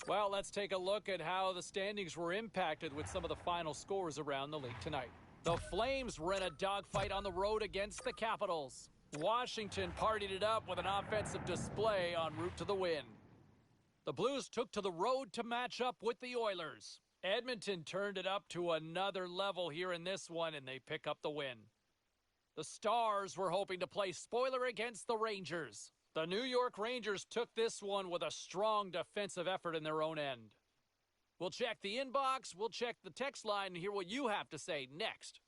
Well, let's take a look at how the standings were impacted with some of the final scores around the league tonight. The Flames were in a dogfight on the road against the Capitals. Washington partied it up with an offensive display en route to the win. The Blues took to the road to match up with the Oilers. Edmonton turned it up to another level here in this one, and they pick up the win. The Stars were hoping to play spoiler against the Rangers. The New York Rangers took this one with a strong defensive effort in their own end. We'll check the inbox, we'll check the text line, and hear what you have to say next.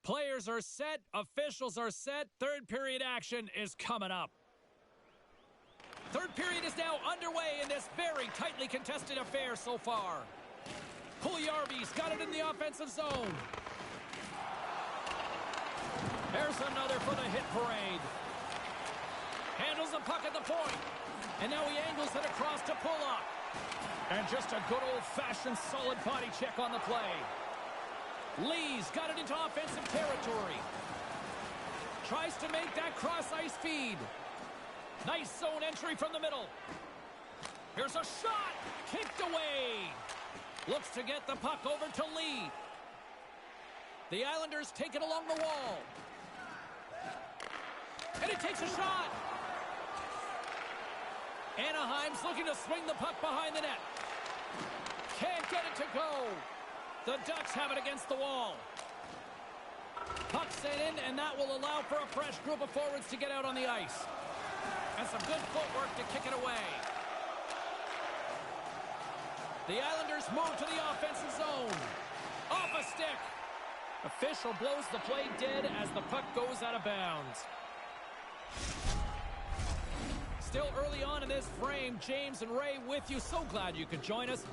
Players are set, officials are set, third period action is coming up. Third period is now underway in this very tightly contested affair so far. Puljujarvi's got it in the offensive zone. There's another for the hit parade. Handles the puck at the point. And now he angles it across to Pulock. And just a good old-fashioned solid body check on the play. Lee's got it into offensive territory. Tries to make that cross-ice feed. Nice zone entry from the middle. Here's a shot. Kicked away. Looks to get the puck over to Lee. The Islanders take it along the wall. And he takes a shot. Anaheim's looking to swing the puck behind the net. Can't get it to go. The Ducks have it against the wall. Puck sent in, and that will allow for a fresh group of forwards to get out on the ice. And some good footwork to kick it away. The Islanders move to the offensive zone. Off a stick. Official blows the play dead as the puck goes out of bounds. Still early on in this frame, James and Ray with you. So glad you could join us.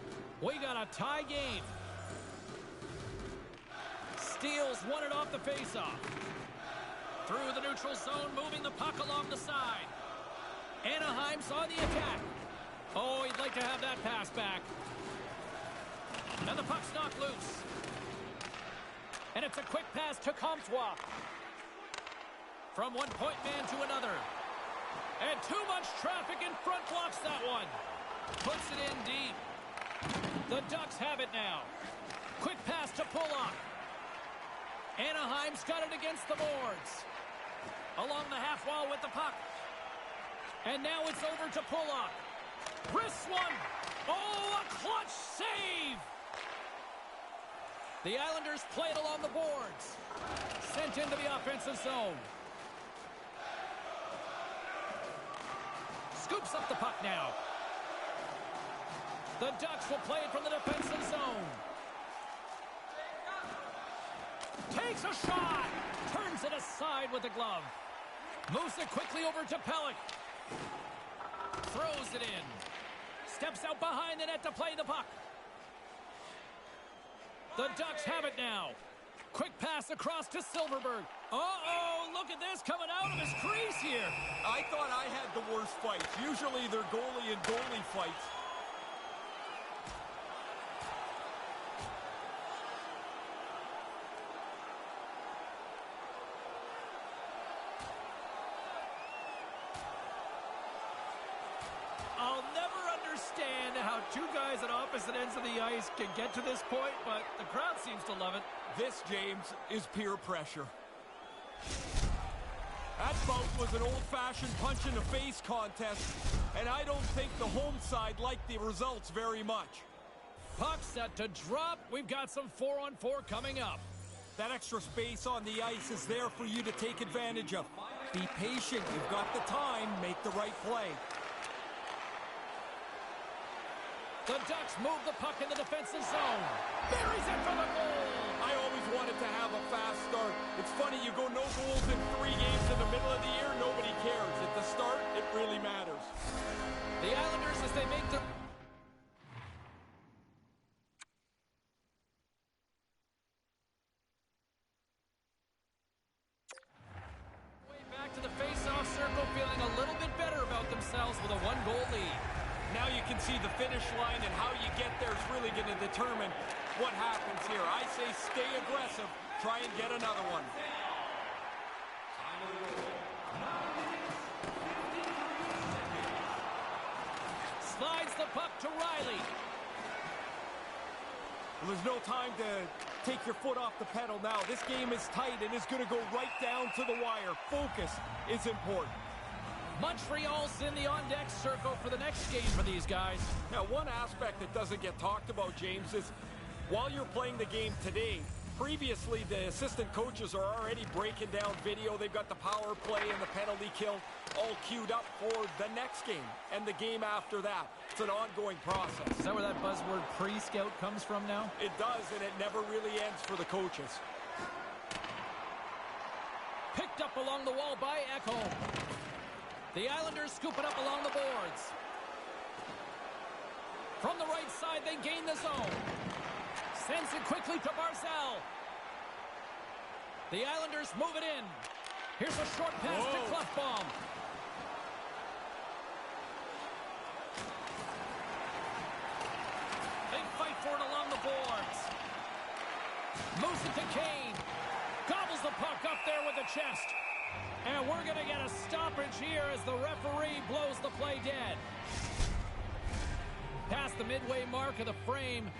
We got a tie game. Steals won it off the faceoff. Through the neutral zone, moving the puck along the side. Anaheim's on the attack. Oh, he'd like to have that pass back. And the puck's knocked loose. And it's a quick pass to Comtois. From one point man to another. And too much traffic in front blocks that one. Puts it in deep. The Ducks have it now. Quick pass to Pulock. Anaheim's got it against the boards. Along the half wall with the puck. And now it's over to Pulock. Wrists one. Oh, a clutch save. The Islanders play it along the boards. Sent into the offensive zone. Scoops up the puck now. The Ducks will play it from the defensive zone. Takes a shot. Turns it aside with the glove. Moves it quickly over to Pelech. Throws it in. Steps out behind the net to play the puck. The Ducks have it now. Quick pass across to Silverberg. Uh-oh, look at this coming out of his crease here. I thought I had the worst fights. Usually they're goalie and goalie fights. I'll never understand how two guys at opposite ends of the ice can get to this point, but the crowd seems to love it. This, James, is peer pressure. That bout was an old-fashioned punch-in-the-face contest, and I don't think the home side liked the results very much. Puck set to drop. We've got some 4-on-4 coming up. That extra space on the ice is there for you to take advantage of. Be patient. You've got the time. Make the right play. The Ducks move the puck in the defensive zone. Buries it for the goal. I always wanted to have a fast start. It's funny, you go no goals in 3 games in the middle of the year, nobody cares. At the start, it really matters. The Islanders, as they make their... way back to the face-off circle, feeling a little bit better about themselves with a 1-goal lead. Now you can see the finish line, and how you get there is really going to determine what happens here. I say stay aggressive. Try and get another one. Slides the puck to Riley. Well, there's no time to take your foot off the pedal now. This game is tight and is going to go right down to the wire. Focus is important. Montreal's in the on-deck circle for the next game for these guys. Now, one aspect that doesn't get talked about, James, is while you're playing the game today, previously the assistant coaches are already breaking down video. They've got the power play and the penalty kill all queued up for the next game and the game after that. It's an ongoing process. Is that where that buzzword pre-scout comes from now? It does, and it never really ends for the coaches. Picked up along the wall by Echo. The Islanders scoop it up along the boards. From the right side, they gain the zone. Sends it quickly to Barzal. The Islanders move it in. Here's a short pass to Clefbaum. They fight for it along the boards. Moves it to Kane. Gobbles the puck up there with the chest. And we're going to get a stoppage here as the referee blows the play dead. Past the midway mark of the frame,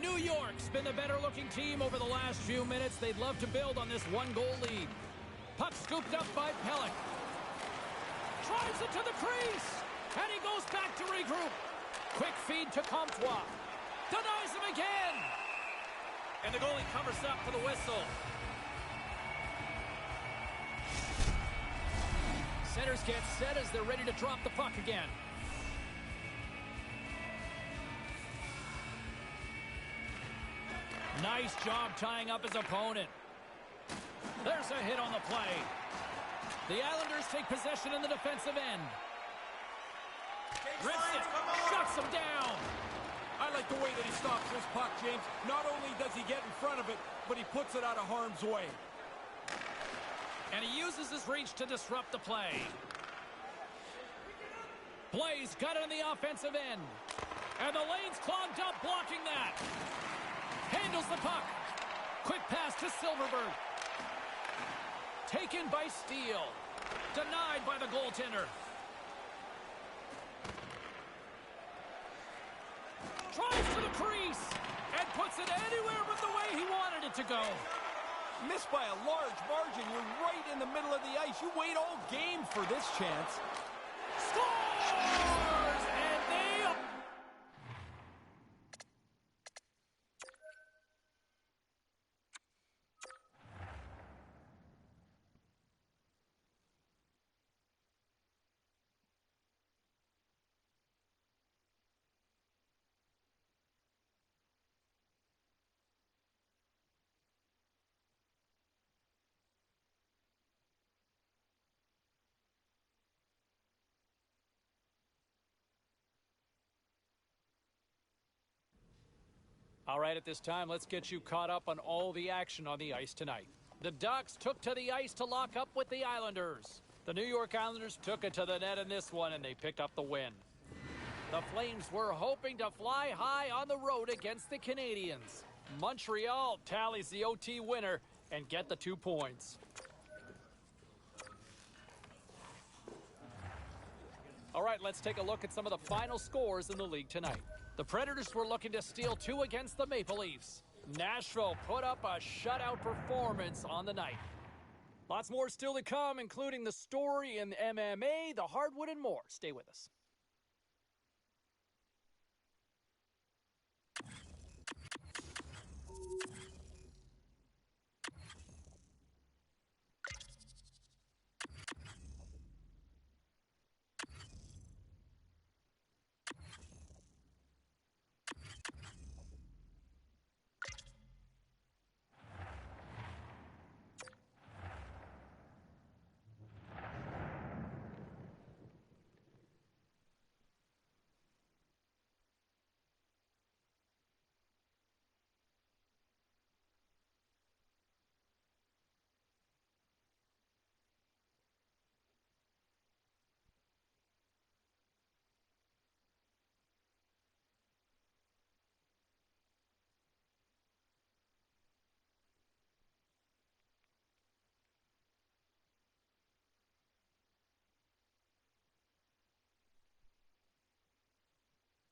New York's been the better-looking team over the last few minutes. They'd love to build on this 1-goal lead. Puck scooped up by Pelech. Drives it to the crease. And he goes back to regroup. Quick feed to Comtois. Denies him again. And the goalie covers up for the whistle. Centers get set as they're ready to drop the puck again. Nice job tying up his opponent. There's a hit on the play. The Islanders take possession in the defensive end. Rips it, shuts him down. I like the way that he stops this puck, James. Not only does he get in front of it, but he puts it out of harm's way. And he uses his reach to disrupt the play. Blaze got it in the offensive end. And the lane's clogged up, blocking that. Handles the puck. Quick pass to Silverberg. Taken by Steele. Denied by the goaltender. Drives to the crease. And puts it anywhere but the way he wanted it to go. Missed by a large margin. You're right in the middle of the ice. You wait all game for this chance. Scores! And they... All right, at this time, let's get you caught up on all the action on the ice tonight. The Ducks took to the ice to lock up with the Islanders. The New York Islanders took it to the net in this one, and they picked up the win. The Flames were hoping to fly high on the road against the Canadiens. Montreal tallies the OT winner and get the 2 points. All right, let's take a look at some of the final scores in the league tonight. The Predators were looking to steal 2 against the Maple Leafs. Nashville put up a shutout performance on the night. Lots more still to come, including the story in MMA, the hardwood, and more. Stay with us.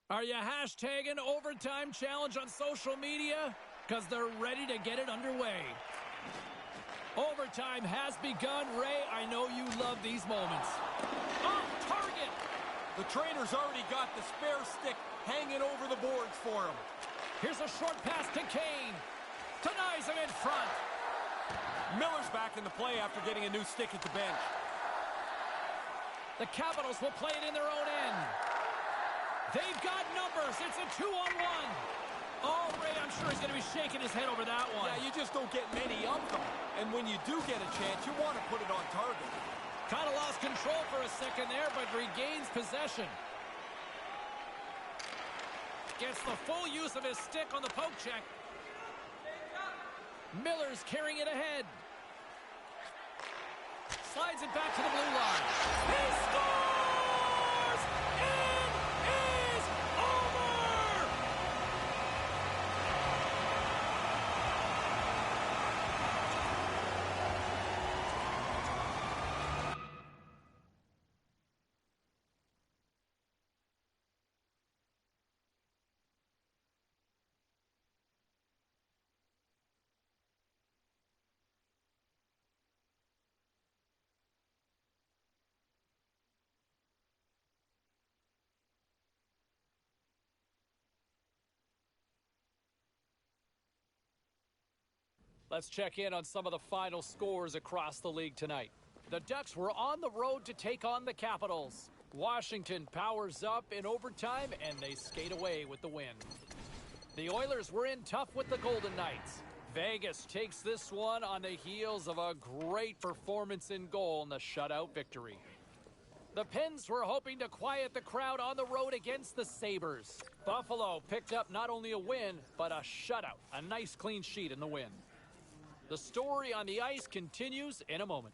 Are you hashtagging overtime challenge on social media? Because they're ready to get it underway. Overtime has begun. Ray, I know you love these moments. Off target! The trainer's already got the spare stick hanging over the boards for him. Here's a short pass to Kane. Denies him in front. Miller's back in the play after getting a new stick at the bench. The Capitals will play it in their own end. They've got numbers. It's a 2-on-1. Oh, Ray, I'm sure he's going to be shaking his head over that one. Yeah, you just don't get many of them. And when you do get a chance, you want to put it on target. Kind of lost control for a second there, but regains possession. Gets the full use of his stick on the poke check. Miller's carrying it ahead. Slides it back to the blue line. He scores! It is over! Let's check in on some of the final scores across the league tonight. The Ducks were on the road to take on the Capitals. Washington powers up in overtime, and they skate away with the win. The Oilers were in tough with the Golden Knights. Vegas takes this one on the heels of a great performance in goal in the shutout victory. The Pens were hoping to quiet the crowd on the road against the Sabres. Buffalo picked up not only a win, but a shutout, a nice clean sheet in the win. The story on the ice continues in a moment.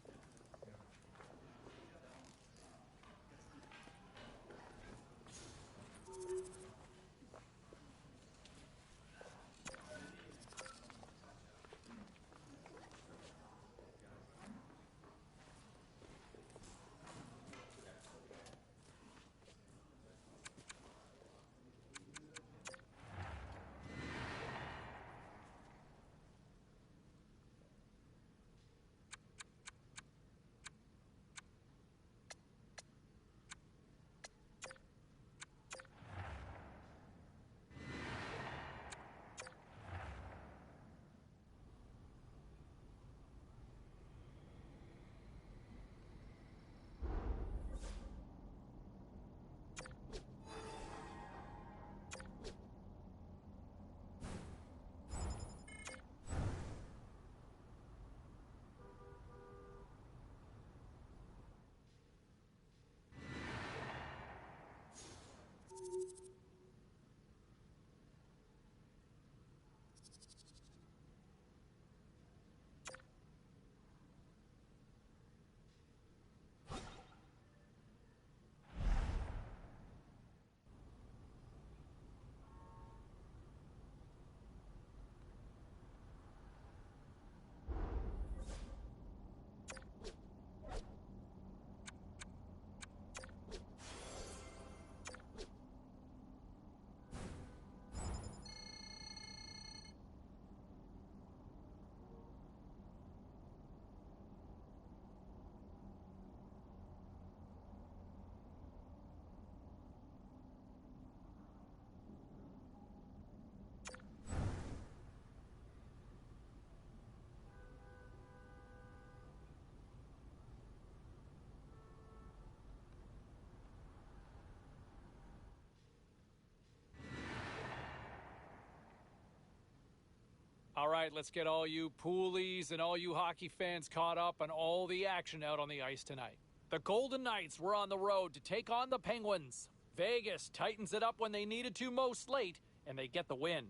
All right, let's get all you poolies and all you hockey fans caught up on all the action out on the ice tonight. The Golden Knights were on the road to take on the Penguins. Vegas tightens it up when they needed to most late, and they get the win.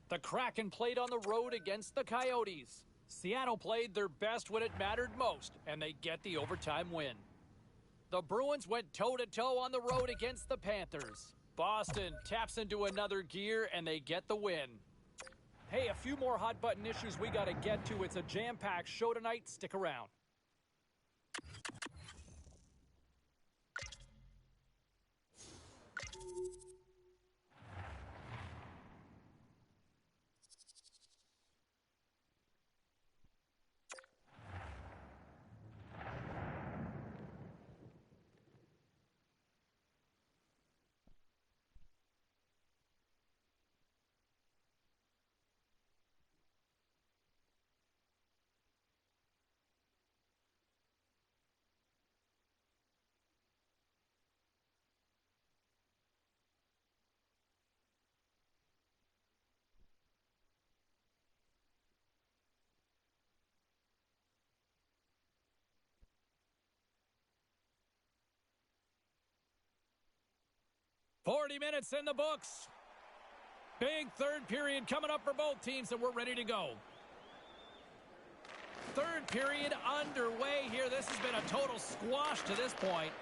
The Kraken played on the road against the Coyotes. Seattle played their best when it mattered most, and they get the overtime win. The Bruins went toe-to-toe on the road against the Panthers. Boston taps into another gear, and they get the win. Hey, a few more hot-button issues we got to get to. It's a jam-packed show tonight. Stick around. 40 minutes in the books. Big third period coming up for both teams, and we're ready to go. Third period underway here. This has been a total squash to this point.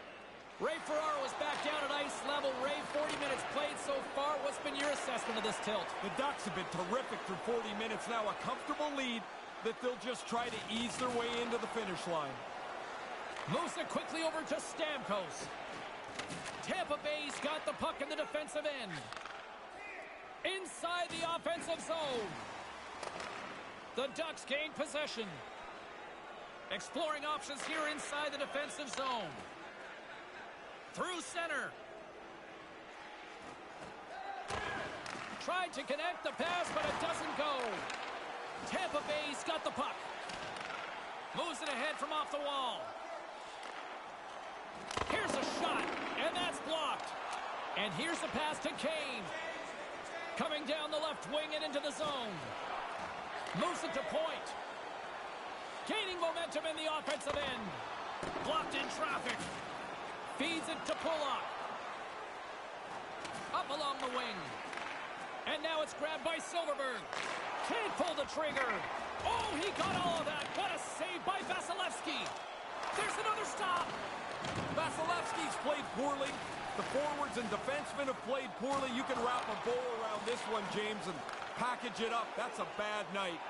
Ray Ferraro is back down at ice level. Ray, 40 minutes played so far. What's been your assessment of this tilt? The Ducks have been terrific through 40 minutes now. A comfortable lead that they'll just try to ease their way into the finish line. Moves it quickly over to Stamkos. Tampa Bay's got the puck in the defensive end. Inside the offensive zone. The Ducks gain possession. Exploring options here inside the defensive zone. Through center. Tried to connect the pass, but it doesn't go. Tampa Bay's got the puck. Moves it ahead from off the wall. Here's a shot, and that's blocked. And here's the pass to Kane. Coming down the left wing and into the zone. Moves it to point. Gaining momentum in the offensive end. Blocked in traffic. Feeds it to Pulock. Up along the wing. And now it's grabbed by Silverberg. Can't pull the trigger. Oh, he got all of that. What a save by Vasilevsky. There's another stop. Vasilevsky's played poorly. The forwards and defensemen have played poorly. You can wrap a bow around this one, James, and package it up. That's a bad night.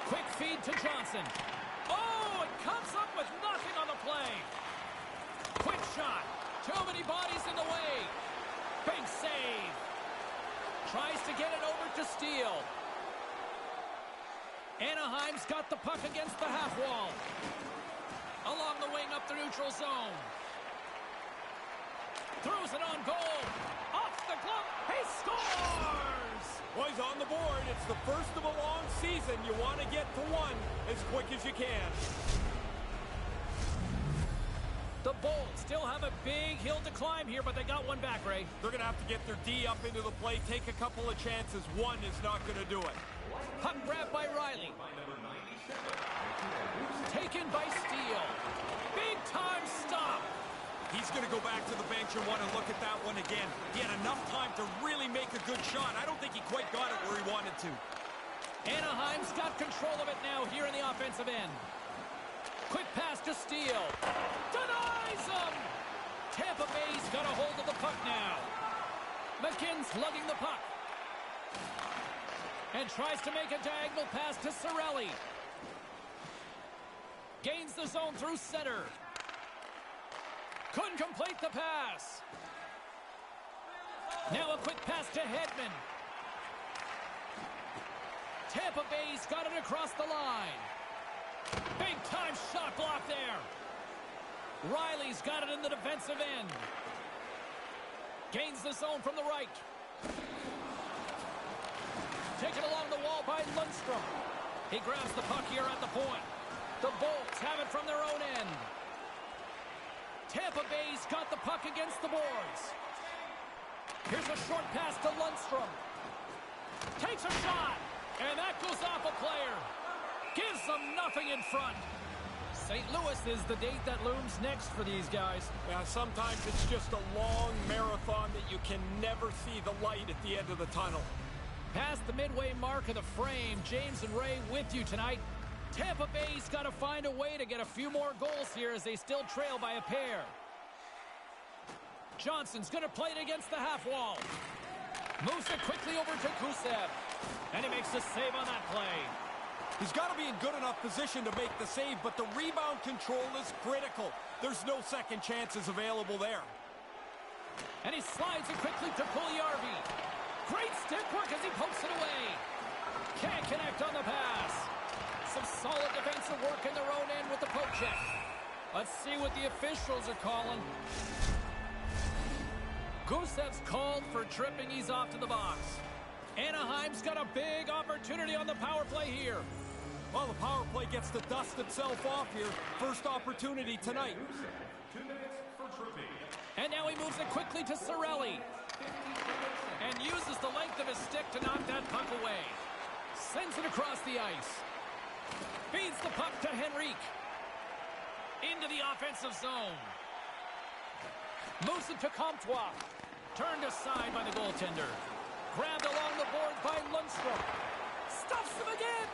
Quick feed to Johnson. Oh, it comes up with nothing on the play. Quick shot. Too many bodies in the way. Big save. Tries to get it over to Steele. Anaheim's got the puck against the half wall. Along the wing up the neutral zone. Throws it on goal. Off the glove. He scores! Well, he's on the board. It's the first of a long season. You want to get to one as quick as you can. The Bolts still have a big hill to climb here, but they got one back, Ray. They're going to have to get their D up into the play, take a couple of chances. One is not going to do it. Puck grab by Riley. Taken by Steele. Big time stop. He's going to go back to the bench and want to look at that one again. He had enough time to really make a good shot. I don't think he quite got it where he wanted to. Anaheim's got control of it now here in the offensive end. Quick pass to Steele. Denies him! Tampa Bay's got a hold of the puck now. McKinn's lugging the puck. And tries to make a diagonal pass to Cirelli. Gains the zone through center. Couldn't complete the pass. Now a quick pass to Hedman. Tampa Bay's got it across the line. Big time shot block there. Riley's got it in the defensive end. Gains the zone from the right. Taken along the wall by Lundstrom. He grabs the puck here at the point. The Bolts have it from their own end. Tampa Bay's got the puck against the boards. Here's a short pass to Lundstrom. Takes a shot. And that goes off a player. Gives them nothing in front. St. Louis is the date that looms next for these guys. Yeah, sometimes it's just a long marathon that you can never see the light at the end of the tunnel. Past the midway mark of the frame, James and Ray with you tonight. Tampa Bay's got to find a way to get a few more goals here as they still trail by a pair. Johnson's going to play it against the half wall. Moves it quickly over to Gusev. And he makes the save on that play. He's got to be in good enough position to make the save, but the rebound control is critical. There's no second chances available there. And he slides it quickly to Puljujarvi. Great stick work as he pokes it away. Can't connect on the pass. Some solid defensive work in their own end with the poke check. Let's see what the officials are calling. Gusev's called for tripping. He's off to the box. Anaheim's got a big opportunity on the power play here. Well, the power play gets to dust itself off here. First opportunity tonight. And now he moves it quickly to Cirelli. And uses the length of his stick to knock that puck away. Sends it across the ice. Feeds the puck to Henrique. Into the offensive zone. Moves it to Comtois. Turned aside by the goaltender. Grabbed along the board by Lundstrom. Stuffs him again.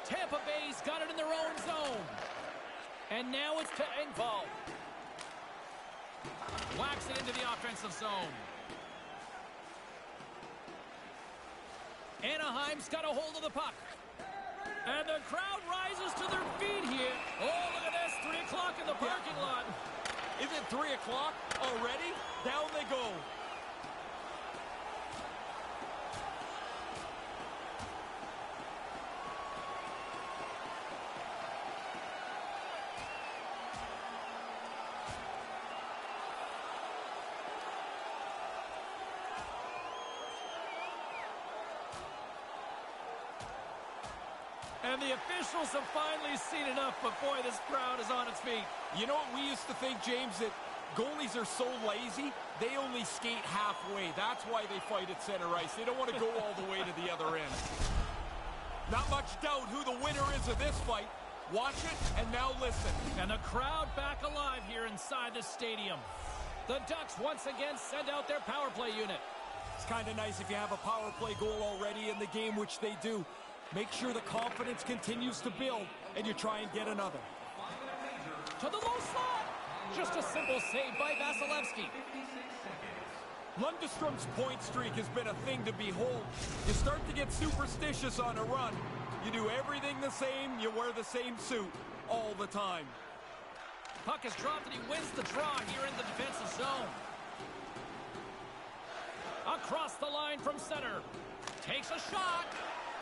Tampa Bay's got it in their own zone. And now it's to Engvall. Whacks it into the offensive zone. Anaheim's got a hold of the puck. And the crowd rises to their feet here. Oh, look at this. 3 o'clock in the parking lot. Is it 3 o'clock already? Down they go. And the officials have finally seen enough, but boy, this crowd is on its feet. You know what we used to think, James, that goalies are so lazy, they only skate halfway. That's why they fight at center ice. They don't want to go all the way to the other end. Not much doubt who the winner is of this fight. Watch it, and now listen. And the crowd back alive here inside the stadium. The Ducks once again send out their power play unit. It's kind of nice if you have a power play goal already in the game, which they do. Make sure the confidence continues to build, and you try and get another. To the low slot. Just a simple save by Vasilevsky. Lundstrom's point streak has been a thing to behold. You start to get superstitious on a run. You do everything the same, you wear the same suit all the time. Puck is dropped and he wins the draw here in the defensive zone. Across the line from center. Takes a shot.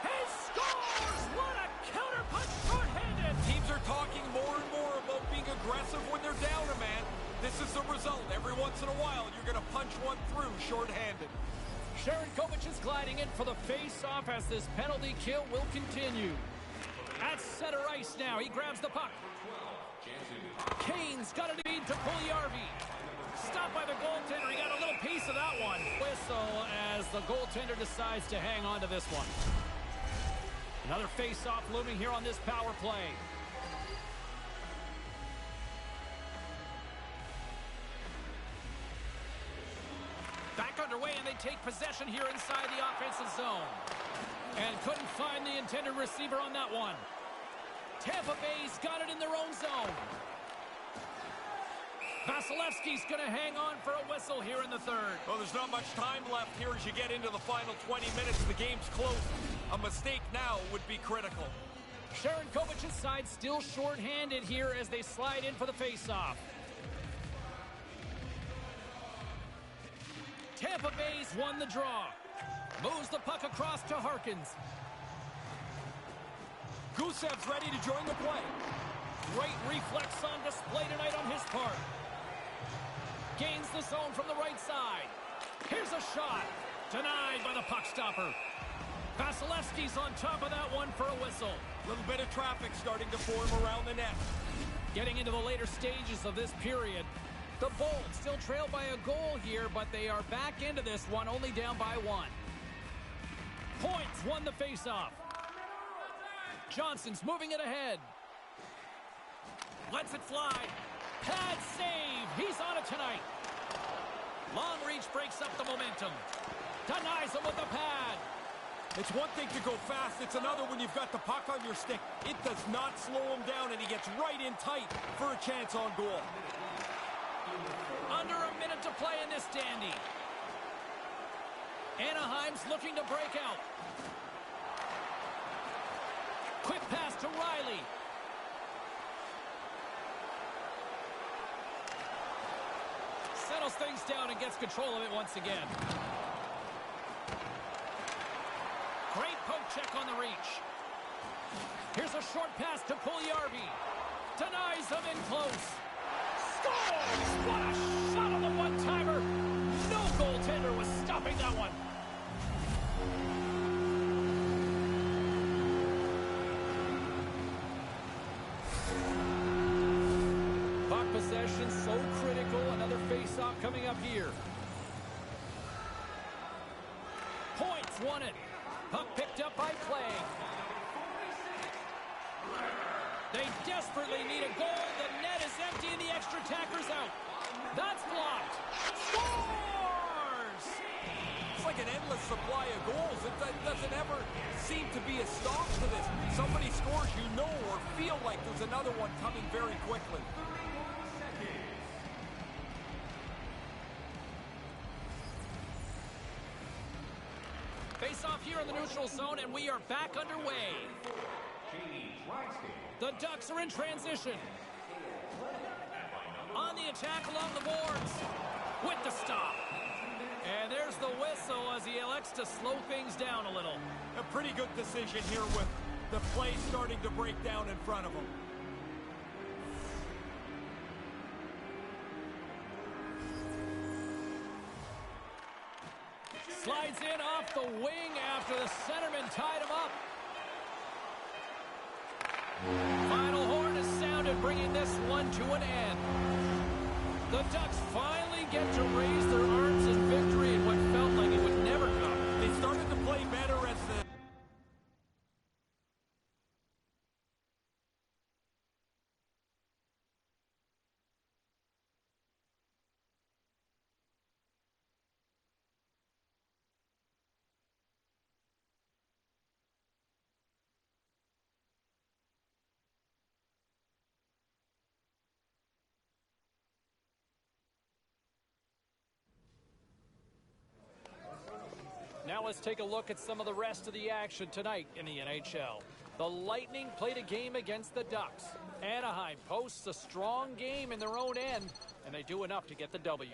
He scores! What a counter punch short-handed! Teams are talking more and more about being aggressive when they're down a man. This is the result. Every once in a while, you're going to punch one through short-handed. Sharangovich is gliding in for the face-off as this penalty kill will continue. At center ice now, he grabs the puck. Kane's got it lead to Puljujarvi. Stopped by the goaltender. He got a little piece of that one. Whistle as the goaltender decides to hang on to this one. Another face-off looming here on this power play. Back underway, and they take possession here inside the offensive zone. And couldn't find the intended receiver on that one. Tampa Bay's got it in their own zone. Vasilevsky's going to hang on for a whistle here in the third. Well, there's not much time left here as you get into the final 20 minutes. The game's close. A mistake now would be critical. Sharangovich's side still short-handed here as they slide in for the face-off. Tampa Bay's won the draw. Moves the puck across to Harkins. Gusev's ready to join the play. Great reflex on display tonight on his part. Gains the zone from the right side. Here's a shot. Denied by the puck stopper. Vasilevsky's on top of that one for a whistle. A little bit of traffic starting to form around the net. Getting into the later stages of this period. The Bolts still trail by a goal here, but they are back into this one, only down by one. Points won the faceoff. Johnson's moving it ahead. Lets it fly. Pad save. He's on it tonight. Long reach breaks up the momentum. Denies him with the pad. It's one thing to go fast. It's another when you've got the puck on your stick. It does not slow him down, and he gets right in tight for a chance on goal. Under a minute to play in this dandy. Anaheim's looking to break out. Quick pass to Riley. Settles things down and gets control of it once again. Great poke check on the reach. Here's a short pass to Puljujarvi. Denies him in close. Scores! What a shot on the one-timer. No goaltender was stopping that one. Puck possession so critical. Another face-off coming up here. Points won it. Puck picked up by Clay. They desperately need a goal. The net is empty and the extra attacker's out. That's blocked. Score! an endless supply of goals. It doesn't ever seem to be a stop to this. Somebody scores, you know, or feel like there's another one coming very quickly. Face off here in the neutral zone, and we are back underway. The Ducks are in transition. On the attack along the boards. With the stop. And there's the whistle as he elects to slow things down a little. A pretty good decision here with the play starting to break down in front of him. Slides in off the wing after the centerman tied him up. Final horn is sounded, bringing this one to an end. The Ducks finally get to raise their arms in victory in what felt like it would never come. They started to play better as the... Now let's take a look at some of the rest of the action tonight in the NHL. The Lightning played a game against the Ducks. Anaheim posts a strong game in their own end, and they do enough to get the W.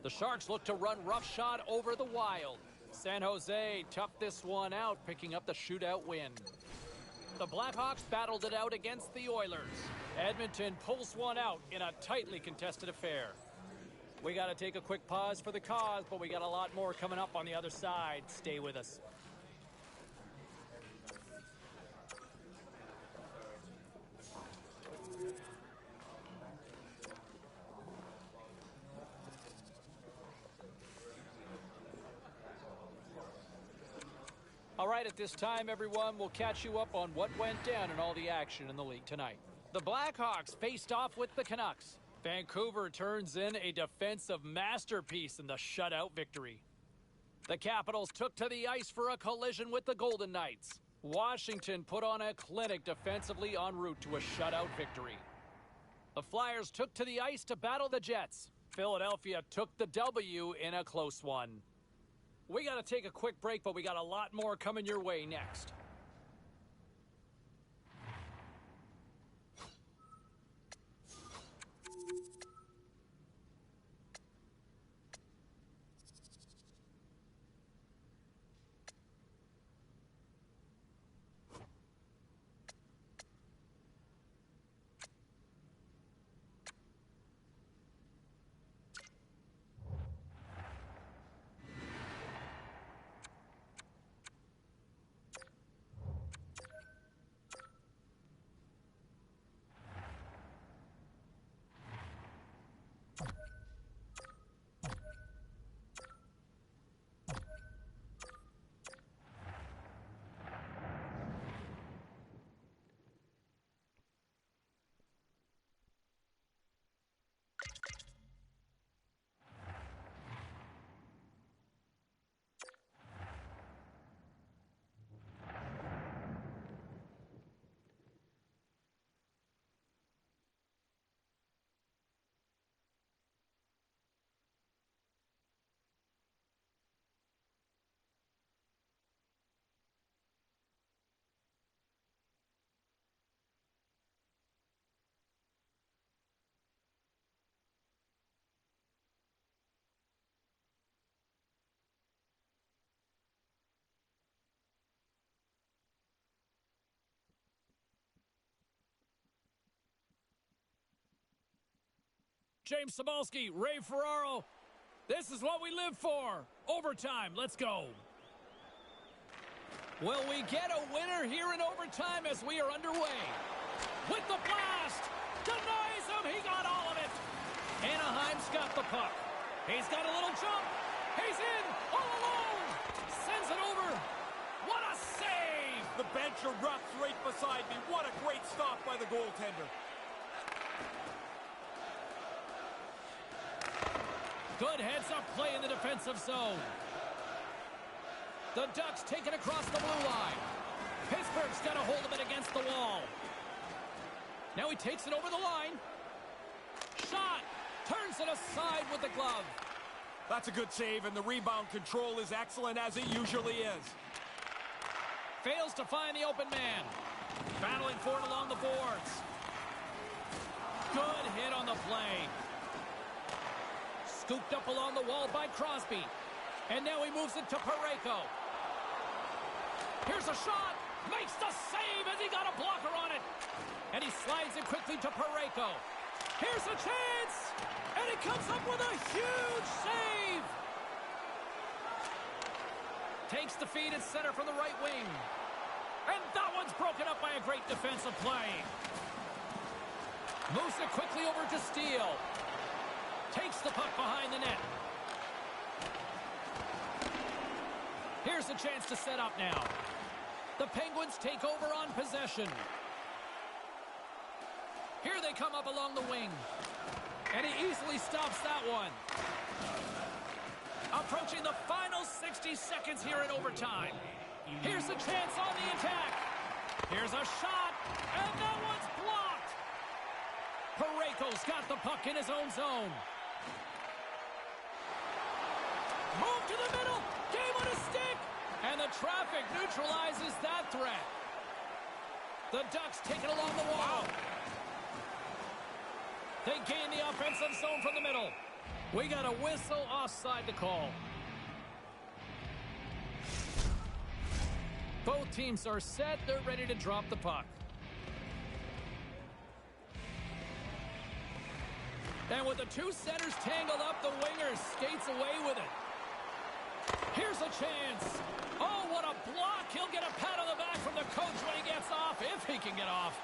The Sharks look to run roughshod over the Wild. San Jose toughed this one out, picking up the shootout win. The Blackhawks battled it out against the Oilers. Edmonton pulls one out in a tightly contested affair. We got to take a quick pause for the cause, but we got a lot more coming up on the other side. Stay with us. All right, at this time, everyone, we'll catch you up on what went down in all the action in the league tonight. The Blackhawks faced off with the Canucks. Vancouver turns in a defensive masterpiece in the shutout victory. The Capitals took to the ice for a collision with the Golden Knights. Washington put on a clinic defensively en route to a shutout victory. The Flyers took to the ice to battle the Jets. Philadelphia took the W in a close one. We got to take a quick break, but we got a lot more coming your way next. James Cybulski, Ray Ferraro. This is what we live for. Overtime, let's go. Will we get a winner here in overtime as we are underway? With the blast, denies him, he got all of it. Anaheim's got the puck. He's got a little jump. He's in, all alone. Sends it over. What a save. The bench erupts right beside me. What a great stop by the goaltender. Good heads-up play in the defensive zone. The Ducks take it across the blue line. Pittsburgh's got a hold of it against the wall. Now he takes it over the line. Shot. Turns it aside with the glove. That's a good save, and the rebound control is excellent, as it usually is. Fails to find the open man. Battling for it along the boards. Good hit on the play. Scooped up along the wall by Crosby. And now he moves it to Parayko. Here's a shot. Makes the save as he got a blocker on it. And he slides it quickly to Parayko. Here's a chance. And he comes up with a huge save. Takes the feed at center from the right wing. And that one's broken up by a great defensive play. Moves it quickly over to Steele. Takes the puck behind the net. Here's a chance to set up now. The Penguins take over on possession. Here they come up along the wing. And he easily stops that one. Approaching the final 60 seconds here in overtime. Here's a chance on the attack. Here's a shot. And that one's blocked. Parayko's got the puck in his own zone. Move to the middle. Game on a stick. And the traffic neutralizes that threat. The Ducks take it along the wall. They gain the offensive zone from the middle. We got a whistle offside to call. Both teams are set. They're ready to drop the puck. And with the two centers tangled up, the winger skates away with it. Here's a chance. Oh, what a block. He'll get a pat on the back from the coach when he gets off, if he can get off.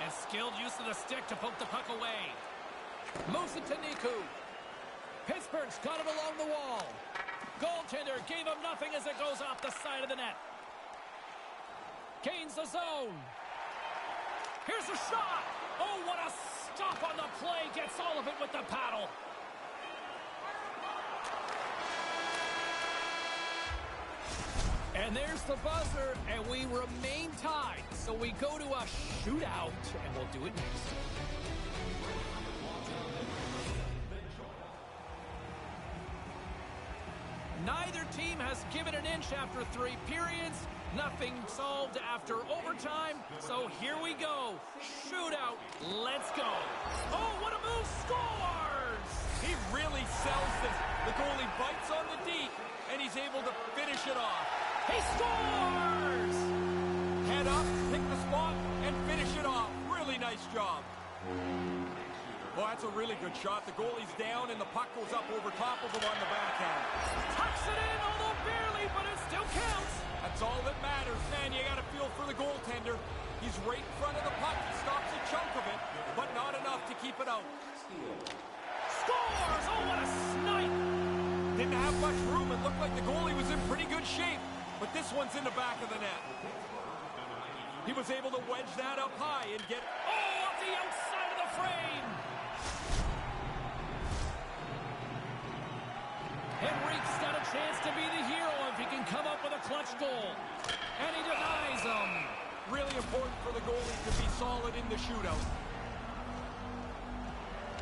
And skilled use of the stick to poke the puck away. Moves it to Niku. Pittsburgh's got it along the wall. Goaltender gave him nothing as it goes off the side of the net. Gains the zone. Here's a shot. Oh, what a stop on the play. Gets all of it with the paddle. And there's the buzzer, and we remain tied. So we go to a shootout, and we'll do it next. Neither team has given an inch after 3 periods. Nothing solved after overtime. So here we go. Shootout. Let's go. Oh, what a move. Scores! He really sells this. The goalie bites on the D, and he's able to finish it off. He scores! Head up, pick the spot, and finish it off. Really nice job. Well, that's a really good shot. The goalie's down, and the puck goes up over top of him on the backhand. Tucks it in, although barely, but it still counts. That's all that matters. Man, you got to feel for the goaltender. He's right in front of the puck. He stops a chunk of it, but not enough to keep it out. Scores! Oh, what a snipe! Didn't have much room. It looked like the goalie was in pretty good shape, but this one's in the back of the net. He was able to wedge that up high and get... Oh, off the outside of the frame! Henrique's got a chance to be the hero if he can come up with a clutch goal. And he denies him. Really important for the goalie to be solid in the shootout.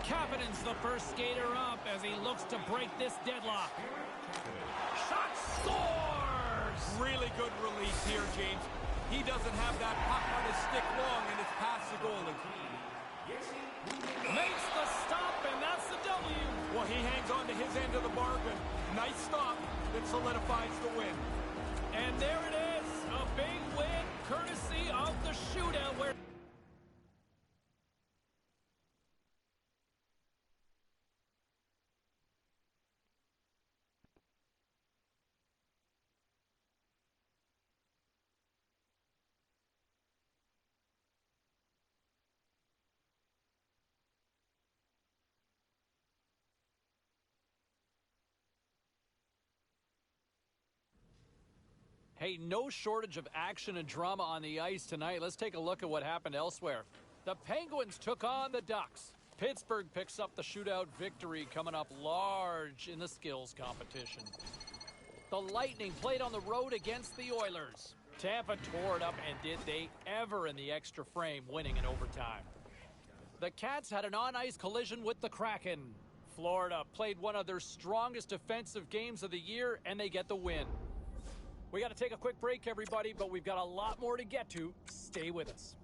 Kapanen's the first skater up as he looks to break this deadlock. Shot scores! Really good release here, James. He doesn't have that puck on his stick long, and it's past the goalie. Makes the stop, and that's the W. Well, he hangs on to his end of the bargain. Nice stop that solidifies the win. And there it is, a big win courtesy of the shootout where... Hey, no shortage of action and drama on the ice tonight. Let's take a look at what happened elsewhere. The Penguins took on the Ducks. Pittsburgh picks up the shootout victory, coming up large in the skills competition. The Lightning played on the road against the Oilers. Tampa tore it up, and did they ever in the extra frame, winning in overtime. The Cats had an on-ice collision with the Kraken. Florida played one of their strongest defensive games of the year, and they get the win. We got to take a quick break, everybody, but we've got a lot more to get to. Stay with us.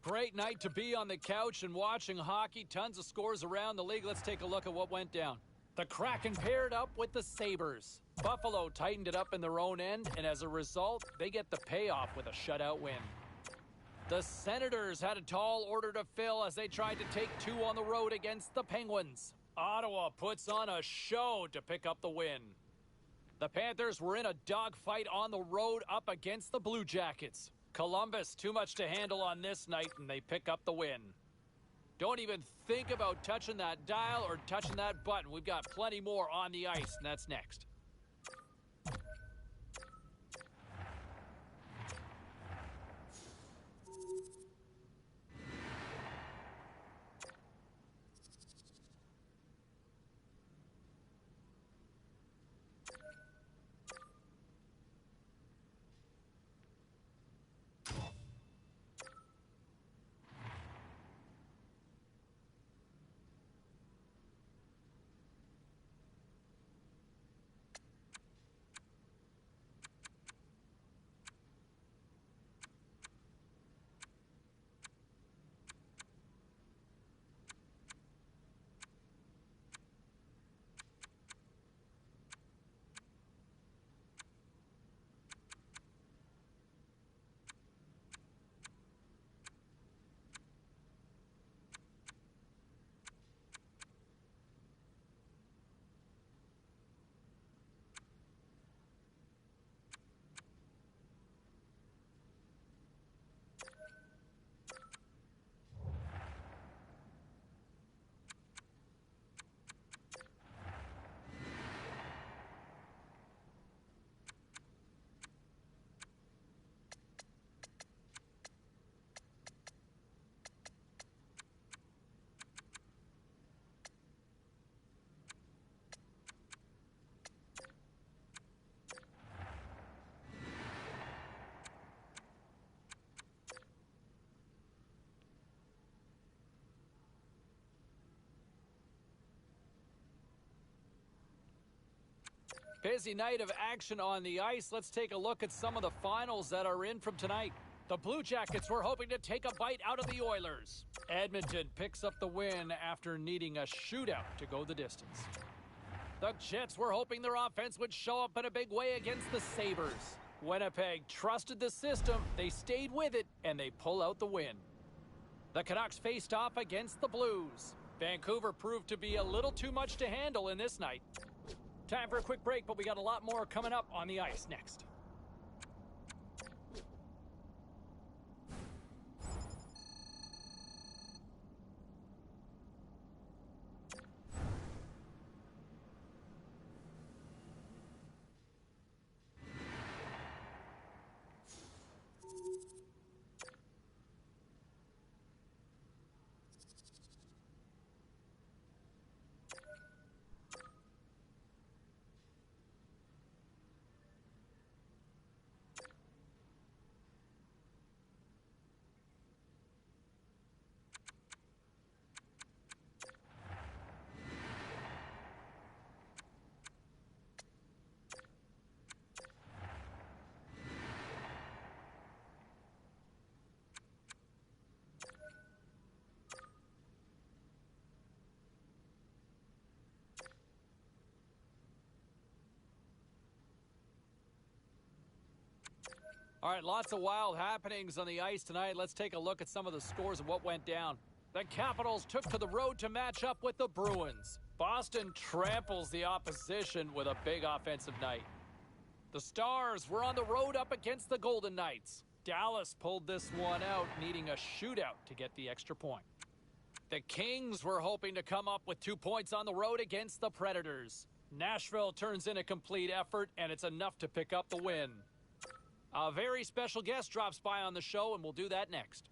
Great night to be on the couch and watching hockey. Tons of scores around the league. Let's take a look at what went down. The Kraken paired up with the Sabres. Buffalo tightened it up in their own end, and as a result, they get the payoff with a shutout win. The Senators had a tall order to fill as they tried to take two on the road against the Penguins. Ottawa puts on a show to pick up the win. The Panthers were in a dogfight on the road up against the Blue Jackets. Columbus, too much to handle on this night, and they pick up the win. Don't even think about touching that dial or touching that button. We've got plenty more on the ice, and that's next. Busy night of action on the ice. Let's take a look at some of the finals that are in from tonight. The Blue Jackets were hoping to take a bite out of the Oilers. Edmonton picks up the win after needing a shootout to go the distance. The Jets were hoping their offense would show up in a big way against the Sabres. Winnipeg trusted the system, they stayed with it, and they pull out the win. The Canucks faced off against the Blues. Vancouver proved to be a little too much to handle in this night. Time for a quick break, but we got a lot more coming up on the ice next. All right, lots of wild happenings on the ice tonight. Let's take a look at some of the scores and what went down. The Capitals took to the road to match up with the Bruins. Boston tramples the opposition with a big offensive night. The Stars were on the road up against the Golden Knights. Dallas pulled this one out, needing a shootout to get the extra point. The Kings were hoping to come up with 2 points on the road against the Predators. Nashville turns in a complete effort, and it's enough to pick up the win. A very special guest drops by on the show, and we'll do that next.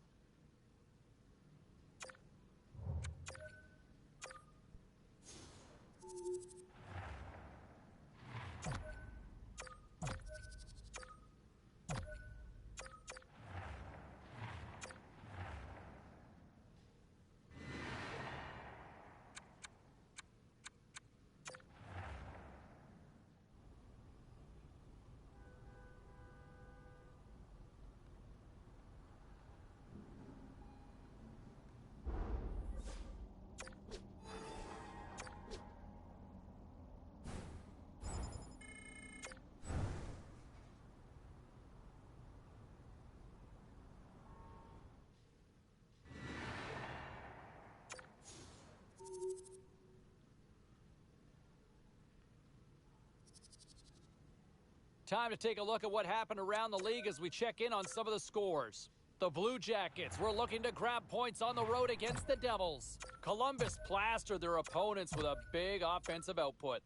Time to take a look at what happened around the league as we check in on some of the scores. The Blue Jackets were looking to grab points on the road against the Devils. Columbus plastered their opponents with a big offensive output.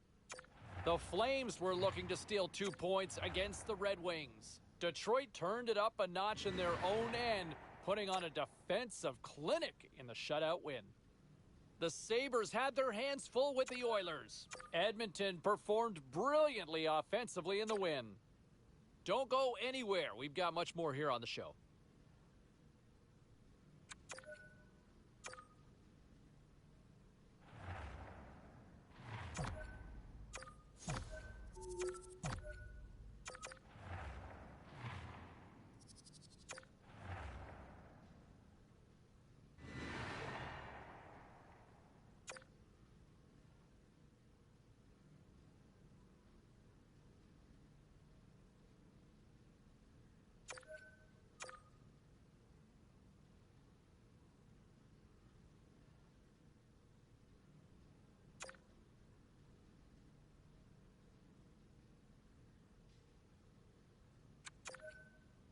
The Flames were looking to steal 2 points against the Red Wings. Detroit turned it up a notch in their own end, putting on a defensive clinic in the shutout win. The Sabres had their hands full with the Oilers. Edmonton performed brilliantly offensively in the win. Don't go anywhere. We've got much more here on the show.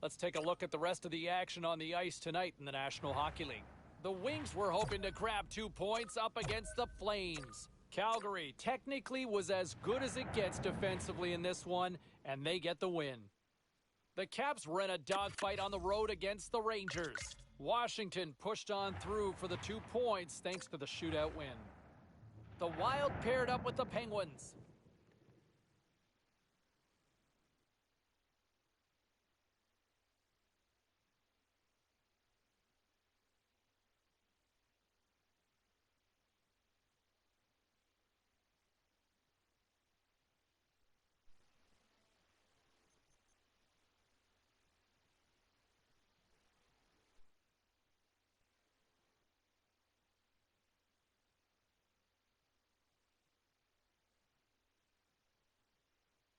Let's take a look at the rest of the action on the ice tonight in the National Hockey League. The Wings were hoping to grab 2 points up against the Flames. Calgary technically was as good as it gets defensively in this one, and they get the win. The Caps were in a dogfight on the road against the Rangers. Washington pushed on through for the 2 points thanks to the shootout win. The Wild paired up with the Penguins.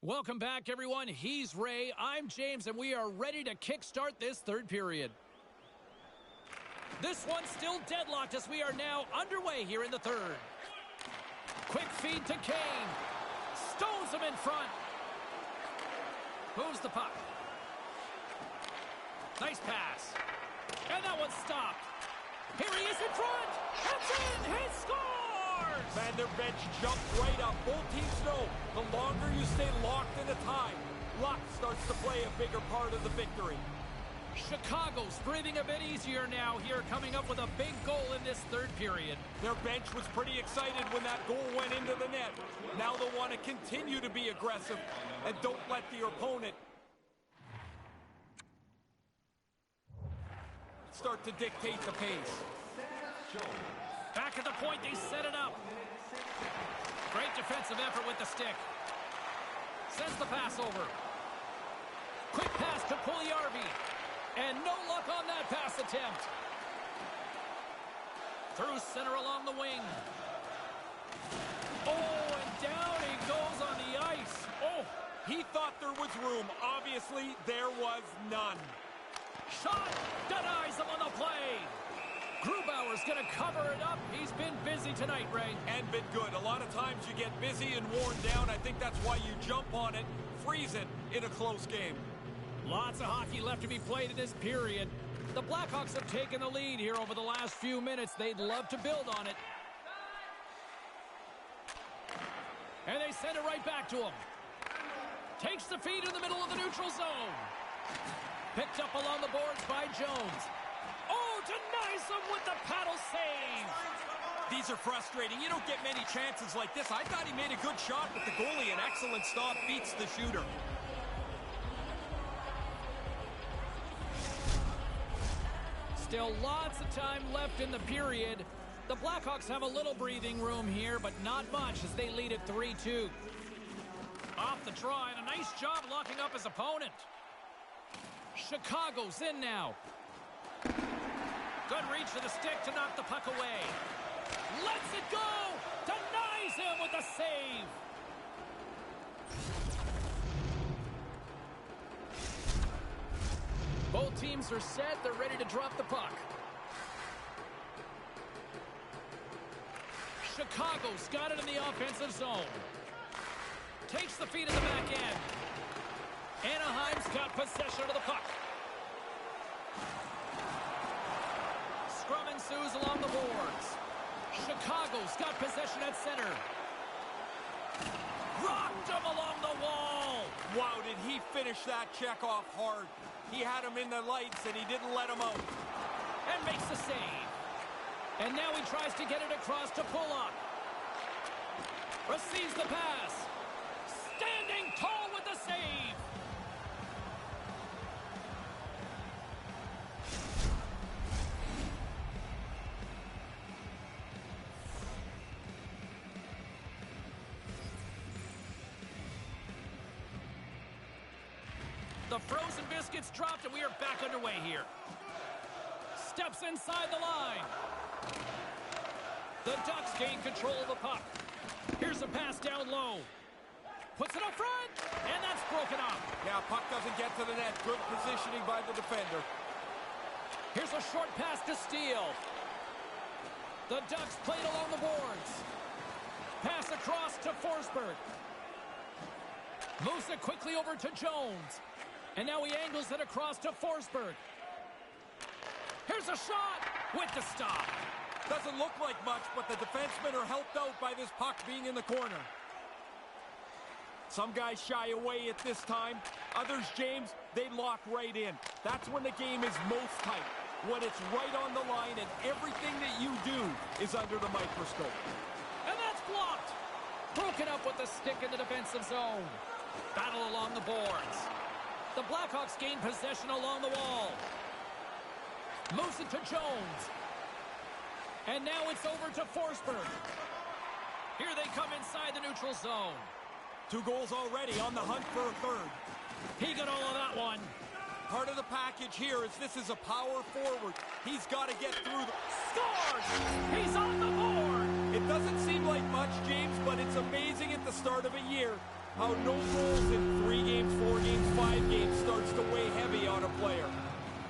Welcome back, everyone. He's Ray, I'm James, and we are ready to kickstart this third period. This one's still deadlocked as we are now underway here in the third. Quick feed to Kane. Stones him in front. Moves the puck. Nice pass. And that one's stopped. Here he is in front. That's in. He scores! Man, their bench jumped right up. Both teams know the longer you stay locked in a tie, luck starts to play a bigger part of the victory. Chicago's breathing a bit easier now here, coming up with a big goal in this third period. Their bench was pretty excited when that goal went into the net. Now they'll want to continue to be aggressive and don't let the opponent start to dictate the pace. Back at the point, they set it up. Great defensive effort with the stick. Sends the pass over. Quick pass to Puljujärvi. And no luck on that pass attempt. Through center along the wing. Oh, and down he goes on the ice. Oh, He thought there was room. Obviously, there was none. Shot denies him on the play. Grubauer's going to cover it up. He's been busy tonight, Ray. And been good. A lot of times you get busy and worn down. I think that's why you jump on it, freeze it in a close game. Lots of hockey left to be played in this period. The Blackhawks have taken the lead here over the last few minutes. They'd love to build on it. And they send it right back to him. Takes the feed in the middle of the neutral zone. Picked up along the boards by Jones. Oh, denies him with the paddle save. These are frustrating. You don't get many chances like this. I thought he made a good shot, but the goalie, an excellent stop, beats the shooter. Still lots of time left in the period. The Blackhawks have a little breathing room here, but not much as they lead at 3-2. Off the draw, and a nice job locking up his opponent. Chicago's in now. Good reach to the stick to knock the puck away. Lets it go! Denies him with a save! Both teams are set. They're ready to drop the puck. Chicago's got it in the offensive zone. Takes the feed in the back end. Anaheim's got possession of the puck. Scrum ensues along the boards. Chicago's got possession at center. Rocked him along the wall. Wow, did he finish that check off hard. He had him in the lights, and he didn't let him out. And makes the save. And now he tries to get it across to pull up. Receives the pass. Standing tall with the save. The frozen biscuits dropped, and we are back underway here. Steps inside the line. The Ducks gain control of the puck. Here's a pass down low. Puts it up front, and that's broken up. Yeah, puck doesn't get to the net. Good positioning by the defender. Here's a short pass to Steele. The Ducks played along the boards. Pass across to Forsberg. Moves it quickly over to Jones. And now he angles it across to Forsberg. Here's a shot with the stop. Doesn't look like much, but the defensemen are helped out by this puck being in the corner. Some guys shy away at this time. Others, James, they lock right in. That's when the game is most tight. When it's right on the line and everything that you do is under the microscope. And that's blocked. Broken up with the stick in the defensive zone. Battle along the boards. The Blackhawks gain possession along the wall. Moves it to Jones. And now it's over to Forsberg. Here they come inside the neutral zone. 2 goals already, on the hunt for a third. He got all of that one. Part of the package here is this is a power forward. He's got to get through the... Scores! He's on the board! It doesn't seem like much, James, but it's amazing at the start of a year how no goals in 3 games, 4 games, 5 games starts to weigh heavy on a player.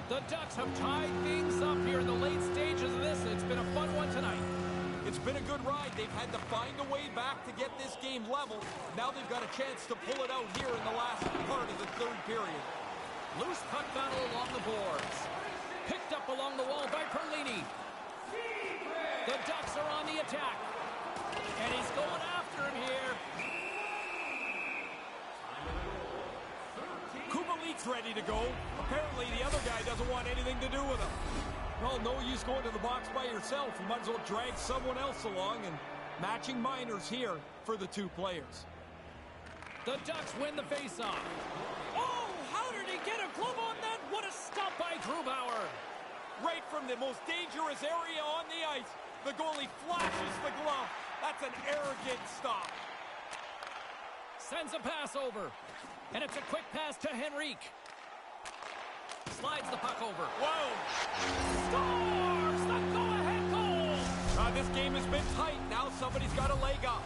The Ducks have tied things up here in the late stages of this. It's been a fun one tonight. It's been a good ride. They've had to find a way back to get this game level. Now they've got a chance to pull it out here in the last part of the third period. Loose puck battle along the boards. Picked up along the wall by Perlini. The Ducks are on the attack. And he's going after him here. Kubalik's ready to go. Apparently the other guy doesn't want anything to do with him. Well, no use going to the box by yourself. You might as well drag someone else along, and matching minors here for the 2 players. The Ducks win the faceoff. Oh, how did he get a glove on that? What a stop by Grubauer. Right from the most dangerous area on the ice, the goalie flashes the glove. That's an arrogant stop. Sends a pass over. And it's a quick pass to Henrique. Slides the puck over. Whoa! Scores the go-ahead goal! This game has been tight. Now somebody's got a leg up.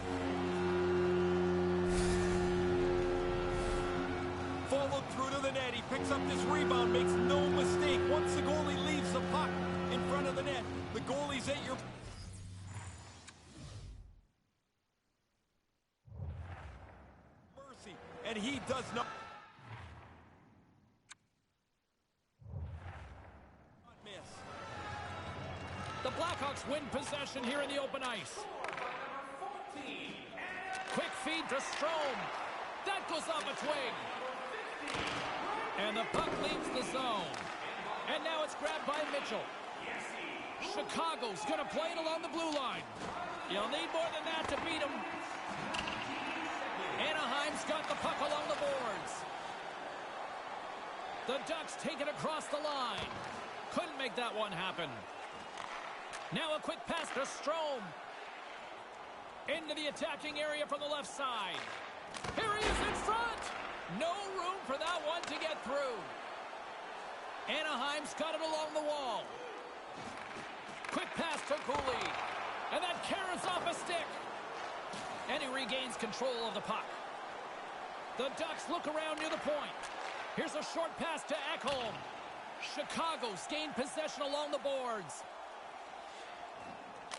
Followed through to the net. He picks up this rebound, makes no mistake. Once the goalie leaves the puck in front of the net, the goalie's at your mercy, and he does not miss. The Blackhawks win possession here in the open ice. Quick feed to Strome. That goes off its wing. And the puck leaves the zone. And now it's grabbed by Mitchell. Chicago's going to play it along the blue line. You'll need more than that to beat them. Anaheim's got the puck along the boards. The Ducks take it across the line. Couldn't make that one happen. Now a quick pass to Strome. Into the attacking area from the left side. Here he is in front. No room for that one to get through. Anaheim's got it along the wall. Quick pass to goalie. And that carries off a stick. And he regains control of the puck. The Ducks look around near the point. Here's a short pass to Ekholm. Chicago's gained possession along the boards.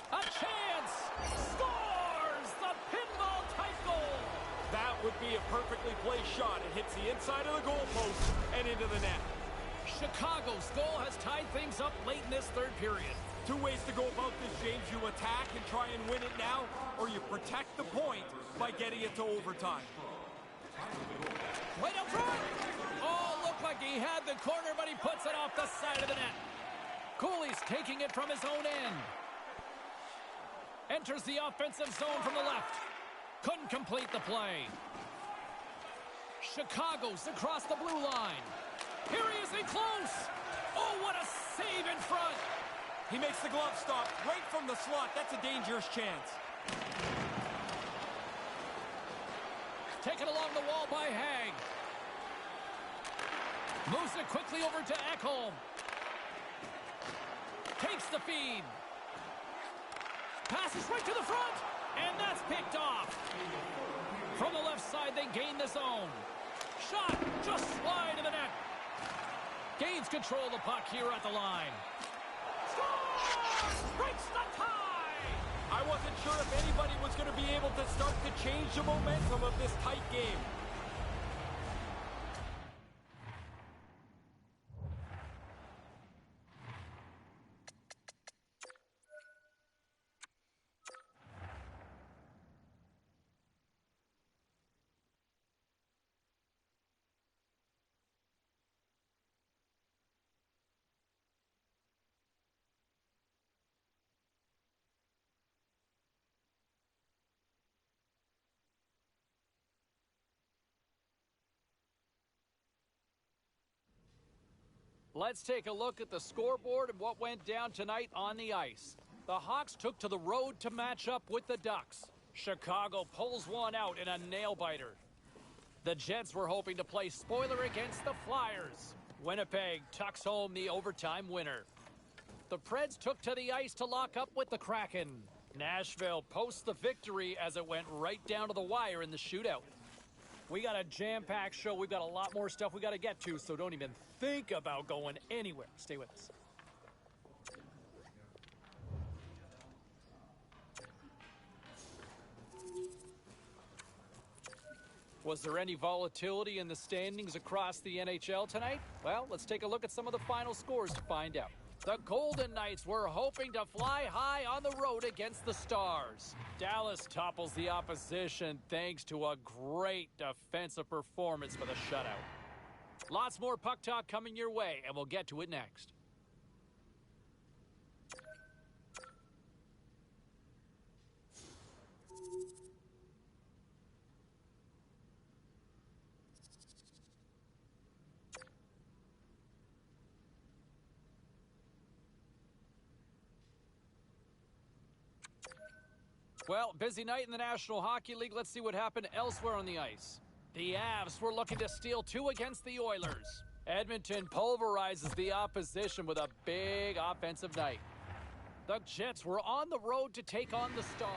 A chance! Scores! The pinball-type goal! That would be a perfectly placed shot. It hits the inside of the goalpost and into the net. Chicago's goal has tied things up late in this third period. Two ways to go about this, James. You attack and try and win it now, or you protect the point by getting it to overtime. Right up front! Oh, looked like he had the corner, but he puts it off the side of the net. Goalie's taking it from his own end. Enters the offensive zone from the left. Couldn't complete the play. Chicago's across the blue line. Here he is in close. Oh, what a save in front. He makes the glove stop right from the slot. That's a dangerous chance. Taken along the wall by Hag. Moves it quickly over to Ekholm. Takes the feed. Passes right to the front. And that's picked off. From the left side, they gain the zone. Shot just wide of the net. Gains control of the puck here at the line. Scores! Breaks the tie! I wasn't sure if anybody was going to be able to start to change the momentum of this tight game. Let's take a look at the scoreboard and what went down tonight on the ice. The Hawks took to the road to match up with the Ducks. Chicago pulls one out in a nail-biter. The Jets were hoping to play spoiler against the Flyers. Winnipeg tucks home the overtime winner. The Preds took to the ice to lock up with the Kraken. Nashville posts the victory as it went right down to the wire in the shootout. We got a jam-packed show. We've got a lot more stuff we got to get to, so don't even think about going anywhere. Stay with us. Was there any volatility in the standings across the NHL tonight? Well, let's take a look at some of the final scores to find out. The Golden Knights were hoping to fly high on the road against the Stars. Dallas topples the opposition thanks to a great defensive performance for the shutout. Lots more puck talk coming your way, and we'll get to it next. Well, busy night in the National Hockey League. Let's see what happened elsewhere on the ice. The Avs were looking to steal two against the Oilers. Edmonton pulverizes the opposition with a big offensive night. The Jets were on the road to take on the Stars.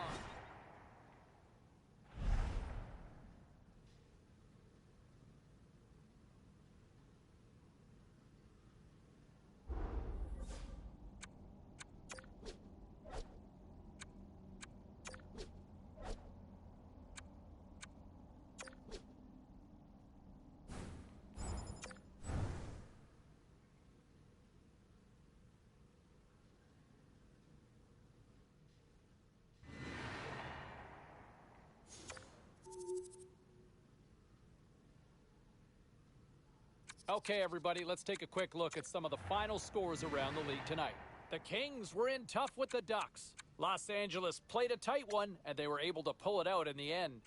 Okay, everybody, let's take a quick look at some of the final scores around the league tonight. The Kings were in tough with the Ducks. Los Angeles played a tight one, and they were able to pull it out in the end.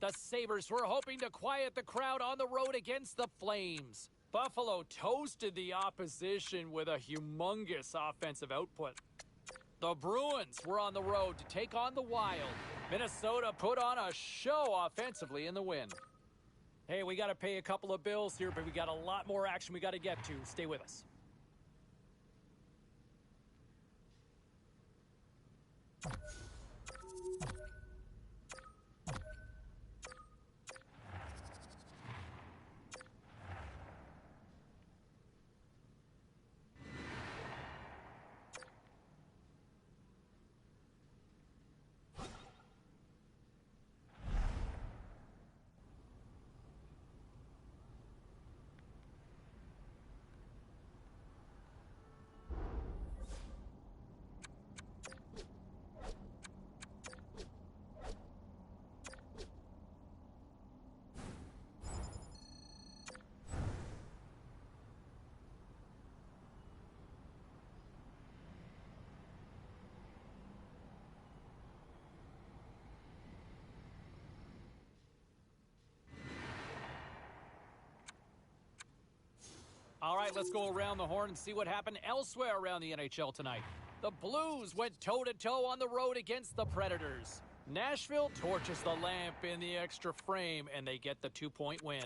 The Sabres were hoping to quiet the crowd on the road against the Flames. Buffalo toasted the opposition with a humongous offensive output. The Bruins were on the road to take on the Wild. Minnesota put on a show offensively in the win. Hey, we got to pay a couple of bills here, but we got a lot more action we got to get to. Stay with us. All right, let's go around the horn and see what happened elsewhere around the NHL tonight. The Blues went toe-to-toe on the road against the Predators. Nashville torches the lamp in the extra frame, and they get the 2-point win.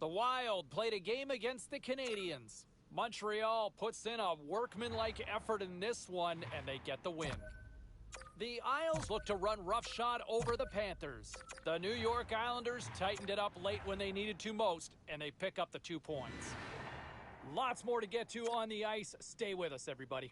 The Wild played a game against the Canadiens. Montreal puts in a workmanlike effort in this one, and they get the win. The Isles look to run roughshod over the Panthers. The New York Islanders tightened it up late when they needed to most, and they pick up the 2 points. Lots more to get to on the ice. Stay with us, everybody.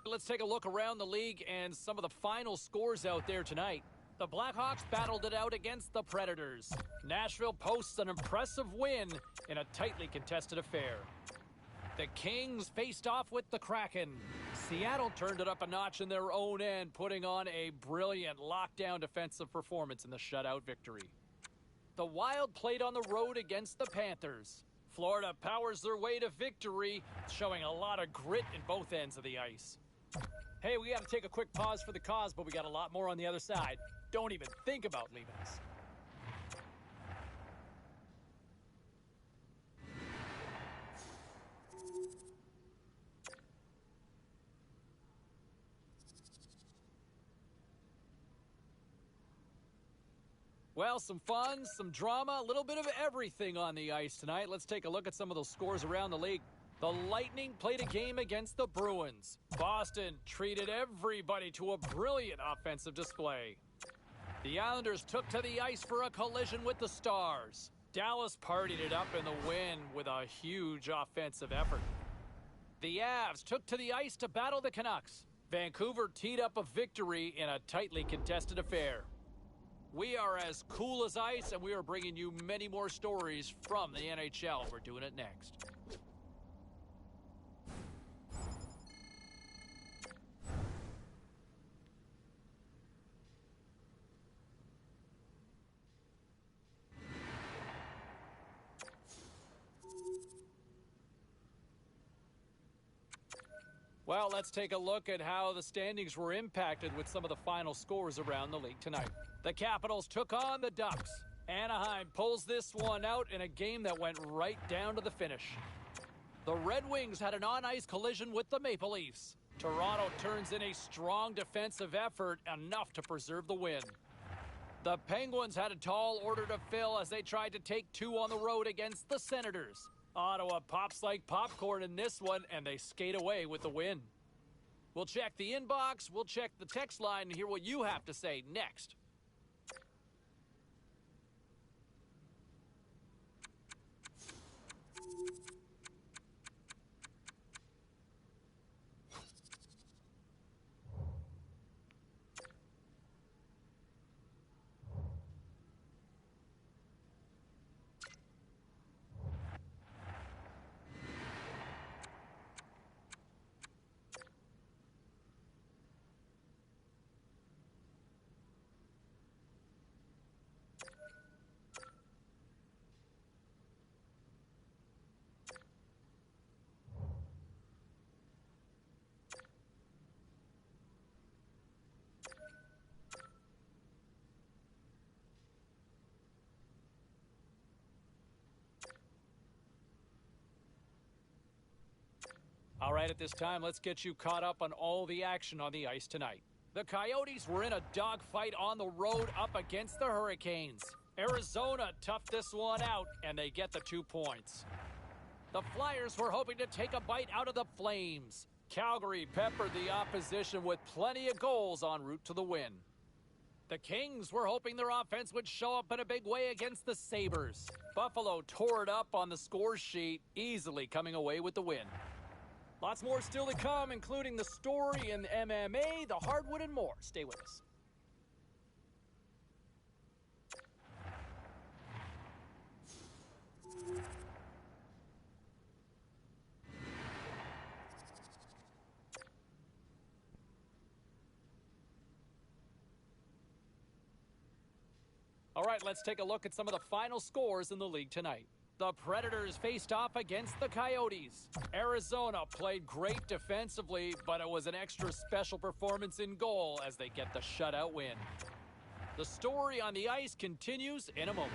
Let's take a look around the league and some of the final scores out there tonight. The Blackhawks battled it out against the Predators. Nashville posts an impressive win in a tightly contested affair. The Kings faced off with the Kraken. Seattle turned it up a notch in their own end, putting on a brilliant lockdown defensive performance in the shutout victory. The Wild played on the road against the Panthers. Florida powers their way to victory, showing a lot of grit in both ends of the ice. Hey, we got to take a quick pause for the cause, but we got a lot more on the other side. Don't even think about leaving us. Well, some fun, some drama, a little bit of everything on the ice tonight. Let's take a look at some of those scores around the league. The Lightning played a game against the Bruins. Boston treated everybody to a brilliant offensive display. The Islanders took to the ice for a collision with the Stars. Dallas partied it up in the win with a huge offensive effort. The Avs took to the ice to battle the Canucks. Vancouver teed up a victory in a tightly contested affair. We are as cool as ice, and we are bringing you many more stories from the NHL. We're doing it next. Well, let's take a look at how the standings were impacted with some of the final scores around the league tonight. The Capitals took on the Ducks. Anaheim pulls this one out in a game that went right down to the finish. The Red Wings had an on-ice collision with the Maple Leafs. Toronto turns in a strong defensive effort, enough to preserve the win. The Penguins had a tall order to fill as they tried to take two on the road against the Senators. Ottawa pops like popcorn in this one, and they skate away with the win. We'll check the inbox, we'll check the text line, and hear what you have to say next. All right, at this time, let's get you caught up on all the action on the ice tonight. The Coyotes were in a dogfight on the road up against the Hurricanes. Arizona toughed this one out, and they get the 2 points. The Flyers were hoping to take a bite out of the Flames. Calgary peppered the opposition with plenty of goals en route to the win. The Kings were hoping their offense would show up in a big way against the Sabres. Buffalo tore it up on the score sheet, easily coming away with the win. Lots more still to come, including the story in MMA, the hardwood, and more. Stay with us. All right, let's take a look at some of the final scores in the league tonight. The Predators faced off against the Coyotes. Arizona played great defensively, but it was an extra special performance in goal as they get the shutout win. The story on the ice continues in a moment.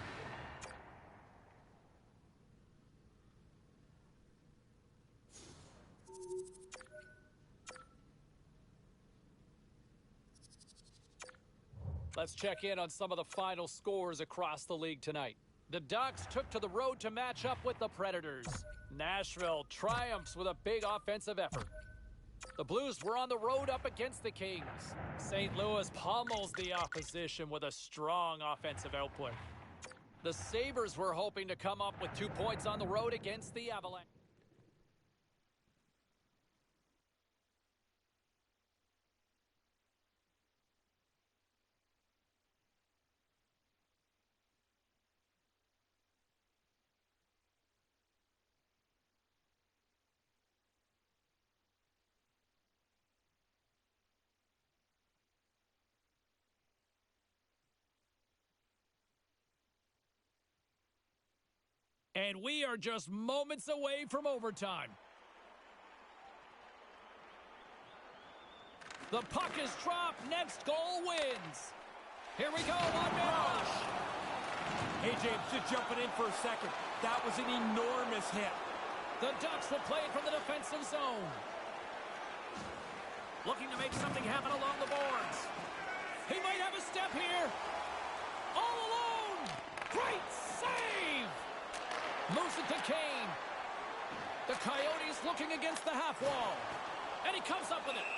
Let's check in on some of the final scores across the league tonight. The Ducks took to the road to match up with the Predators. Nashville triumphs with a big offensive effort. The Blues were on the road up against the Kings. St. Louis pummels the opposition with a strong offensive output. The Sabres were hoping to come up with 2 points on the road against the Avalanche. And we are just moments away from overtime. The puck is dropped. Next goal wins. Here we go. One-man rush. Hey, James, just jumping in for a second. That was an enormous hit. The Ducks will play it from the defensive zone. Looking to make something happen along the boards. He might have a step here. All alone. Great save. Moves it to Kane. The Coyotes looking against the half wall. And he comes up with it.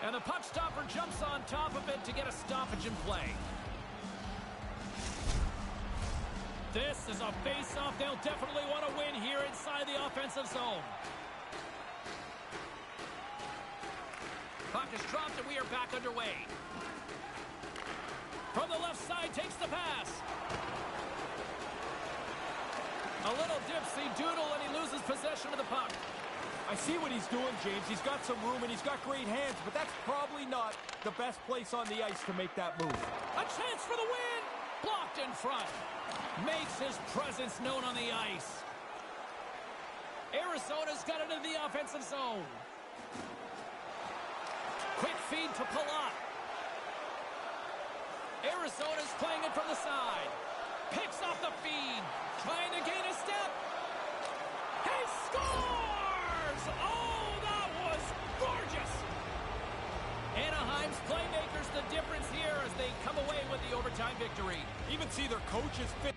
And the puck stopper jumps on top of it to get a stoppage in play. This is a face-off they'll definitely want to win here inside the offensive zone. Puck is dropped and we are back underway. From the left side takes the pass. A little dipsy-doodle, and he loses possession of the puck. I see what he's doing, James. He's got some room, and he's got great hands, but that's probably not the best place on the ice to make that move. A chance for the win! Blocked in front. Makes his presence known on the ice. Arizona's got it in the offensive zone. Quick feed to Palat. Arizona's playing it from the side. Picks off the feed. Trying to gain a step. He scores! Oh, that was gorgeous! victory. Even see their coaches fit.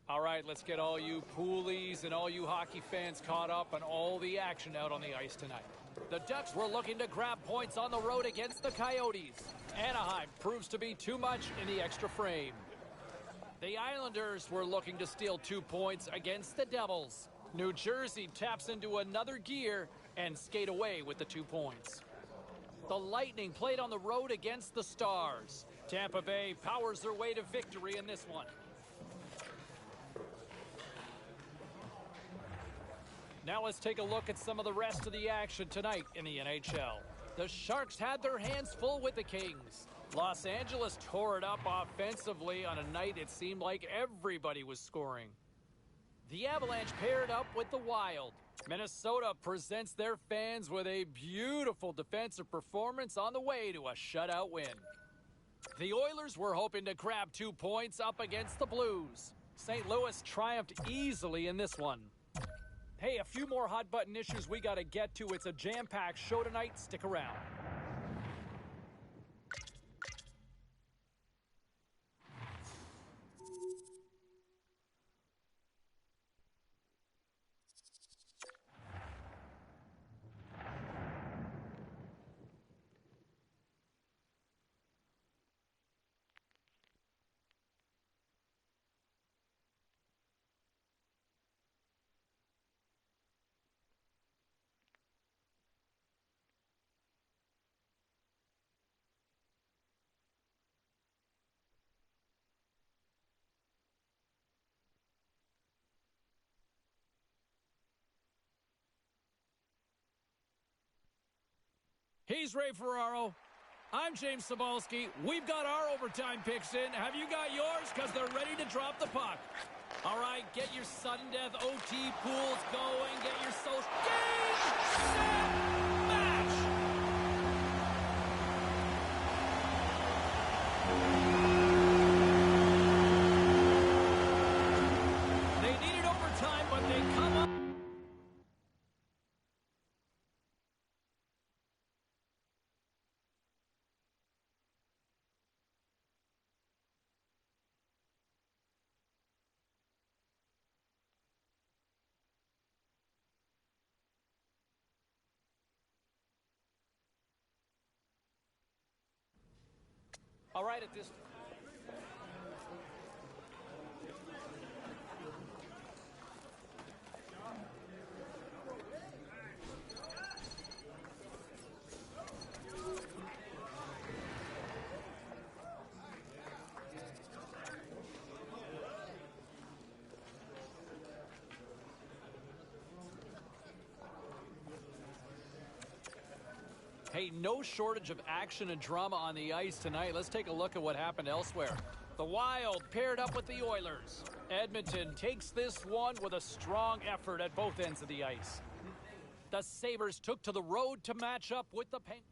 All right, let's get all you poolies and all you hockey fans caught up on all the action out on the ice tonight. The Ducks were looking to grab points on the road against the Coyotes. Anaheim proves to be too much in the extra frame. The Islanders were looking to steal 2 points against the Devils. New Jersey taps into another gear and skate away with the 2 points. The Lightning played on the road against the Stars. Tampa Bay powers their way to victory in this one. Now let's take a look at some of the rest of the action tonight in the NHL. The Sharks had their hands full with the Kings. Los Angeles tore it up offensively on a night it seemed like everybody was scoring. The Avalanche paired up with the Wild. Minnesota presents their fans with a beautiful defensive performance on the way to a shutout win. The Oilers were hoping to grab 2 points up against the Blues. St. Louis triumphed easily in this one. Hey, a few more hot button issues we got to get to. It's a jam-packed show tonight. Stick around. He's Ray Ferraro. I'm James Cebulski. We've got our overtime picks in. Have you got yours? Because they're ready to drop the puck. All right, get your sudden death OT pools going. Get your social. Game, set, match! They needed overtime, but they come up. All right, at this. Hey, no shortage of action and drama on the ice tonight. Let's take a look at what happened elsewhere. The Wild paired up with the Oilers. Edmonton takes this one with a strong effort at both ends of the ice. The Sabres took to the road to match up with the Penguins.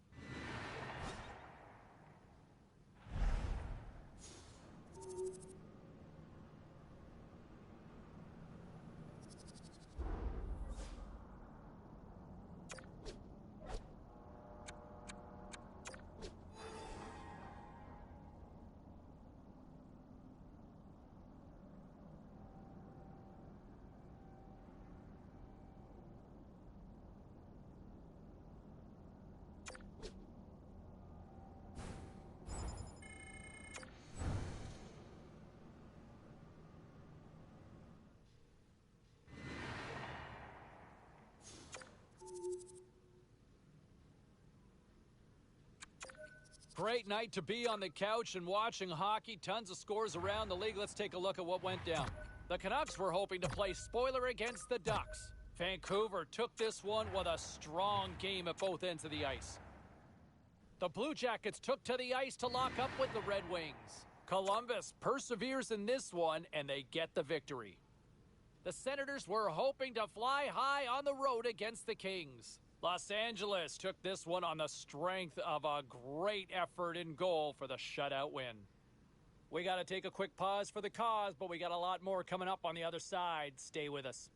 Great night to be on the couch and watching hockey. Tons of scores around the league. Let's take a look at what went down. The Canucks were hoping to play spoiler against the Ducks. Vancouver took this one with a strong game at both ends of the ice. The Blue Jackets took to the ice to lock up with the Red Wings. Columbus perseveres in this one, and they get the victory. The Senators were hoping to fly high on the road against the Kings. Los Angeles took this one on the strength of a great effort in goal for the shutout win. We got to take a quick pause for the cause, but we got a lot more coming up on the other side. Stay with us.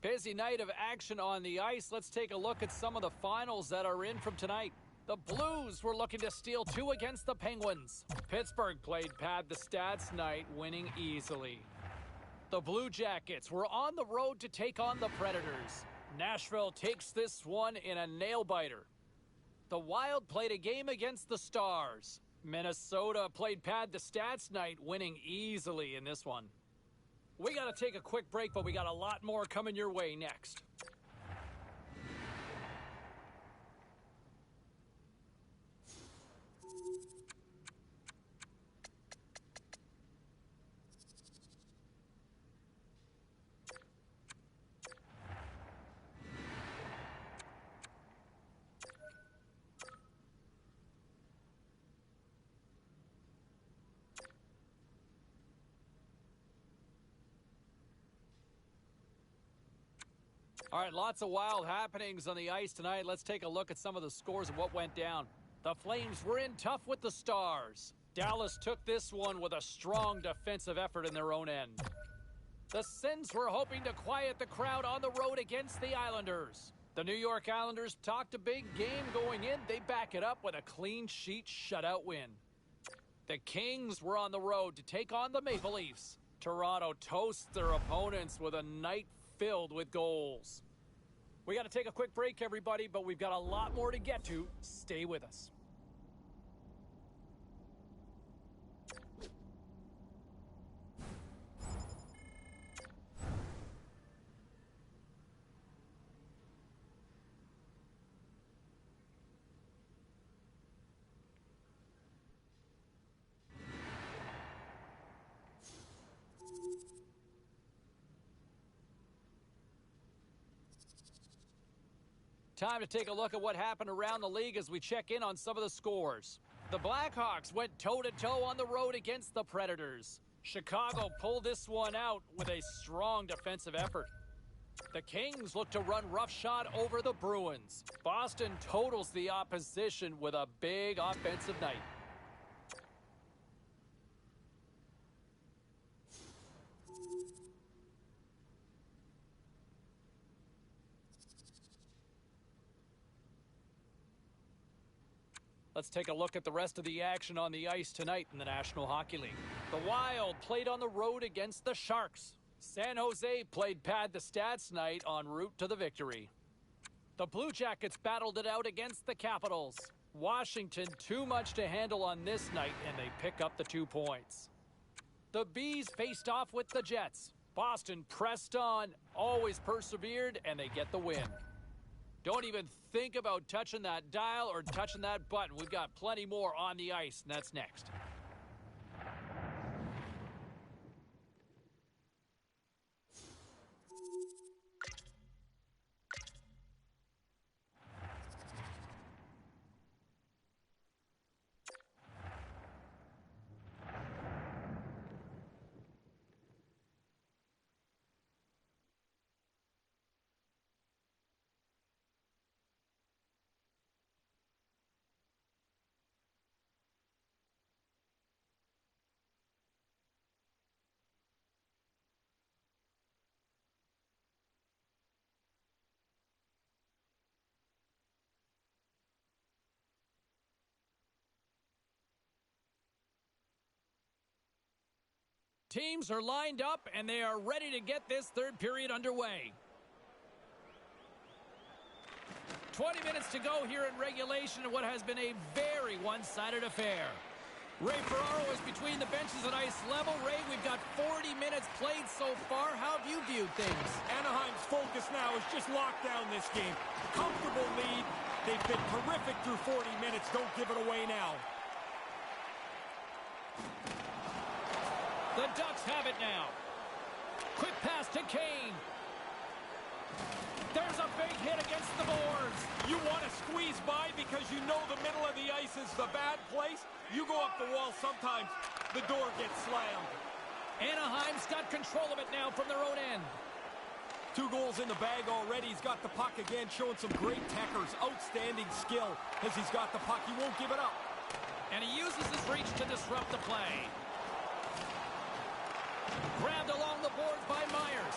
Busy night of action on the ice. Let's take a look at some of the finals that are in from tonight. The Blues were looking to steal 2 against the Penguins. Pittsburgh played pad the stats night, winning easily. The Blue Jackets were on the road to take on the Predators. Nashville takes this one in a nail-biter. The Wild played a game against the Stars. Minnesota played pad the stats night, winning easily in this one. We got to take a quick break, but we got a lot more coming your way next. All right, lots of wild happenings on the ice tonight. Let's take a look at some of the scores and what went down. The Flames were in tough with the Stars. Dallas took this one with a strong defensive effort in their own end. The Sens were hoping to quiet the crowd on the road against the Islanders. The New York Islanders talked a big game going in. They back it up with a clean sheet shutout win. The Kings were on the road to take on the Maple Leafs. Toronto toasts their opponents with a night filled with goals. We got to take a quick break, everybody, but we've got a lot more to get to. Stay with us. Time to take a look at what happened around the league as we check in on some of the scores. The Blackhawks went toe-to-toe on the road against the Predators. Chicago pulled this one out with a strong defensive effort. The Kings look to run roughshod over the Bruins. Boston totals the opposition with a big offensive night. Let's take a look at the rest of the action on the ice tonight in the National Hockey League. The Wild played on the road against the Sharks. San Jose played pad the stats night en route to the victory. The Blue Jackets battled it out against the Capitals. Washington too much to handle on this night, and they pick up the 2 points. The Bees faced off with the Jets. Boston pressed on, always persevered, and they get the win. Don't even think about touching that dial or touching that button. We've got plenty more on the ice, and that's next. Teams are lined up, and they are ready to get this third period underway. 20 minutes to go here in regulation in what has been a very one-sided affair. Ray Ferraro is between the benches at ice level. Ray, we've got 40 minutes played so far. How have you viewed things? Anaheim's focus now is just lock down this game. Comfortable lead. They've been terrific through 40 minutes. Don't give it away now. The Ducks have it now. Quick pass to Kane. There's a big hit against the boards. You want to squeeze by because you know the middle of the ice is the bad place? You go up the wall, sometimes the door gets slammed. Anaheim's got control of it now from their own end. 2 goals in the bag already. He's got the puck again, showing some great techers. Outstanding skill as he's got the puck. He won't give it up. And he uses his reach to disrupt the play. Grabbed along the boards by Myers.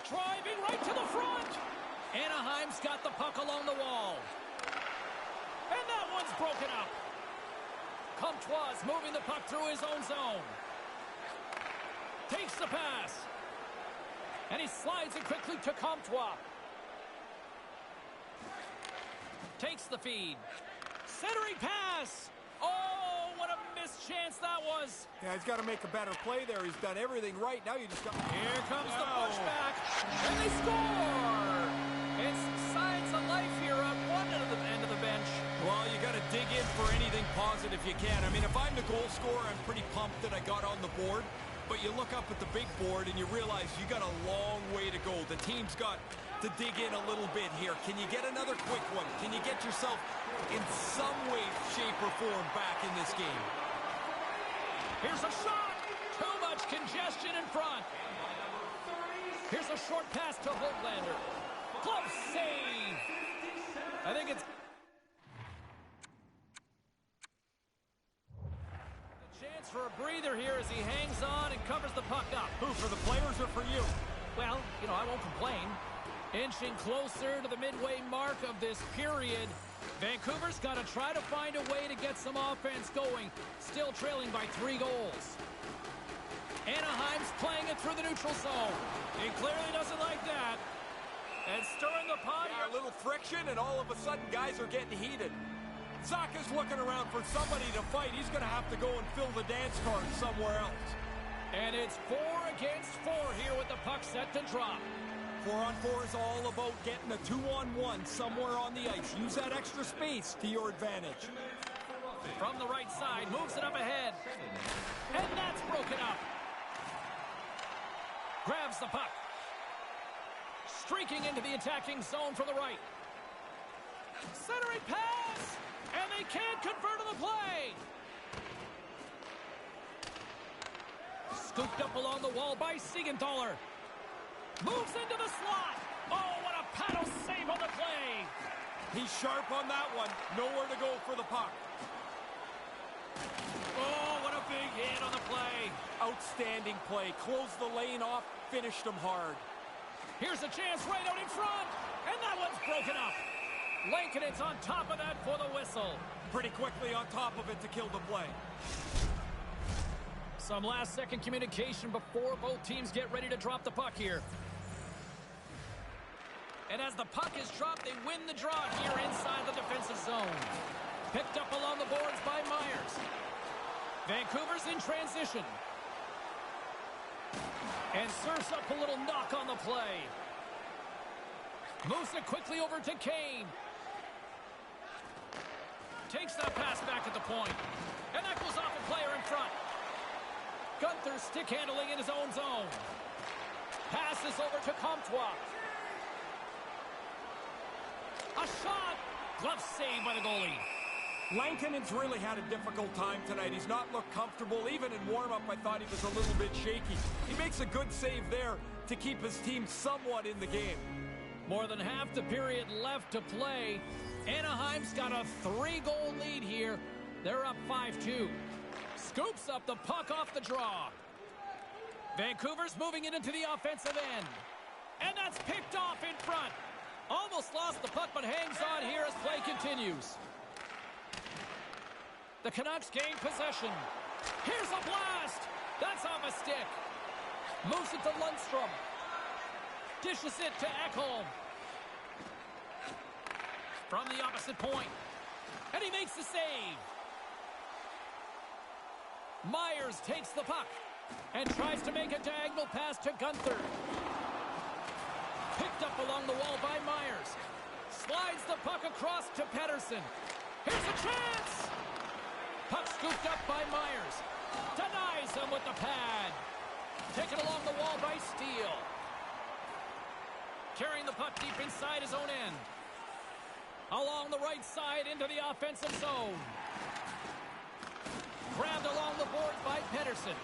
driving right to the front. Anaheim's got the puck along the wall. And that one's broken up. Comtois moving the puck through his own zone. Takes the pass. And he slides it quickly to Comtois. Takes the feed. Centering pass. Oh, what a missed chance that was. Yeah, he's got to make a better play there. He's done everything right. Now you just got... Here comes the pushback. And they score. It's signs of life here on one end of the bench. Well, you got to dig in for anything positive you can. I mean, if I'm the goal scorer, I'm pretty pumped that I got on the board. But you look up at the big board and you realize you got a long way to go. The team's got to dig in a little bit here. Can you get another quick one? Can you get yourself in some way, shape, or form back in this game? Here's a shot. Too much congestion in front. Here's a short pass to Hoglander. Glove save. I think it's... chance for a breather here as he hangs on and covers the puck up. Who, for the players or for you? Well, you know, I won't complain. Inching closer to the midway mark of this period. Vancouver's got to try to find a way to get some offense going. Still trailing by 3 goals. Anaheim's playing it through the neutral zone. He clearly doesn't like that. And stirring the pot. Yeah, a little friction, and all of a sudden guys are getting heated. Zacha's looking around for somebody to fight. He's going to have to go and fill the dance card somewhere else. And it's 4 against 4 here with the puck set to drop. 4-on-4 is all about getting a 2-on-1 somewhere on the ice. Use that extra space to your advantage. From the right side, moves it up ahead. And that's broken up. Grabs the puck. Streaking into the attacking zone from the right. Centering pass! And they can't convert on the play. Scooped up along the wall by Siegenthaler. Moves into the slot. Oh, what a paddle save on the play. He's sharp on that one. Nowhere to go for the puck. Oh, what a big hit on the play. Outstanding play. Closed the lane off. Finished him hard. Here's a chance right out in front. And that one's broken up. Lankinen's on top of that for the whistle. Pretty quickly on top of it to kill the play. Some last-second communication before both teams get ready to drop the puck here. And as the puck is dropped, they win the draw here inside the defensive zone. Picked up along the boards by Myers. Vancouver's in transition. And serves up a little knock on the play. Moves it quickly over to Kane. Takes that pass back at the point. And that goes off a player in front. Gunther stick handling in his own zone. Passes over to Comtois. A shot. Glove save by the goalie. Lankinen's really had a difficult time tonight. He's not looked comfortable. Even in warm-up, I thought he was a little bit shaky. He makes a good save there to keep his team somewhat in the game. More than half the period left to play. Anaheim's got a 3-goal lead here. They're up 5-2. Scoops up the puck off the draw. Vancouver's moving it into the offensive end. And that's picked off in front. Almost lost the puck, but hangs on here as play continues. The Canucks gain possession. Here's a blast. That's off a stick. Moves it to Lundstrom. Dishes it to Ekholm. From the opposite point. And he makes the save. Myers takes the puck and tries to make a diagonal pass to Gunther. Picked up along the wall by Myers. Slides the puck across to Pettersson. Here's a chance! Puck scooped up by Myers. Denies him with the pad. Taken along the wall by Steele. Carrying the puck deep inside his own end. Along the right side into the offensive zone. Grabbed along the boards by Pettersson.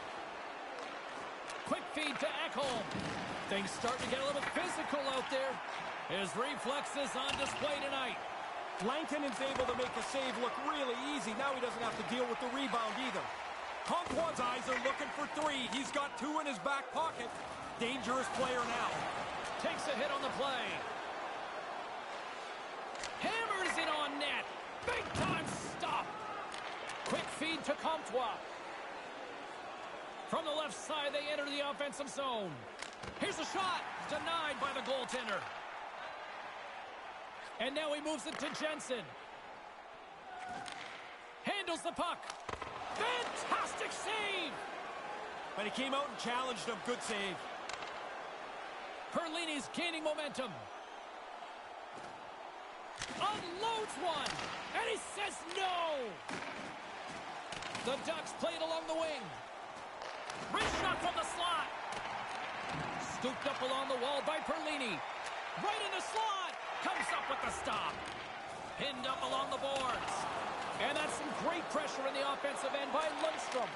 Quick feed to Ekholm. Things starting to get a little physical out there. His reflexes on display tonight. Lankinen's able to make a save look really easy. Now he doesn't have to deal with the rebound either. Comtois' eyes are looking for three. He's got two in his back pocket. Dangerous player now. Takes a hit on the play. Hammers it on net. Big time stop. Quick feed to Comtois. From the left side, they enter the offensive zone. Here's a shot. Denied by the goaltender. And now he moves it to Jensen. Handles the puck. Fantastic save. But he came out and challenged him. Good save. Perlini's gaining momentum. Unloads one. And he says no. The Ducks played along the wing. Wrist shot from the slot. Scooped up along the wall by Perlini. Right in the slot. Comes up with the stop. Pinned up along the boards. And that's some great pressure in the offensive end by Lundstrom.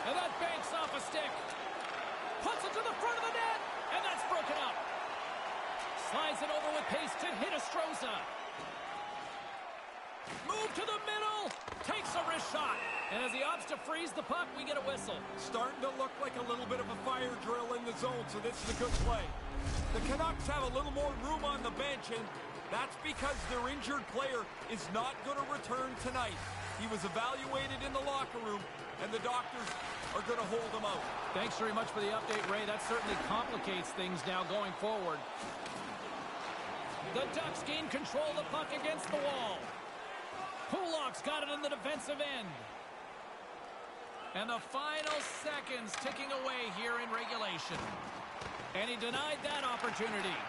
And that banks off a stick. Puts it to the front of the net. And that's broken up. Slides it over with pace to Hinostroza. Move to the middle. Takes a wrist shot. And as he opts to freeze the puck, we get a whistle. Starting to look like a little bit of a fire drill in the zone, so this is a good play. The Canucks have a little more room on the bench, and that's because their injured player is not going to return tonight. He was evaluated in the locker room, and the doctors are going to hold him out. Thanks very much for the update, Ray. That certainly complicates things now going forward. The Ducks gain control of the puck against the wall. Pulak's got it in the defensive end. And the final seconds ticking away here in regulation. And he denied that opportunity.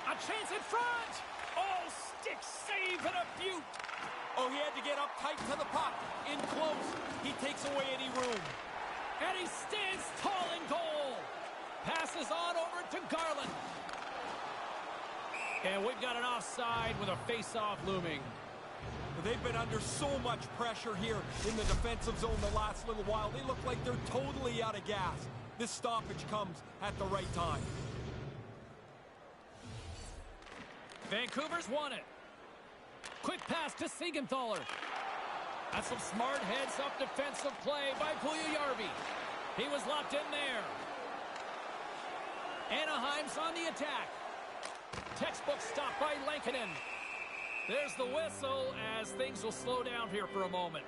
A chance in front! Oh, stick save and a beaut! Oh, he had to get up tight to the puck. In close, he takes away any room. And he stands tall in goal. Passes on over to Garland. And we've got an offside with a face-off looming. They've been under so much pressure here in the defensive zone the last little while. They look like they're totally out of gas. This stoppage comes at the right time. Vancouver's won it. Quick pass to Siegenthaler. That's some smart heads-up defensive play by Puljujarvi. He was locked in there. Anaheim's on the attack. Textbook stop by Lankinen. There's the whistle as things will slow down here for a moment.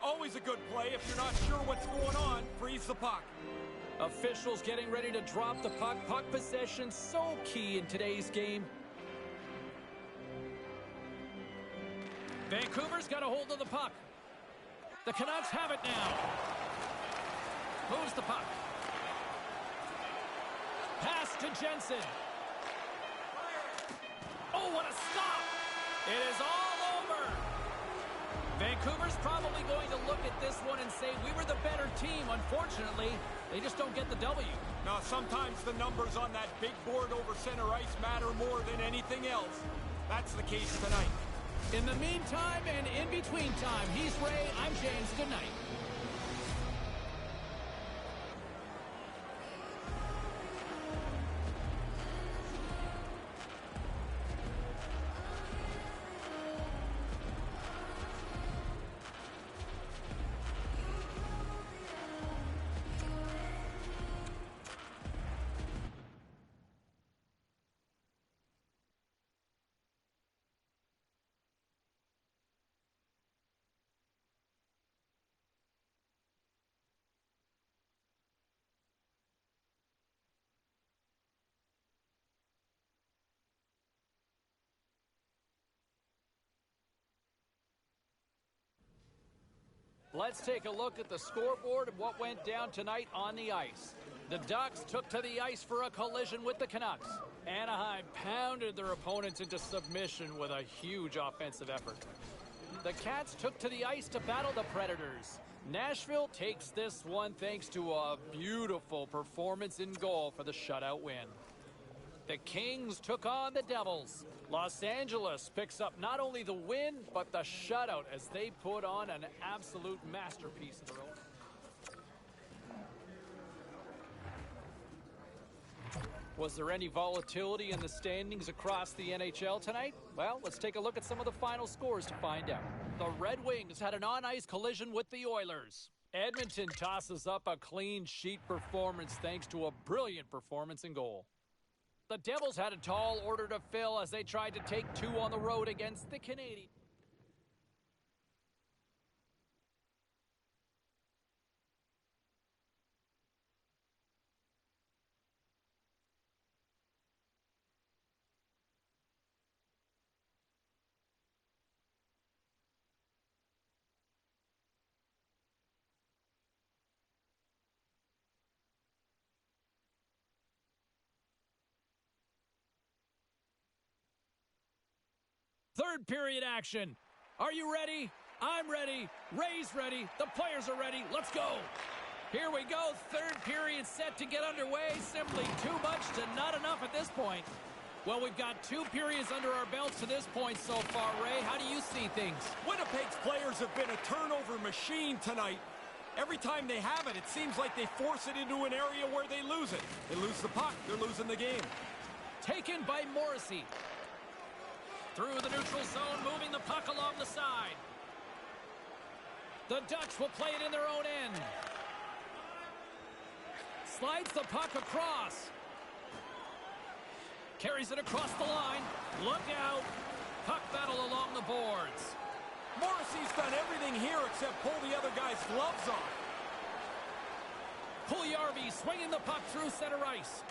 Always a good play. If you're not sure what's going on, freeze the puck. Officials getting ready to drop the puck. Puck possession so key in today's game. Vancouver's got a hold of the puck. The Canucks have it now. Moves the puck. Pass to Jensen. Oh, what a stop! It is all over. Vancouver's probably going to look at this one and say, we were the better team. Unfortunately, they just don't get the W. Now, sometimes the numbers on that big board over center ice matter more than anything else. That's the case tonight. In the meantime and in between time, he's Ray, I'm James. Good night. Let's take a look at the scoreboard and what went down tonight on the ice. The Ducks took to the ice for a collision with the Canucks. Anaheim pounded their opponents into submission with a huge offensive effort. The Cats took to the ice to battle the Predators. Nashville takes this one thanks to a beautiful performance in goal for the shutout win. The Kings took on the Devils. Los Angeles picks up not only the win, but the shutout as they put on an absolute masterpiece of their own. Was there any volatility in the standings across the NHL tonight? Well, let's take a look at some of the final scores to find out. The Red Wings had an on-ice collision with the Oilers. Edmonton tosses up a clean sheet performance thanks to a brilliant performance in goal. The Devils had a tall order to fill as they tried to take two on the road against the Canadiens. Third period action. Are you ready? I'm ready. Ray's ready. The players are ready. Let's go. Here we go. Third period set to get underway. Simply too much to not enough at this point. Well, we've got 2 periods under our belts to this point so far, Ray. How do you see things? Winnipeg's players have been a turnover machine tonight. Every time they have it, it seems like they force it into an area where they lose it. They lose the puck. They're losing the game. Taken by Morrissey. Through the neutral zone, moving the puck along the side. The Ducks will play it in their own end. Slides the puck across. Carries it across the line. Look out. Puck battle along the boards. Morrissey's done everything here except pull the other guy's gloves off. Puljujarvi swinging the puck through center ice.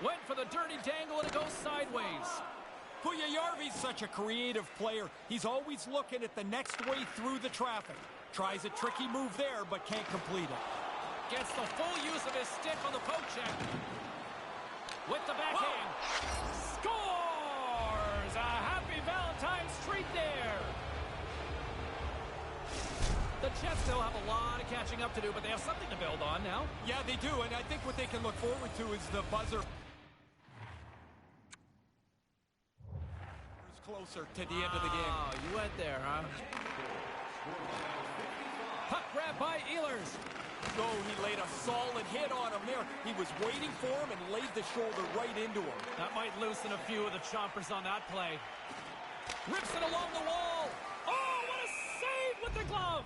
Went for the dirty dangle and it goes sideways. Puljujarvi's such a creative player. He's always looking at the next way through the traffic. Tries a tricky move there, but can't complete it. Gets the full use of his stick on the poke check. With the backhand. Whoa. Scores! A happy Valentine's treat there. The Jets still have a lot of catching up to do, but they have something to build on now. Yeah, they do, and I think what they can look forward to is the buzzer. Closer to the end of the game. Oh, you went there, huh? Puck grab by Ehlers. Oh, he laid a solid hit on him there. He was waiting for him and laid the shoulder right into him. That might loosen a few of the chompers on that play. Rips it along the wall. Oh, what a save with the glove.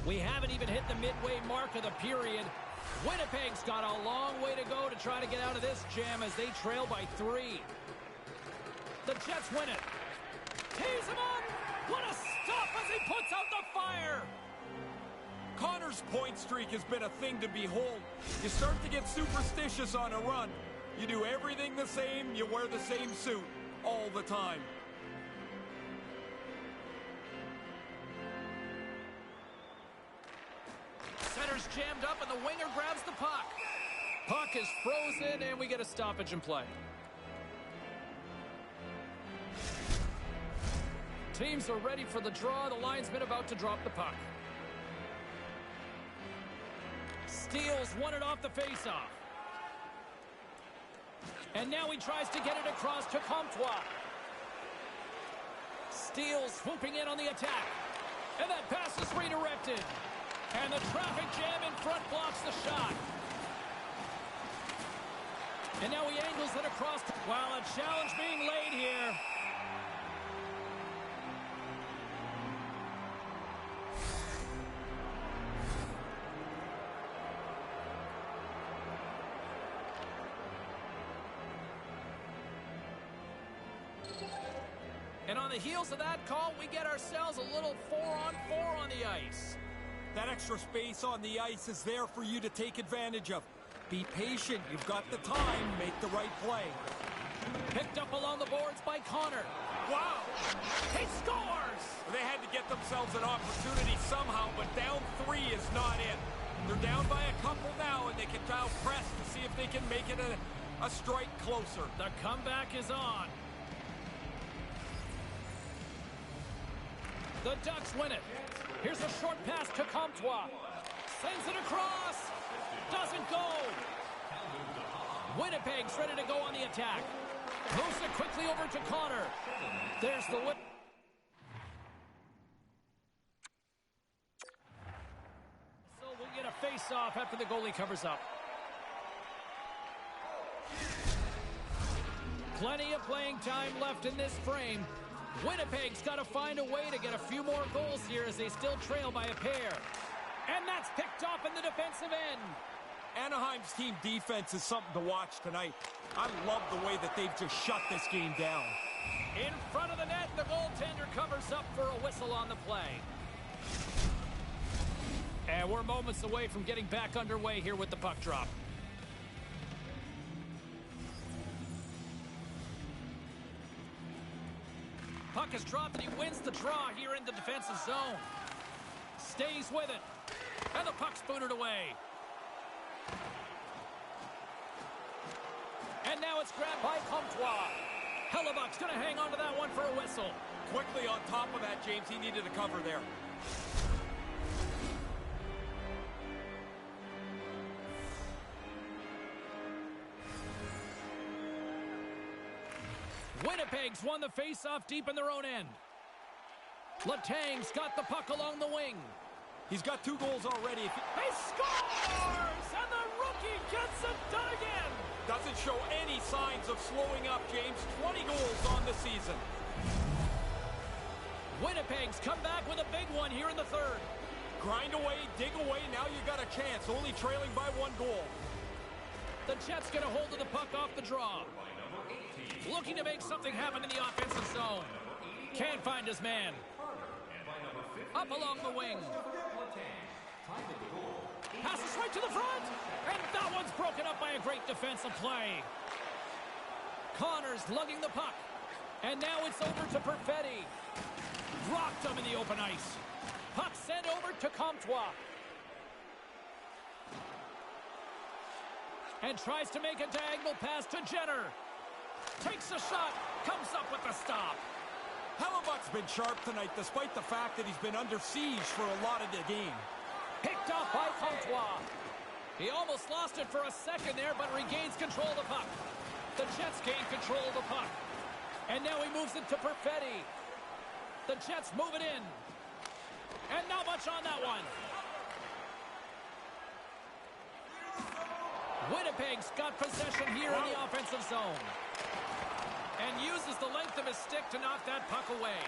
We haven't even hit the midway mark of the period. Winnipeg's got a long way to go to try to get out of this jam as they trail by 3. The Jets win it. Tees him up. What a stop as he puts out the fire. Connor's point streak has been a thing to behold. You start to get superstitious on a run. You do everything the same. You wear the same suit all the time. Center's jammed up and the winger grabs the puck. Puck is frozen and we get a stoppage in play. Teams are ready for the draw. The linesman about to drop the puck. Steals won it off the faceoff. And now he tries to get it across to Comtois. Steele swooping in on the attack. And that pass is redirected. And the traffic jam in front blocks the shot. And now he angles it across. While a challenge being laid here. And on the heels of that call, we get ourselves a little 4-on-4 on the ice. That extra space on the ice is there for you to take advantage of. Be patient. You've got the time. Make the right play. Picked up along the boards by Connor. Wow! He scores! They had to get themselves an opportunity somehow, but down 3 is not it. They're down by a couple now, and they can now press to see if they can make it a strike closer. The comeback is on. The Ducks win it. Here's a short pass to Comtois. Sends it across. Doesn't go. Winnipeg's ready to go on the attack. Moves it quickly over to Connor. There's the whip. So we'll get a face-off after the goalie covers up. Plenty of playing time left in this frame. Winnipeg's got to find a way to get a few more goals here as they still trail by a pair. And that's picked off in the defensive end. Anaheim's team defense is something to watch tonight. I love the way that they've just shut this game down. In front of the net, the goaltender covers up for a whistle on the play. And we're moments away from getting back underway here with the puck drop. Puck is dropped and he wins the draw here in the defensive zone. Stays with it. And the puck's booted away. And now it's grabbed by Comtois. Hellebuck's going to hang on to that one for a whistle. Quickly on top of that, James, he needed a cover there. Winnipeg's won the face-off deep in their own end. Letang's got the puck along the wing. He's got 2 goals already. He scores! And the rookie gets it done again! Doesn't show any signs of slowing up, James. 20 goals on the season. Winnipeg's come back with a big one here in the third. Grind away, dig away, now you got a chance. Only trailing by 1 goal. The Jets get a hold of the puck off the draw. Looking to make something happen in the offensive zone. Can't find his man. Up along the wing. Passes right to the front. And that one's broken up by a great defensive play. Connor's lugging the puck. And now it's over to Perfetti. Rocked him in the open ice. Puck sent over to Comtois. And tries to make a diagonal pass to Jenner. Takes a shot. Comes up with the stop. Hellebuck's been sharp tonight, despite the fact that he's been under siege for a lot of the game. Picked off by Comtois. He almost lost it for a second there, but regains control of the puck. The Jets gain control of the puck. And now he moves it to Perfetti. The Jets move it in. And not much on that one. Winnipeg's got possession here in the offensive zone. And uses the length of his stick to knock that puck away.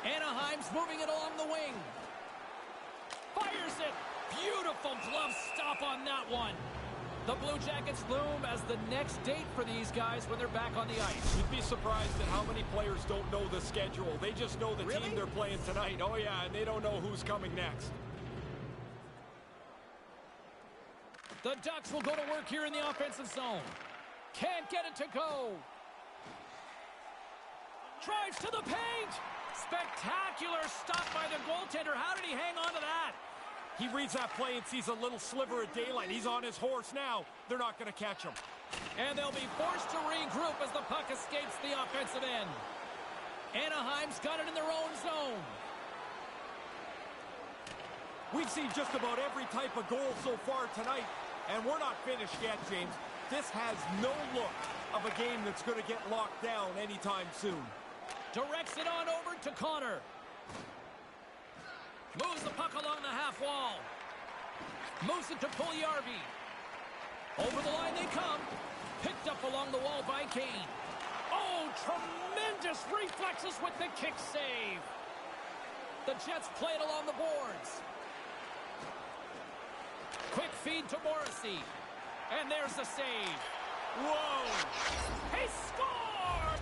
Anaheim's moving it along the wing. Fires it. Beautiful glove stop on that one. The Blue Jackets loom as the next date for these guys when they're back on the ice. You'd be surprised at how many players don't know the schedule. They just know the team they're playing tonight. Oh, yeah, and they don't know who's coming next. The Ducks will go to work here in the offensive zone. Can't get it to go. Drives to the paint. Spectacular stop by the goaltender. How did he hang on to that? He reads that play and sees a little sliver of daylight. He's on his horse now. They're not going to catch him. And they'll be forced to regroup as the puck escapes the offensive end. Anaheim's got it in their own zone. We've seen just about every type of goal so far tonight, and we're not finished yet, James. This has no look of a game that's going to get locked down anytime soon. Directs it on over to Connor. Moves the puck along the half wall. Moves it to Puljujarvi. Over the line they come. Picked up along the wall by Kane. Oh, tremendous reflexes with the kick save. The Jets play it along the boards. Quick feed to Morrissey. And there's the save. Whoa! He scored!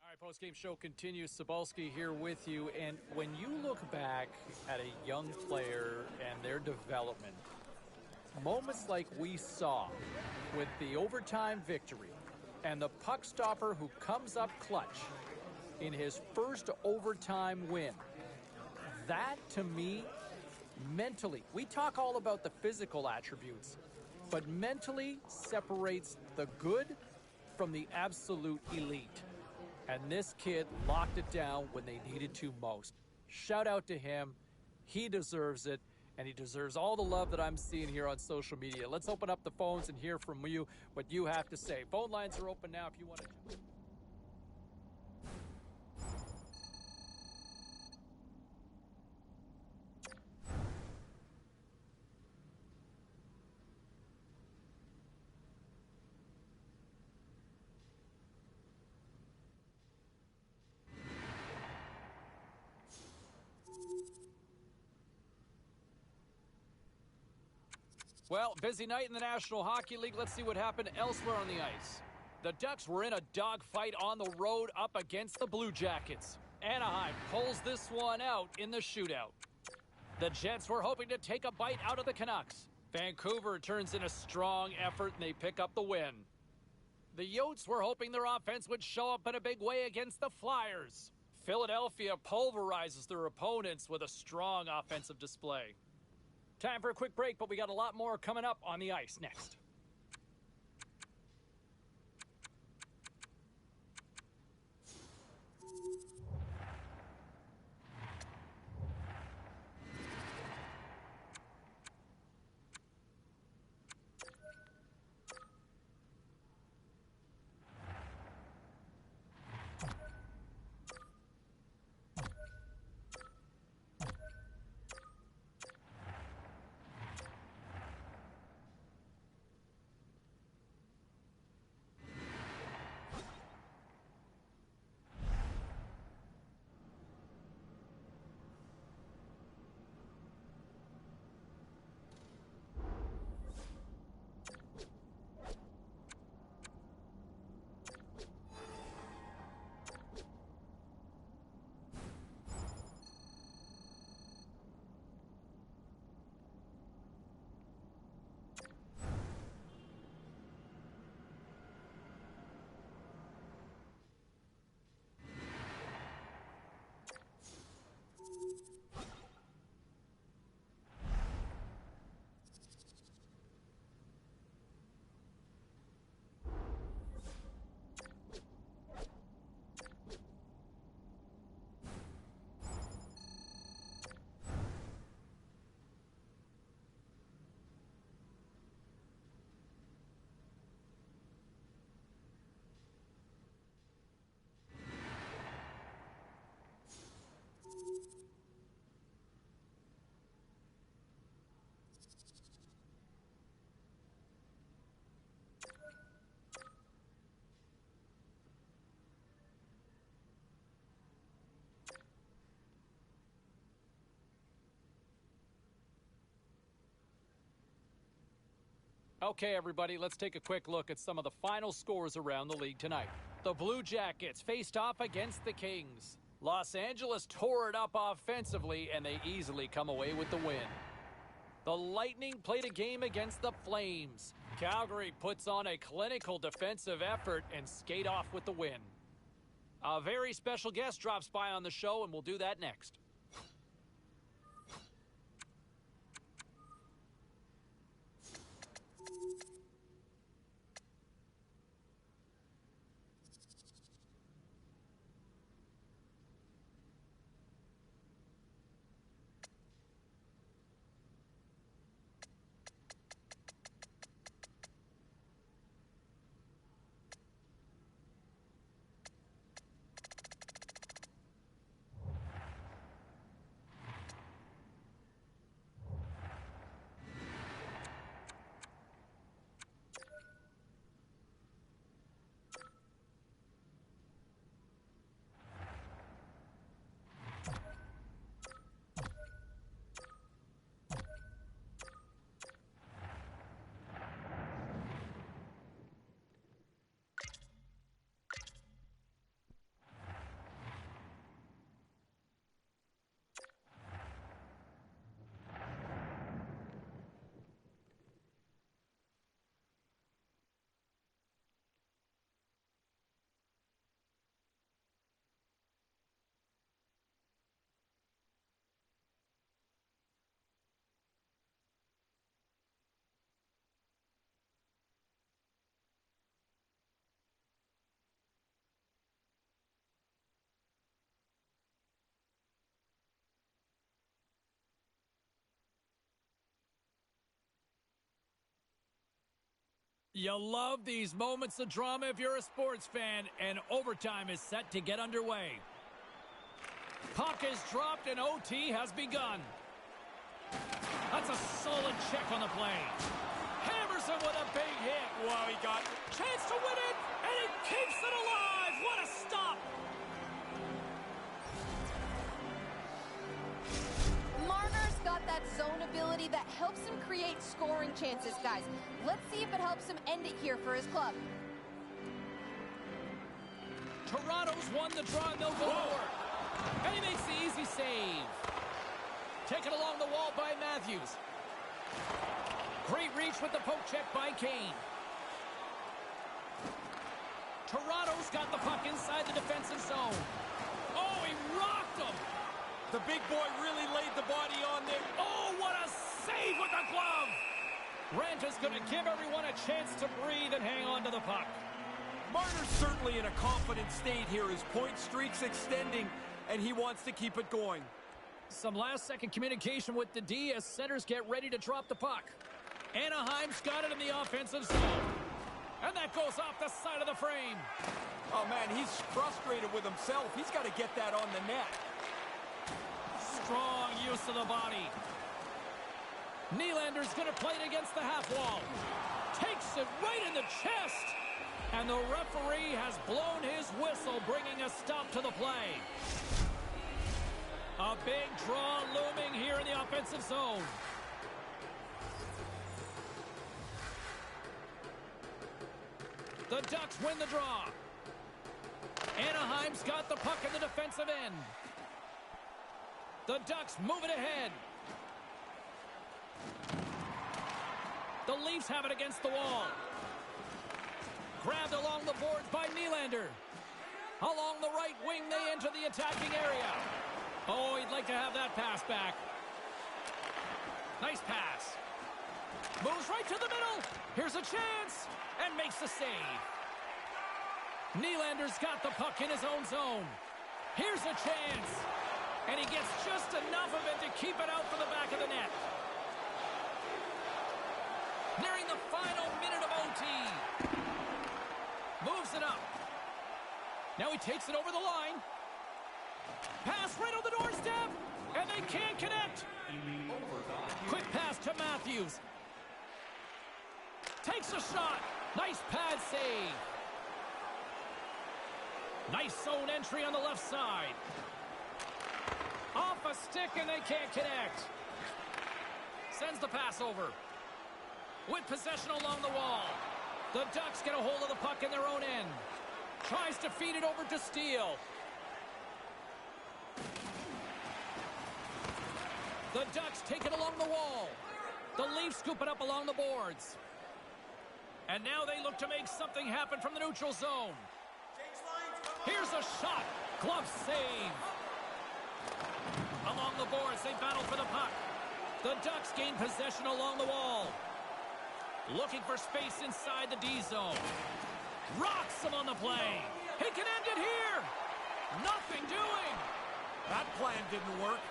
All right, post-game show continues. Cebulski here with you. And when you look back at a young player and their development, moments like we saw with the overtime victory and the puck stopper who comes up clutch in his first overtime win, that to me, mentally, we talk all about the physical attributes, but mentally separates the good from the absolute elite. And this kid locked it down when they needed to most. Shout out to him. He deserves it, and he deserves all the love that I'm seeing here on social media. Let's open up the phones and hear from you what you have to say. Phone lines are open now if you want to. Well, busy night in the National Hockey League. Let's see what happened elsewhere on the ice. The Ducks were in a dogfight on the road up against the Blue Jackets. Anaheim pulls this one out in the shootout. The Jets were hoping to take a bite out of the Canucks. Vancouver turns in a strong effort and they pick up the win. The Yotes were hoping their offense would show up in a big way against the Flyers. Philadelphia pulverizes their opponents with a strong offensive display. Time for a quick break, but we got a lot more coming up on the ice next. Okay, everybody, let's take a quick look at some of the final scores around the league tonight. The Blue Jackets faced off against the Kings. Los Angeles tore it up offensively, and they easily come away with the win. The Lightning played a game against the Flames. Calgary puts on a clinical defensive effort and skate off with the win. A very special guest drops by on the show, and we'll do that next. You love these moments of drama if you're a sports fan, and overtime is set to get underway. Puck is dropped and OT has begun. That's a solid check on the play. Hammers him with a big hit. Wow, he got chance to win it, and he keeps it alive. What a stop. Marner's got that zone ability that helps him create scoring chances, guys. Let's see if it helps him end it here for his club. Toronto's won the draw, and they'll go forward. And he makes the easy save. Taken along the wall by Matthews. Great reach with the poke check by Kane. Toronto's got the puck inside the defensive zone. Oh, he rocked him. the big boy really laid the body on there. Oh, what a save with the glove. Ranta's going to give everyone a chance to breathe and hang on to the puck. Marner's certainly in a confident state here. His point streak's extending, and he wants to keep it going. Some last-second communication with the D as centers get ready to drop the puck. Anaheim's got it in the offensive zone. And that goes off the side of the frame. Oh, man, he's frustrated with himself. He's got to get that on the net. Strong use of the body. Nylander's going to play it against the half wall. Takes it right in the chest. And the referee has blown his whistle, bringing a stop to the play. A big draw looming here in the offensive zone. The Ducks win the draw. Anaheim's got the puck in the defensive end. The Ducks move it ahead. The Leafs have it against the wall. Grabbed along the boards by Nylander. Along the right wing, they enter the attacking area. Oh, he'd like to have that pass back. Nice pass. Moves right to the middle. Here's a chance. And makes the save. Nylander's got the puck in his own zone. Here's a chance. And he gets just enough of it to keep it out for the back of the net. Nearing the final minute of OT. Moves it up. Now he takes it over the line. Pass right on the doorstep. And they can't connect. Quick pass to Matthews. Takes a shot. Nice pad save. Nice zone entry on the left side. Off a stick and they can't connect. Sends the pass over. With possession along the wall. The Ducks get a hold of the puck in their own end. Tries to feed it over to Steele. The Ducks take it along the wall. The Leafs scoop it up along the boards. And now they look to make something happen from the neutral zone. Here's a shot. Glove save. Along the boards, they battle for the puck. The Ducks gain possession along the wall. Looking for space inside the D zone. Rocks him on the play. He can end it here. Nothing doing. That plan didn't work.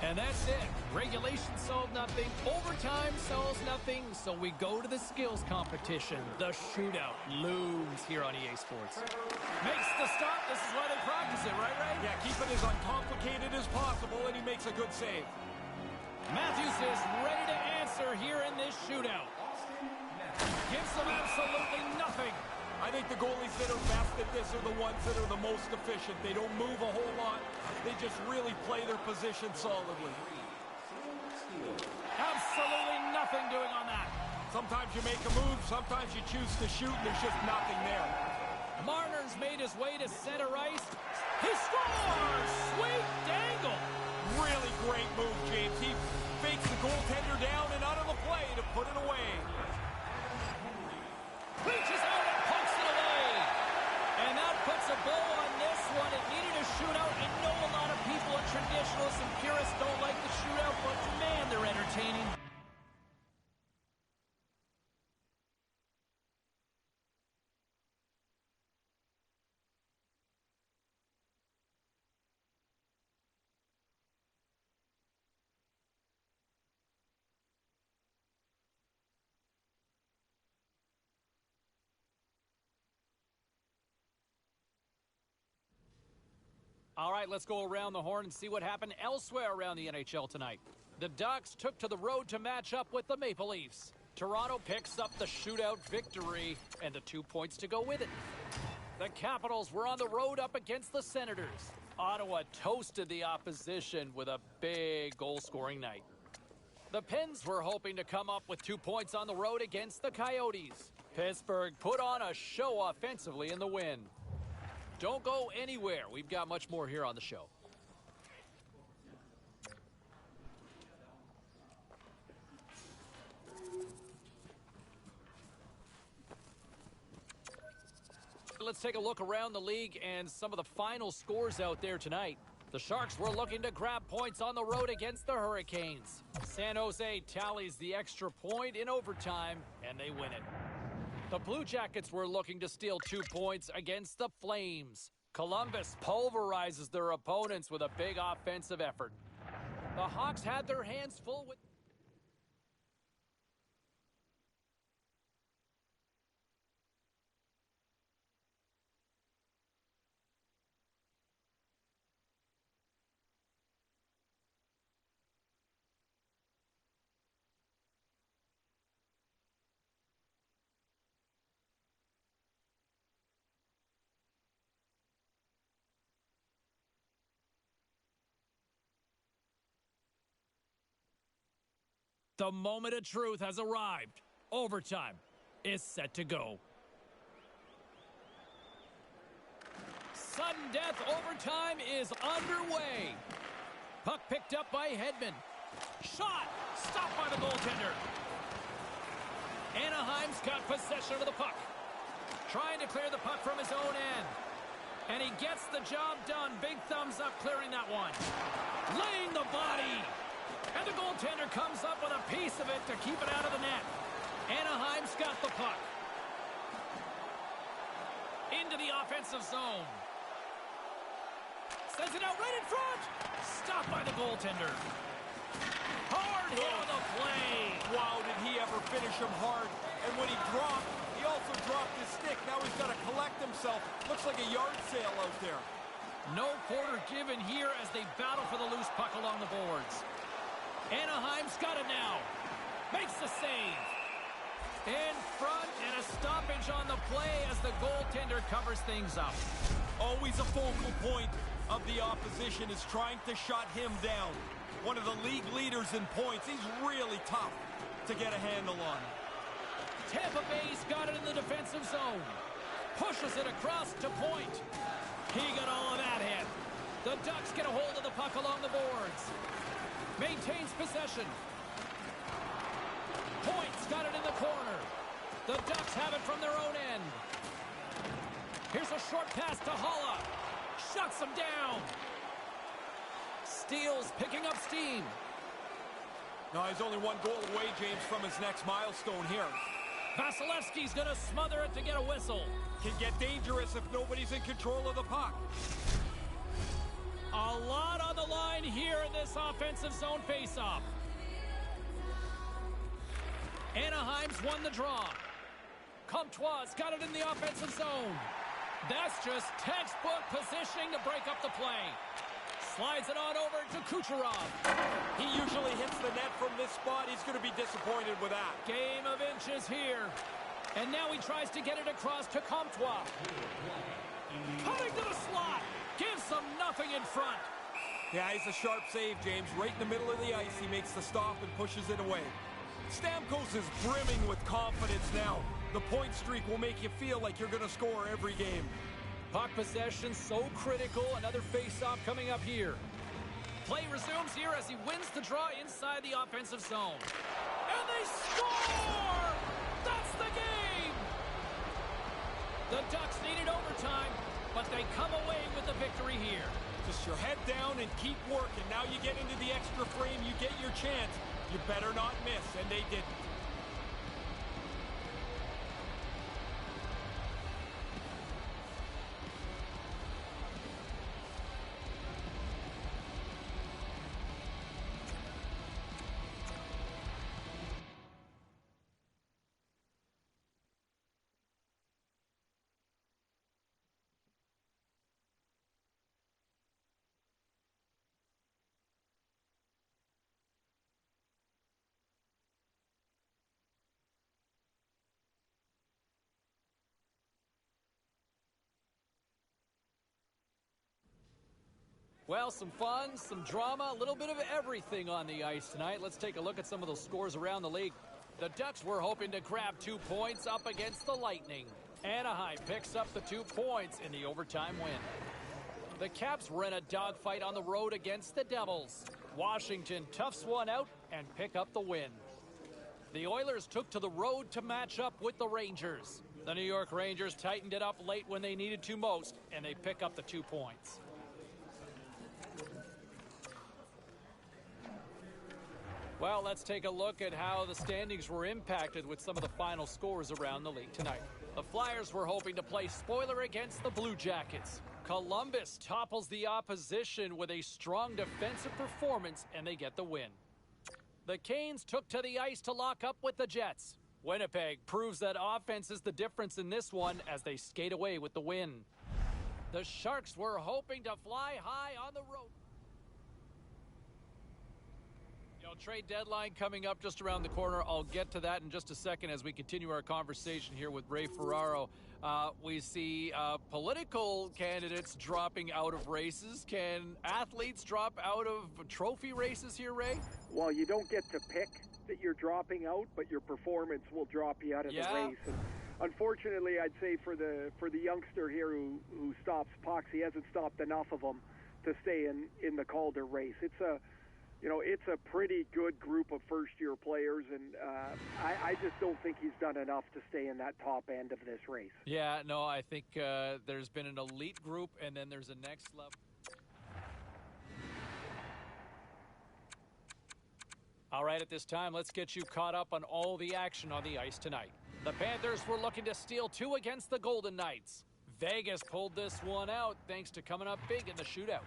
And that's it. Regulation solved nothing. Overtime solves nothing. So we go to the skills competition. The shootout looms here on EA Sports. Makes the stop. This is why they practice it, right, Ray? Yeah, keep it as uncomplicated as possible, and he makes a good save. Matthews is ready to answer here in this shootout. Gives them absolutely nothing. I think the goalies that are best at this are the ones that are the most efficient. They don't move a whole lot. They just really play their position solidly. Absolutely nothing doing on that. Sometimes you make a move, sometimes you choose to shoot, and there's just nothing there. Marner's made his way to center ice. He scores! Sweet dangle! Really great move, James. He fakes the goaltender down and out of the play to put it away. Reaches out and pokes it away. And that puts a bow on this one. It needed a shootout. I know a lot of people and traditionalists and purists don't like the shootout, but man, they're entertaining. All right, let's go around the horn and see what happened elsewhere around the NHL tonight. The Ducks took to the road to match up with the Maple Leafs. Toronto picks up the shootout victory and the 2 points to go with it. The Capitals were on the road up against the Senators. Ottawa toasted the opposition with a big goal-scoring night. The Pens were hoping to come up with 2 points on the road against the Coyotes. Pittsburgh put on a show offensively in the win. Don't go anywhere. We've got much more here on the show. Let's take a look around the league and some of the final scores out there tonight. The Sharks were looking to grab points on the road against the Hurricanes. San Jose tallies the extra point in overtime, and they win it. The Blue Jackets were looking to steal 2 points against the Flames. Columbus pulverizes their opponents with a big offensive effort. The Hawks had their hands full with... The moment of truth has arrived. Overtime is set to go. Sudden death overtime is underway. Puck picked up by Hedman. Shot! Stopped by the goaltender. Anaheim's got possession of the puck. Trying to clear the puck from his own end. And he gets the job done. Big thumbs up clearing that one. Laying the body. And the goaltender comes up with a piece of it to keep it out of the net. Anaheim's got the puck. Into the offensive zone. Sends it out right in front. Stopped by the goaltender. Hard hit on the play. Wow, did he ever finish him hard. And when he dropped, he also dropped his stick. Now he's got to collect himself. Looks like a yard sale out there. No quarter given here as they battle for the loose puck along the boards. Anaheim's got it now. Makes the save. In front and a stoppage on the play as the goaltender covers things up. Always a focal point of the opposition is trying to shut him down. One of the league leaders in points. He's really tough to get a handle on. Tampa Bay's got it in the defensive zone. Pushes it across to point. He got all of that hit. The Ducks get a hold of the puck along the boards. Maintains possession. Point's got it in the corner. The Ducks have it from their own end. Here's a short pass to Holla. Shuts him down. Steele's picking up steam. No, he's only 1 goal away, James, from his next milestone here. Vasilevsky's going to smother it to get a whistle. Can get dangerous if nobody's in control of the puck. A lot on the line here in this offensive zone faceoff. Anaheim's won the draw. Comtois got it in the offensive zone. That's just textbook positioning to break up the play. Slides it on over to Kucherov. He usually hits the net from this spot. He's going to be disappointed with that. Game of inches here. And now he tries to get it across to Comtois. Cutting to the slot. Gives them nothing in front. Yeah, he's a sharp save, James. Right in the middle of the ice, he makes the stop and pushes it away. Stamkos is brimming with confidence now. The point streak will make you feel like you're going to score every game. Puck possession so critical. Another face-off coming up here. Play resumes here as he wins the draw inside the offensive zone. And they score! That's the game! The Ducks needed overtime, but they come away with the victory here. Just your head down and keep working. Now you get into the extra frame, you get your chance. You better not miss, and they didn't. Well, some fun, some drama, a little bit of everything on the ice tonight. Let's take a look at some of those scores around the league. The Ducks were hoping to grab 2 points up against the Lightning. Anaheim picks up the 2 points in the overtime win. The Caps were in a dogfight on the road against the Devils. Washington toughs one out and pick up the win. The Oilers took to the road to match up with the Rangers. The New York Rangers tightened it up late when they needed to most, and they pick up the 2 points. Well, let's take a look at how the standings were impacted with some of the final scores around the league tonight. The Flyers were hoping to play spoiler against the Blue Jackets. Columbus topples the opposition with a strong defensive performance, and they get the win. The Canes took to the ice to lock up with the Jets. Winnipeg proves that offense is the difference in this one as they skate away with the win. The Sharks were hoping to fly high on the road. Trade deadline coming up just around the corner. I'll get to that in just a second as we continue our conversation here with Ray Ferraro. We see political candidates dropping out of races. Can athletes drop out of trophy races here, Ray? Well, you don't get to pick that you're dropping out, but your performance will drop you out of the race. And unfortunately, I'd say for the youngster here who stops pucks, he hasn't stopped enough of them to stay in the Calder race. It's a pretty good group of first-year players, and I just don't think he's done enough to stay in that top end of this race. Yeah, no, I think there's been an elite group, and then there's a next level. All right, at this time, let's get you caught up on all the action on the ice tonight. The Panthers were looking to steal 2 against the Golden Knights. Vegas pulled this one out thanks to coming up big in the shootout.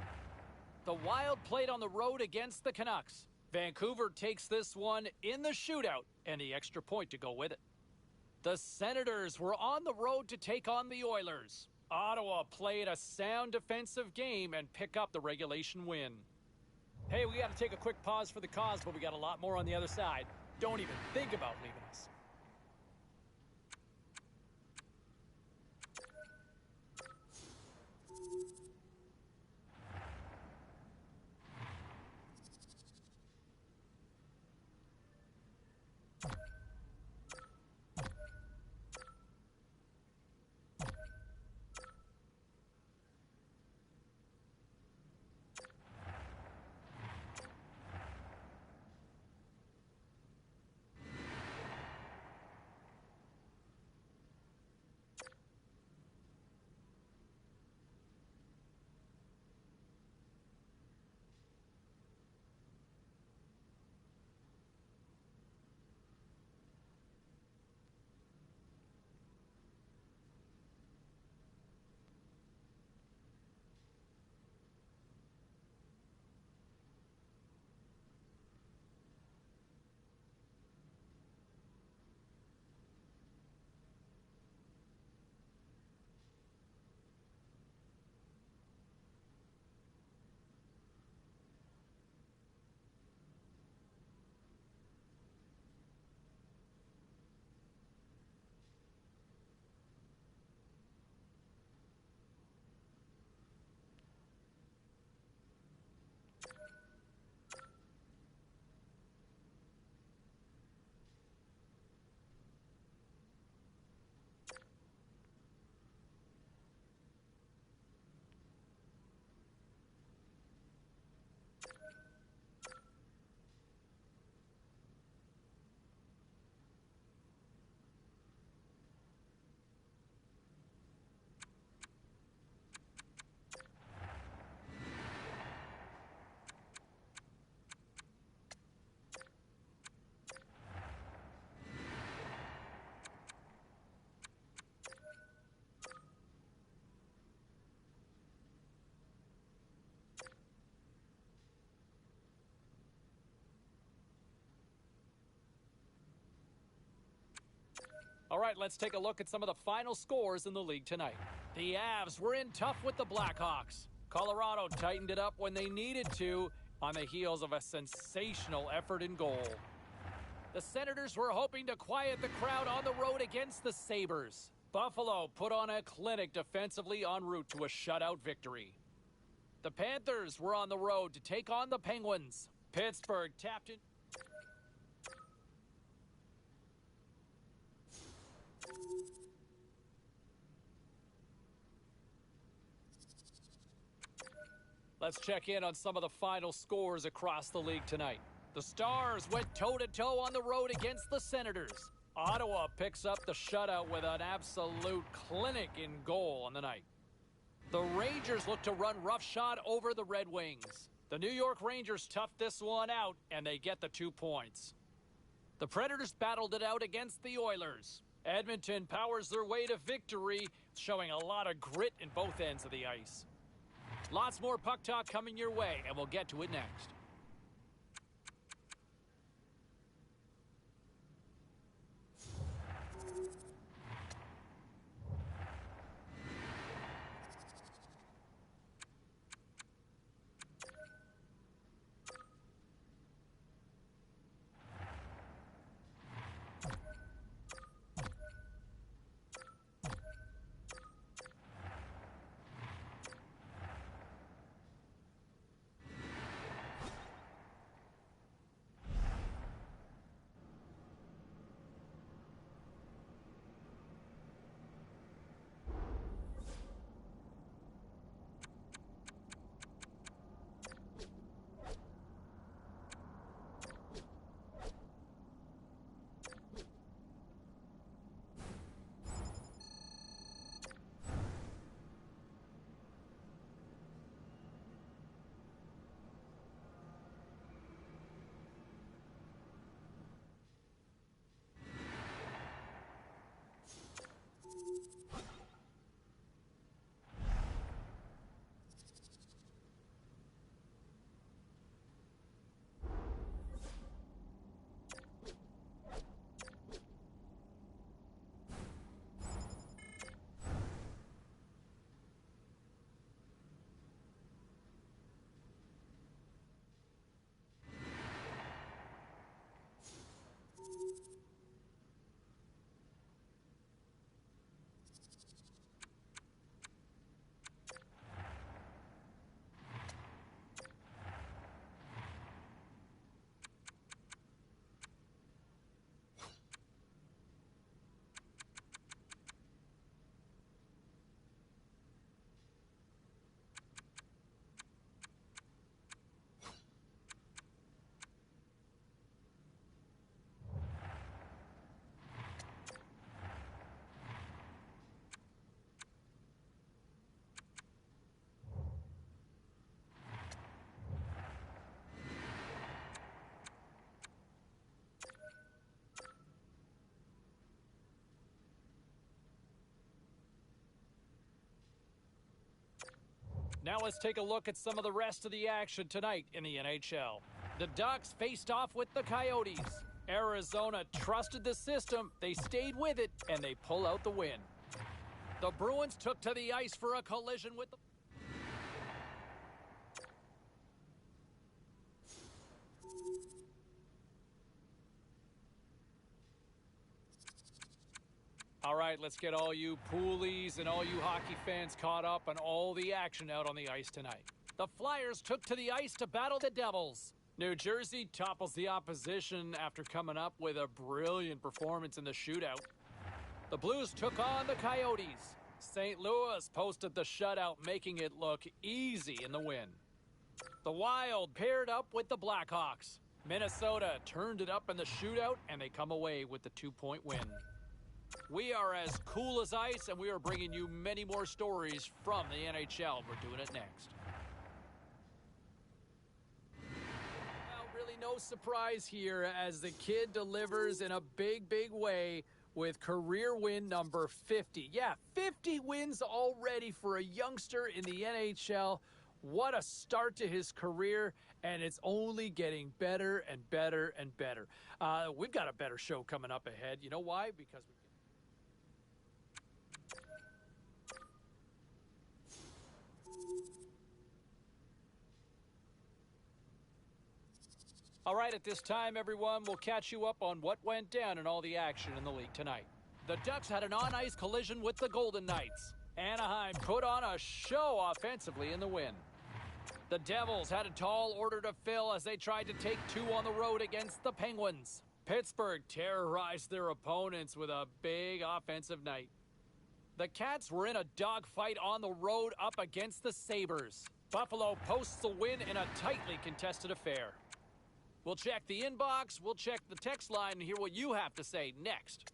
The Wild played on the road against the Canucks. Vancouver takes this one in the shootout and the extra point to go with it. The Senators were on the road to take on the Oilers. Ottawa played a sound defensive game and pick up the regulation win. Hey, we got to take a quick pause for the cause, but we got a lot more on the other side. Don't even think about leaving us. All right, let's take a look at some of the final scores in the league tonight. The Avs were in tough with the Blackhawks. Colorado tightened it up when they needed to on the heels of a sensational effort in goal. The Senators were hoping to quiet the crowd on the road against the Sabres. Buffalo put on a clinic defensively en route to a shutout victory. The Panthers were on the road to take on the Penguins. Pittsburgh tapped in. Let's check in on some of the final scores across the league tonight. The Stars went toe-to-toe on the road against the Senators. Ottawa picks up the shutout with an absolute clinic in goal on the night. The Rangers look to run roughshod over the Red Wings. The New York Rangers toughed this one out, and they get the 2 points. The Predators battled it out against the Oilers. Edmonton powers their way to victory, showing a lot of grit in both ends of the ice. Lots more puck talk coming your way, and we'll get to it next. Now let's take a look at some of the rest of the action tonight in the NHL. The Ducks faced off with the Coyotes. Arizona trusted the system, they stayed with it, and they pull out the win. The Bruins took to the ice for a collision with the... All right, let's get all you poolies and all you hockey fans caught up on all the action out on the ice tonight. The Flyers took to the ice to battle the Devils. New Jersey topples the opposition after coming up with a brilliant performance in the shootout. The Blues took on the Coyotes. St. Louis posted the shutout, making it look easy in the win. The Wild paired up with the Blackhawks. Minnesota turned it up in the shootout, and they come away with the 2-point win. We are as cool as ice, and we are bringing you many more stories from the NHL. We're doing it next. Well, really no surprise here as the kid delivers in a big, big way with career win number 50. Yeah, 50 wins already for a youngster in the NHL. What a start to his career, and it's only getting better and better and better. We've got a better show coming up ahead. You know why? Because we... All right, at this time, everyone, we'll catch you up on what went down in all the action in the league tonight. The Ducks had an on-ice collision with the Golden Knights. Anaheim put on a show offensively in the win. The Devils had a tall order to fill as they tried to take 2 on the road against the Penguins. Pittsburgh terrorized their opponents with a big offensive night. The Cats were in a dogfight on the road up against the Sabres. Buffalo posts the win in a tightly contested affair. We'll check the inbox, we'll check the text line, and hear what you have to say next.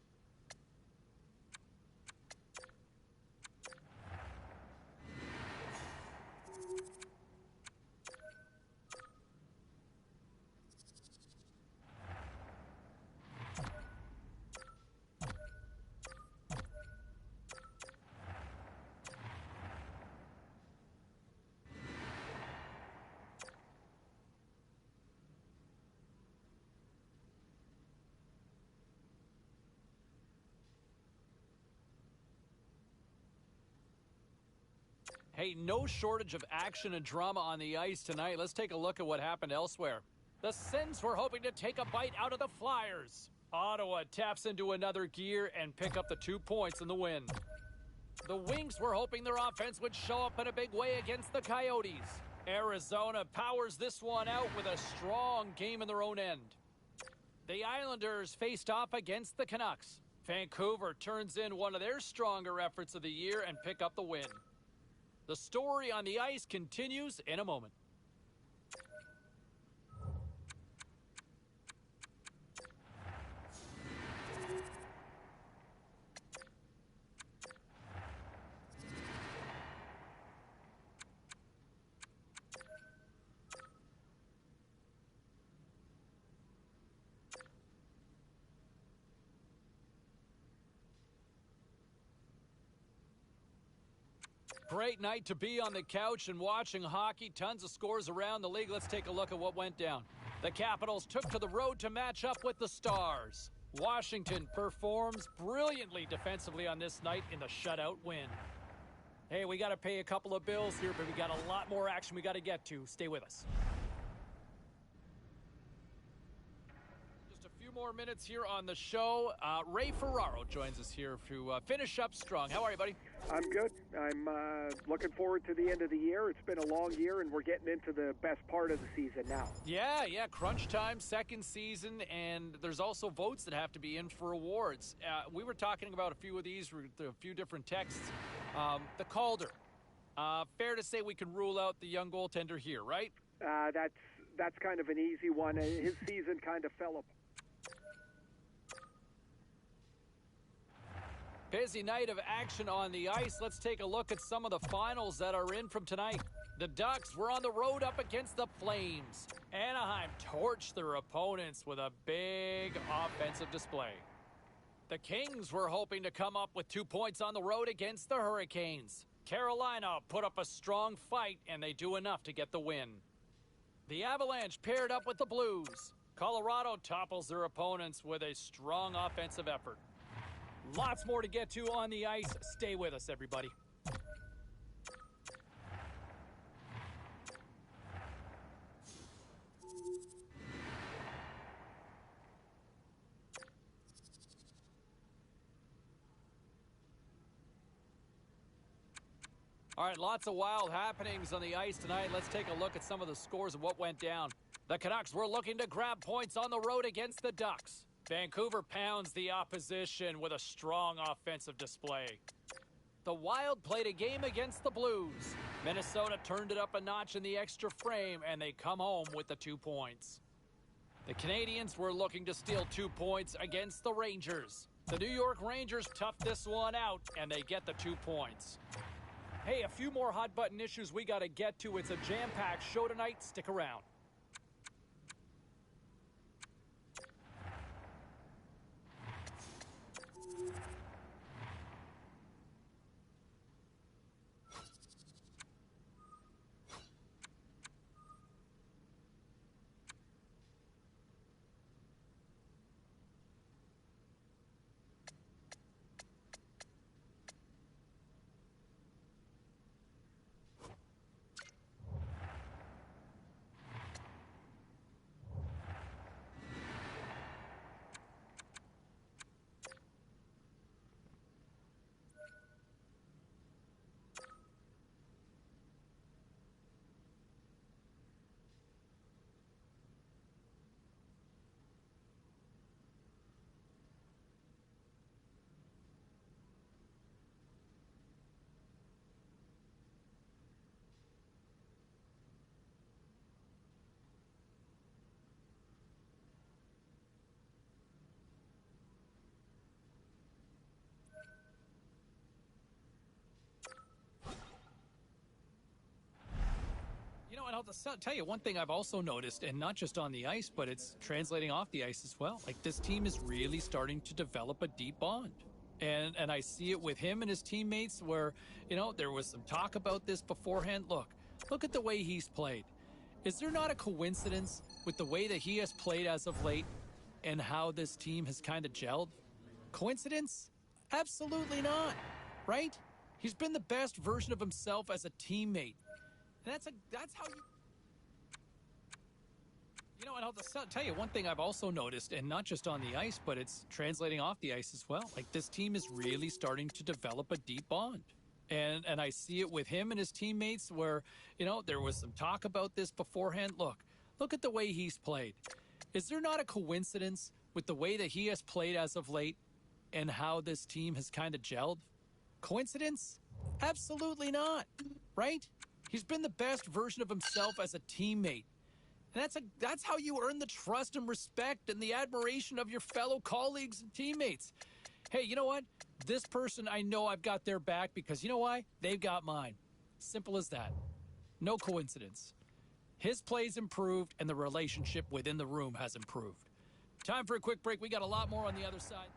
Hey, no shortage of action and drama on the ice tonight. Let's take a look at what happened elsewhere. The Sens were hoping to take a bite out of the Flyers. Ottawa taps into another gear and pick up the 2 points in the win. The Wings were hoping their offense would show up in a big way against the Coyotes. Arizona powers this one out with a strong game in their own end. The Islanders faced off against the Canucks. Vancouver turns in one of their stronger efforts of the year and pick up the win. The story on the ice continues in a moment. Great night to be on the couch and watching hockey. Tons of scores around the league. Let's take a look at what went down. The Capitals took to the road to match up with the Stars. Washington performs brilliantly defensively on this night in the shutout win. Hey, we got to pay a couple of bills here, but we got a lot more action we got to get to. Stay with us. More minutes here on the show. Ray Ferraro joins us here to finish up strong. How are you, buddy? I'm good. I'm looking forward to the end of the year. It's been a long year, and we're getting into the best part of the season now. Yeah, crunch time, second season, and there's also votes that have to be in for awards. We were talking about a few of these, a few different texts. The Calder. Fair to say we can rule out the young goaltender here, right? That's kind of an easy one. His season kind of fell apart. Busy night of action on the ice. Let's take a look at some of the finals that are in from tonight. The Ducks were on the road up against the Flames. Anaheim torched their opponents with a big offensive display. The Kings were hoping to come up with 2 points on the road against the Hurricanes. Carolina put up a strong fight, and they do enough to get the win. The Avalanche paired up with the Blues. Colorado topples their opponents with a strong offensive effort. Lots more to get to on the ice. Stay with us, everybody. All right, lots of wild happenings on the ice tonight. Let's take a look at some of the scores and what went down. The Canucks were looking to grab points on the road against the Ducks. Vancouver pounds the opposition with a strong offensive display. The Wild played a game against the Blues. Minnesota turned it up a notch in the extra frame, and they come home with the 2 points. The Canadiens were looking to steal 2 points against the Rangers. The New York Rangers toughed this one out, and they get the 2 points. Hey, a few more hot-button issues we got to get to. It's a jam-packed show tonight. Stick around. tell you one thing I've also noticed, and not just on the ice, but it's translating off the ice as well. Like, this team is really starting to develop a deep bond. And I see it with him and his teammates where, there was some talk about this beforehand. Look at the way he's played. Is there not a coincidence with the way that he has played as of late and how this team has kind of gelled? Coincidence? Absolutely not, right? He's been the best version of himself as a teammate. And that's how you... And I'll tell you one thing I've also noticed, and not just on the ice, but it's translating off the ice as well. Like, this team is really starting to develop a deep bond. And I see it with him and his teammates where, there was some talk about this beforehand. Look at the way he's played. Is there not a coincidence with the way that he has played as of late and how this team has kind of gelled? Coincidence? Absolutely not, right? He's been the best version of himself as a teammate. And that's how you earn the trust and respect and the admiration of your fellow colleagues and teammates. Hey, you know what? This person, I know I've got their back because you know why? They've got mine. Simple as that. No coincidence. His play's improved and the relationship within the room has improved. Time for a quick break. We got a lot more on the other side.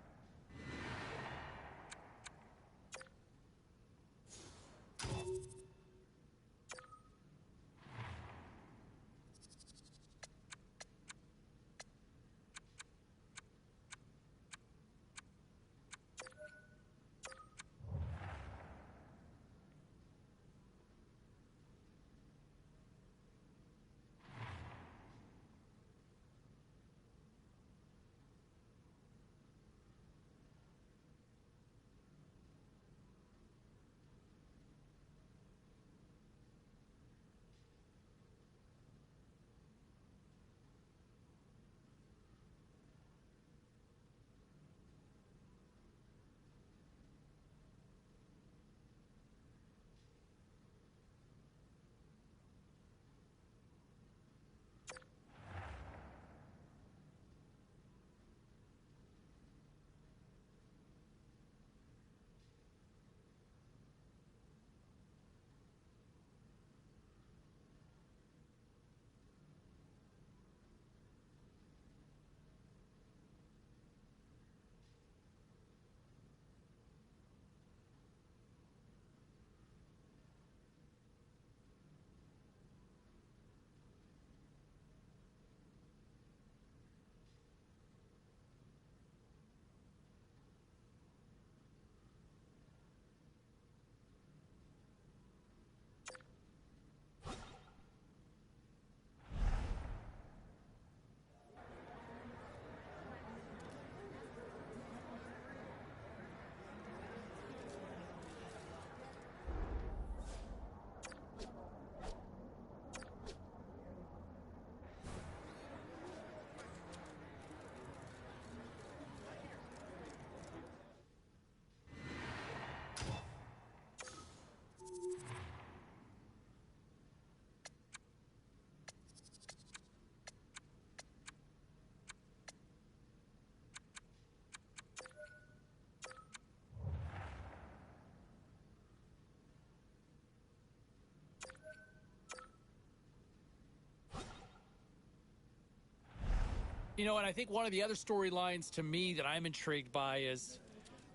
And I think one of the other storylines to me that I'm intrigued by is,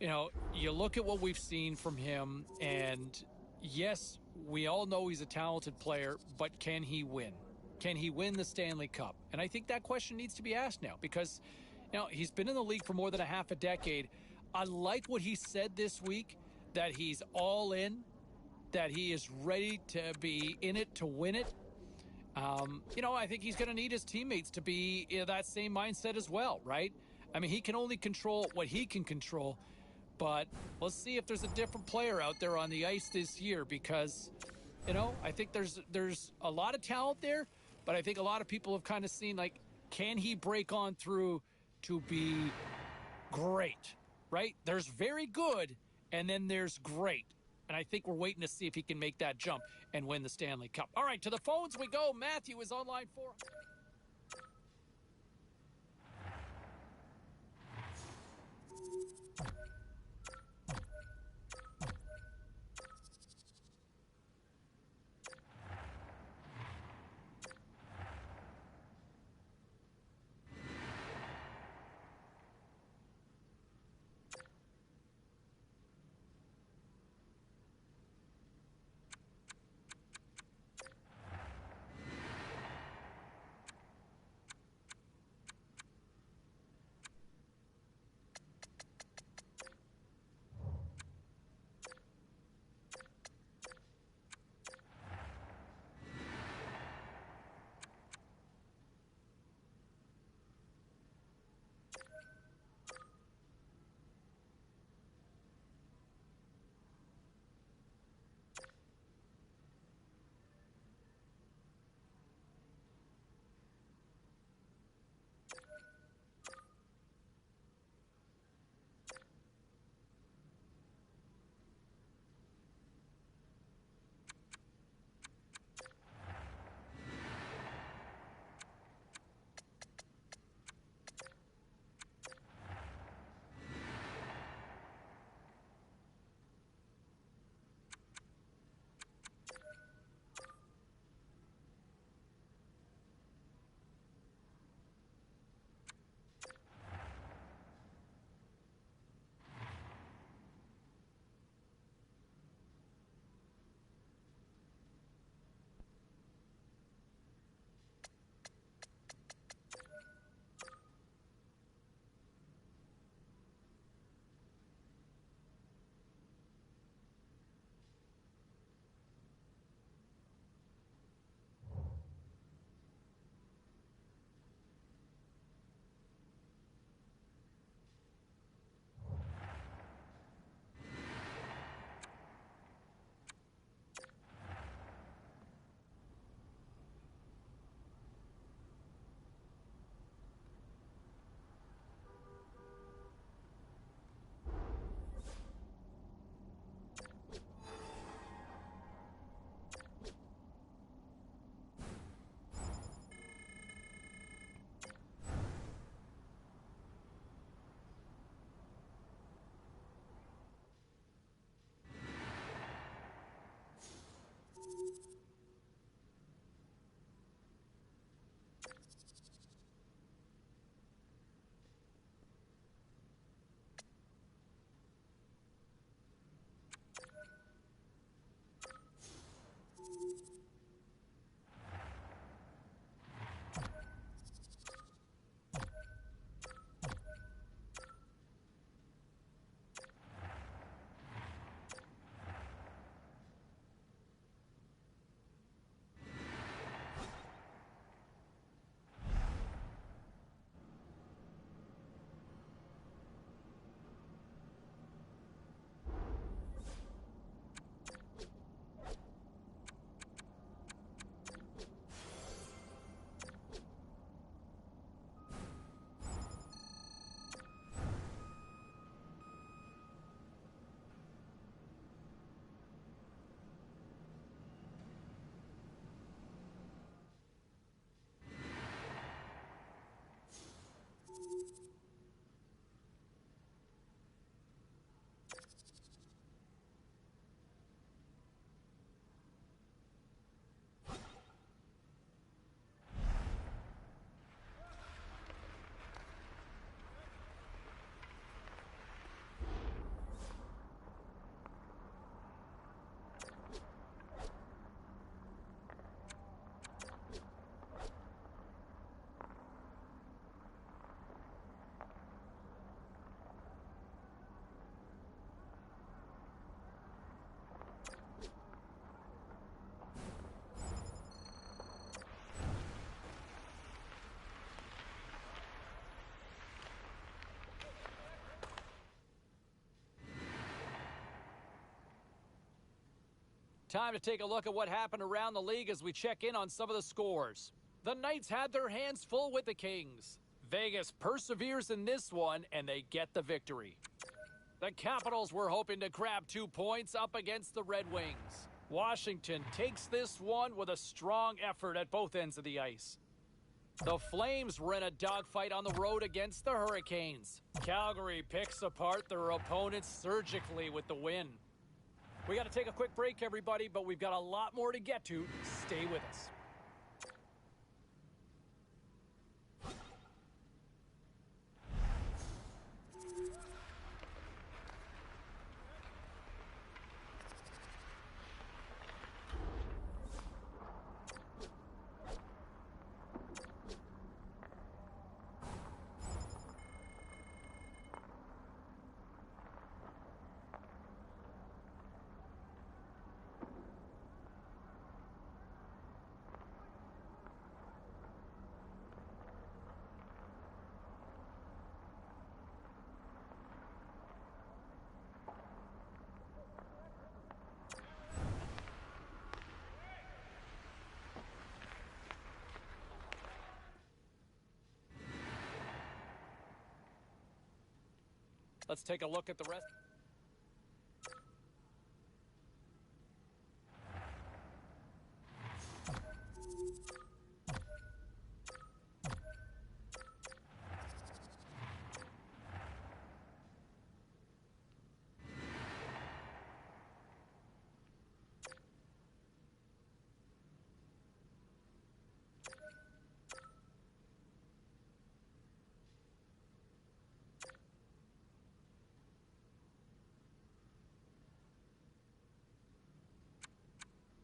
you look at what we've seen from him, and yes, we all know he's a talented player, but can he win? Can he win the Stanley Cup? And I think that question needs to be asked now because, he's been in the league for more than a half a decade. I like what he said this week, that he's all in, that he is ready to be in it to win it. I think he's going to need his teammates to be in that same mindset as well, right? I mean, he can only control what he can control, but let's see if there's a different player out there on the ice this year because, I think there's a lot of talent there, but I think a lot of people have kind of seen, like, can he break on through to be great, right? There's very good, and then there's great. And I think we're waiting to see if he can make that jump and win the Stanley Cup. All right, to the phones we go. Matthew is on line 4. Time to take a look at what happened around the league as we check in on some of the scores. The Knights had their hands full with the Kings. Vegas perseveres in this one, and they get the victory. The Capitals were hoping to grab 2 points up against the Red Wings. Washington takes this one with a strong effort at both ends of the ice. The Flames were in a dogfight on the road against the Hurricanes. Calgary picks apart their opponents surgically with the win. We got to take a quick break, everybody, but we've got a lot more to get to. Stay with us. Let's take a look at the rest.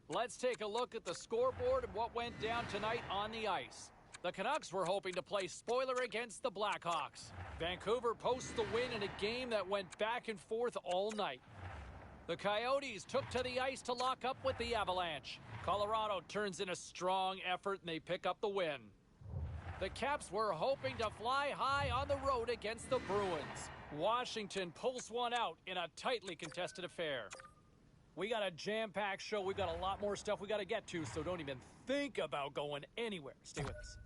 Let's take a look at the scoreboard and what went down tonight on the ice. The Canucks were hoping to play spoiler against the Blackhawks. Vancouver posts the win in a game that went back and forth all night. The Coyotes took to the ice to lock up with the Avalanche. Colorado turns in a strong effort and they pick up the win. The Caps were hoping to fly high on the road against the Bruins. Washington pulls one out in a tightly contested affair. We got a jam-packed show. We've got a lot more stuff we got to get to, so don't even think about going anywhere. Stay with us.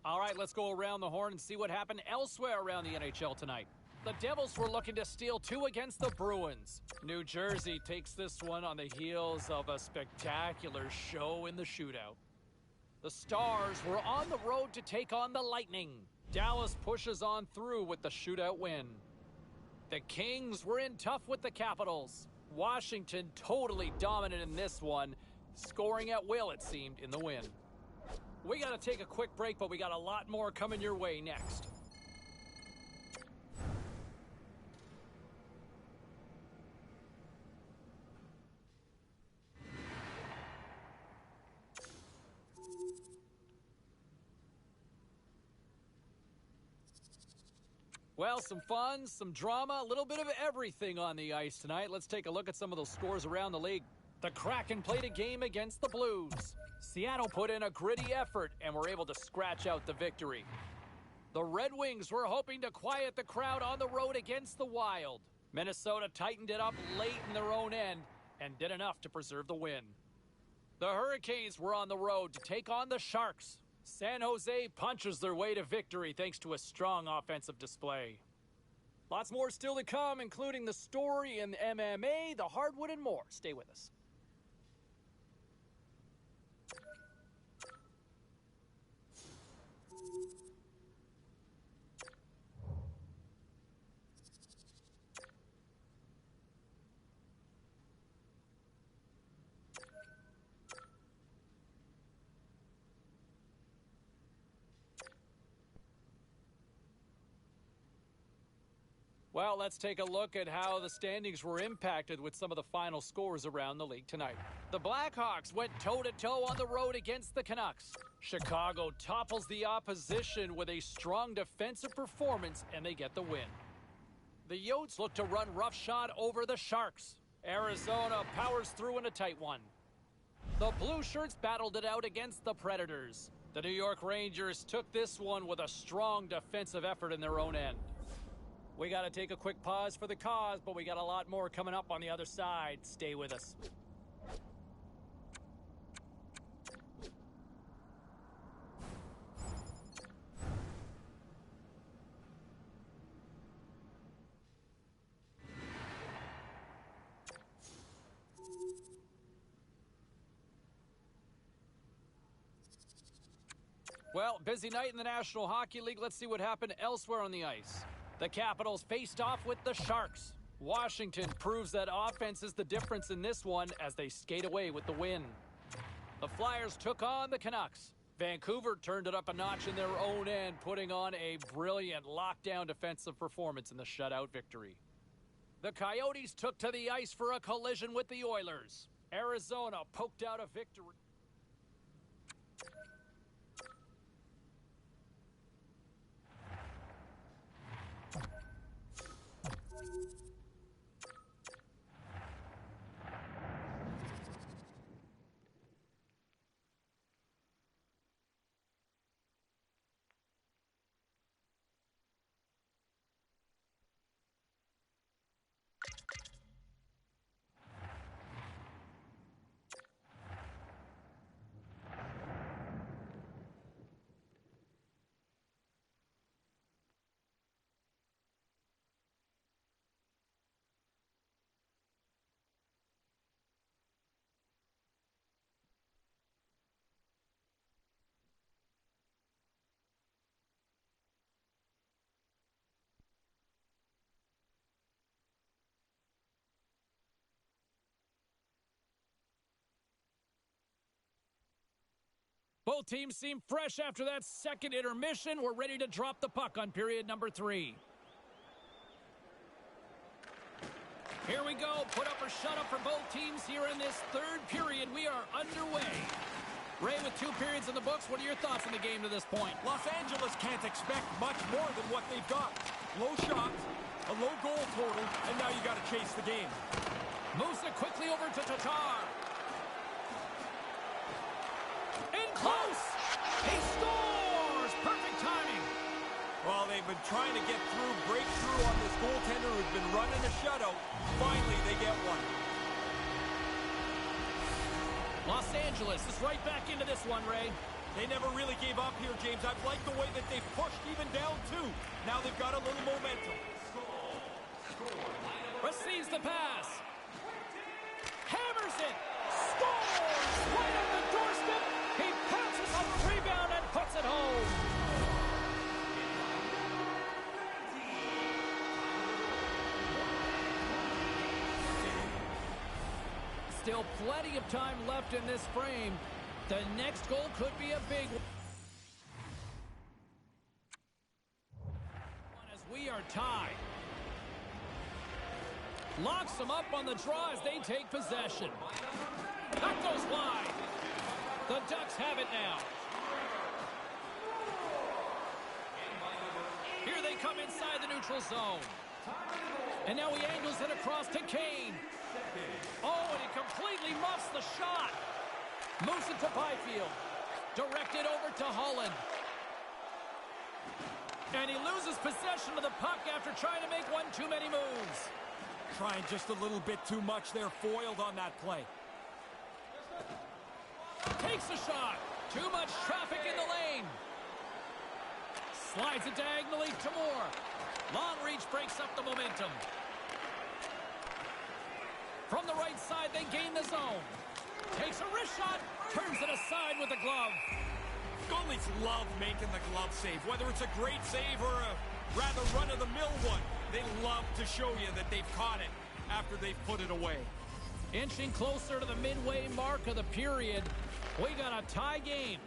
All right, let's go around the horn and see what happened elsewhere around the NHL tonight. The Devils were looking to steal 2 against the Bruins. New Jersey takes this one on the heels of a spectacular show in the shootout. The Stars were on the road to take on the Lightning. Dallas pushes on through with the shootout win. The Kings were in tough with the Capitals. Washington totally dominant in this one. Scoring at will, it seemed, in the win. We got to take a quick break, but we got a lot more coming your way next. Well, some fun, some drama, a little bit of everything on the ice tonight. Let's take a look at some of those scores around the league. The Kraken played a game against the Blues. Seattle put in a gritty effort and were able to scratch out the victory. The Red Wings were hoping to quiet the crowd on the road against the Wild. Minnesota tightened it up late in their own end and did enough to preserve the win. The Hurricanes were on the road to take on the Sharks. San Jose punches their way to victory thanks to a strong offensive display. Lots more still to come, including the story in MMA, the hardwood, and more. Stay with us. Well, let's take a look at how the standings were impacted with some of the final scores around the league tonight. The Blackhawks went toe-to-toe on the road against the Canucks. Chicago topples the opposition with a strong defensive performance, and they get the win. The Yotes look to run roughshod over the Sharks. Arizona powers through in a tight one. The Blue Shirts battled it out against the Predators. The New York Rangers took this one with a strong defensive effort in their own end. We got to take a quick pause for the cause, but we got a lot more coming up on the other side. Stay with us. Well, busy night in the National Hockey League. Let's see what happened elsewhere on the ice. The Capitals faced off with the Sharks. Washington proves that offense is the difference in this one as they skate away with the win. The Flyers took on the Canucks. Vancouver turned it up a notch in their own end, putting on a brilliant lockdown defensive performance in the shutout victory. The Coyotes took to the ice for a collision with the Oilers. Arizona poked out a victory. Both teams seem fresh after that second intermission. We're ready to drop the puck on period number 3. Here we go. Put up or shut up for both teams here in this third period. We are underway. Ray, with 2 periods in the books, what are your thoughts on the game to this point? Los Angeles can't expect much more than what they've got. Low shots, a low goal total, and now you got to chase the game. Moves it quickly over to Tatar. In close! He scores! Perfect timing! Well, they've been trying to break through on this goaltender who's been running a shutout. Finally, they get one. Los Angeles is right back into this one, Ray. They never really gave up here, James. I've liked the way that they've pushed even down, too. Now they've got a little momentum. Receives the pass. Hammers it. Scores! Right on the doorstep. He pounces on the rebound and puts it home. Still plenty of time left in this frame. The next goal could be a big one. As we are tied. Locks them up on the draw as they take possession. That goes wide. The Ducks have it now. Here they come inside the neutral zone. And now he angles it across to Kane. Oh, and he completely muffs the shot. Moves it to Byfield. Directed over to Holland. And he loses possession of the puck after trying to make one too many moves. Trying just a little bit too much there, foiled on that play. Takes a shot. Too much traffic in the lane. Slides it diagonally to Moore. Long reach breaks up the momentum. From the right side, they gain the zone. Takes a wrist shot. Turns it aside with the glove. Goalies love making the glove save, whether it's a great save or a rather run-of-the-mill one. They love to show you that they've caught it after they've put it away. Inching closer to the midway mark of the period. We got a tie game.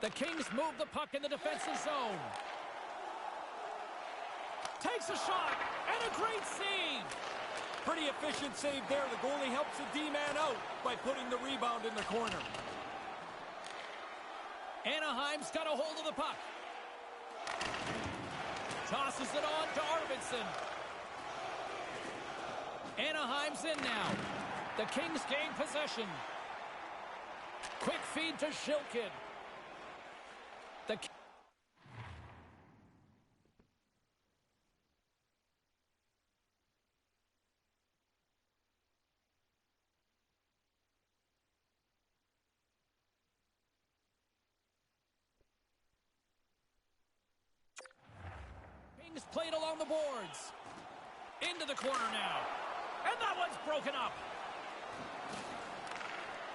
The Kings move the puck in the defensive zone. Takes a shot, and a great save. Pretty efficient save there. The goalie helps the D-man out by putting the rebound in the corner. Anaheim's got a hold of the puck. Tosses it on to Arvidsson. Anaheim's in now. The Kings gain possession. Quick feed to Shilkin. The Kings played along the boards. Into the corner now. And that one's broken up.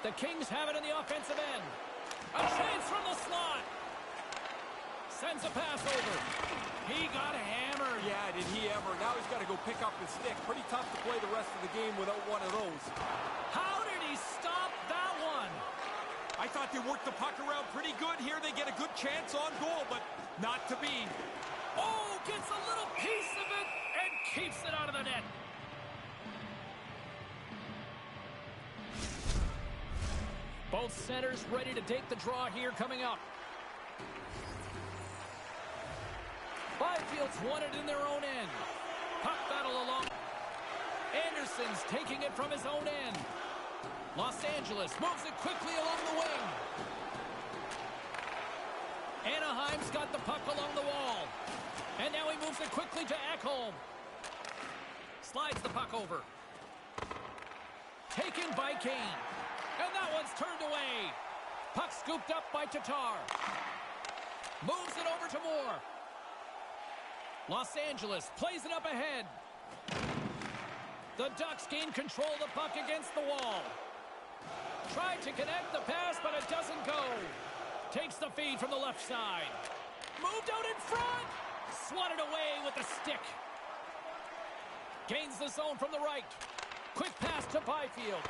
The Kings have it in the offensive end. A chance from the slot. Sends a pass over. He got hammered. Yeah, did he ever. Now he's got to go pick up his stick. Pretty tough to play the rest of the game without one of those. How did he stop that one? I thought they worked the puck around pretty good here. They get a good chance on goal, but not to be. Oh, gets a little piece of it and keeps it out of the net. Both centers ready to take the draw here coming up. Byfield's won it in their own end. Puck battle along. Anderson's taking it from his own end. Los Angeles moves it quickly along the wing. Anaheim's got the puck along the wall. And now he moves it quickly to Ekholm. Slides the puck over. Taken by Kane. And that one's turned away. Puck scooped up by Tatar. Moves it over to Moore. Los Angeles plays it up ahead. The Ducks gain control of the puck against the wall. Tried to connect the pass, but it doesn't go. Takes the feed from the left side. Moved out in front. Swatted away with the stick. Gains the zone from the right. Quick pass to Byfield.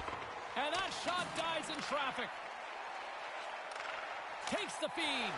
And that shot dies in traffic. Takes the feed.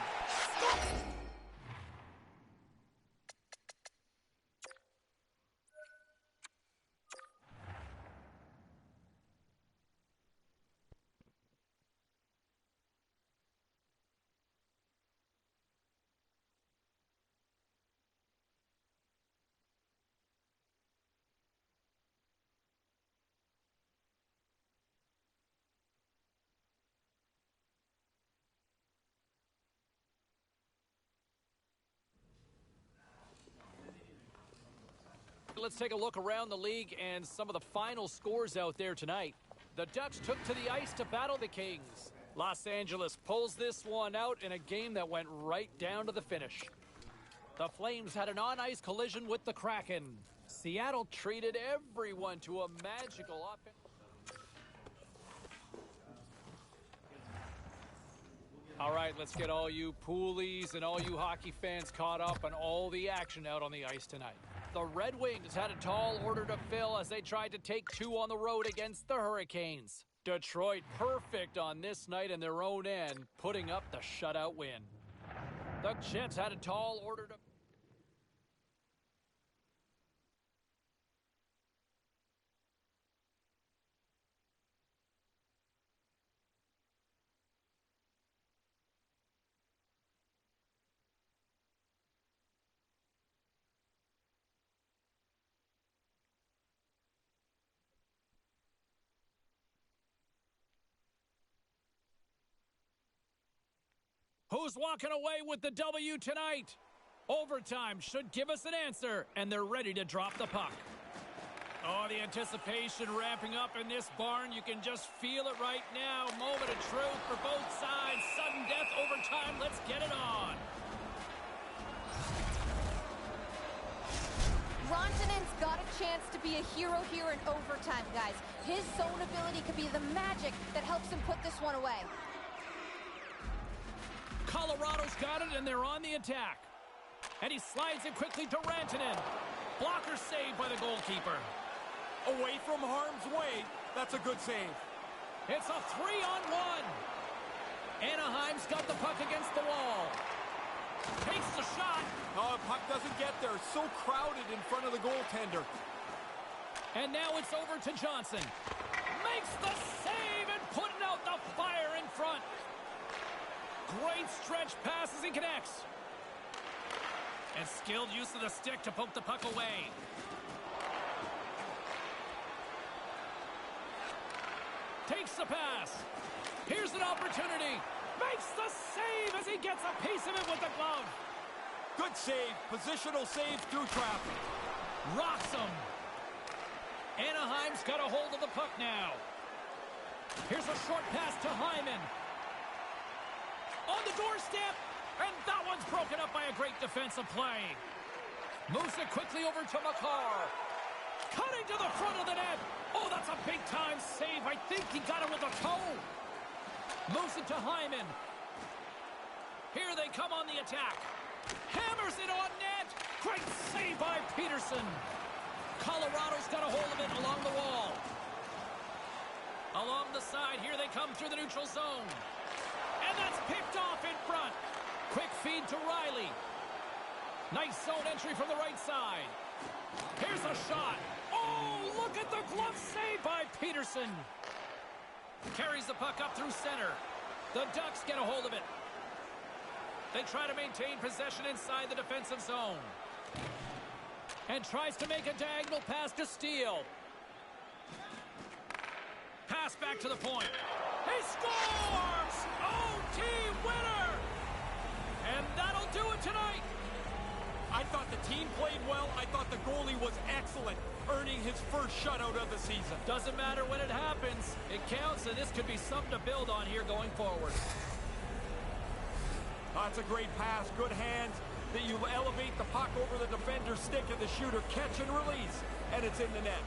Let's take a look around the league and some of the final scores out there tonight. The Ducks took to the ice to battle the Kings. Los Angeles pulls this one out in a game that went right down to the finish. The Flames had an on-ice collision with the Kraken. Seattle treated everyone to a magical offense. All right, let's get all you poolies and all you hockey fans caught up on all the action out on the ice tonight. The Red Wings had a tall order to fill as they tried to take two on the road against the Hurricanes. Detroit perfect on this night in their own end, putting up the shutout win. The Jets had a tall order to... Who's walking away with the W tonight? Overtime should give us an answer, and they're ready to drop the puck. Oh, the anticipation ramping up in this barn. You can just feel it right now. Moment of truth for both sides. Sudden death, overtime. Let's get it on. Rantanen's got a chance to be a hero here in overtime, guys. His zone ability could be the magic that helps him put this one away. Colorado's got it, and they're on the attack. And he slides it quickly to Rantanen. Blocker saved by the goalkeeper. Away from harm's way. That's a good save. It's a 3-on-1. Anaheim's got the puck against the wall. Takes the shot. Oh, puck doesn't get there. So crowded in front of the goaltender. And now it's over to Johnson. Makes the save and putting out the fire in front. Great stretch pass as he connects. And skilled use of the stick to poke the puck away. Takes the pass. Here's an opportunity. Makes the save as he gets a piece of it with the glove. Good save. Positional save through traffic. Rocks him. Anaheim's got a hold of the puck now. Here's a short pass to Hyman. On the doorstep, and that one's broken up by a great defensive play. Moves it quickly over to Makar. Cutting to the front of the net. Oh, that's a big-time save. I think he got it with a toe. Moves it to Hyman. Here they come on the attack. Hammers it on net. Great save by Peterson. Colorado's got a hold of it along the wall. Along the side, here they come through the neutral zone. And that's picked off in front. Quick feed to Riley. Nice zone entry from the right side. Here's a shot. Oh, look at the glove save by Peterson. Carries the puck up through center. The Ducks get a hold of it. They try to maintain possession inside the defensive zone. And tries to make a diagonal pass to Steele. Pass back to the point. He scores! OT winner! And that'll do it tonight. I thought the team played well. I thought the goalie was excellent, earning his first shutout of the season. Doesn't matter when it happens. It counts, and this could be something to build on here going forward. That's a great pass. Good hands. That you elevate the puck over the defender's stick and the shooter catch and release, and it's in the net.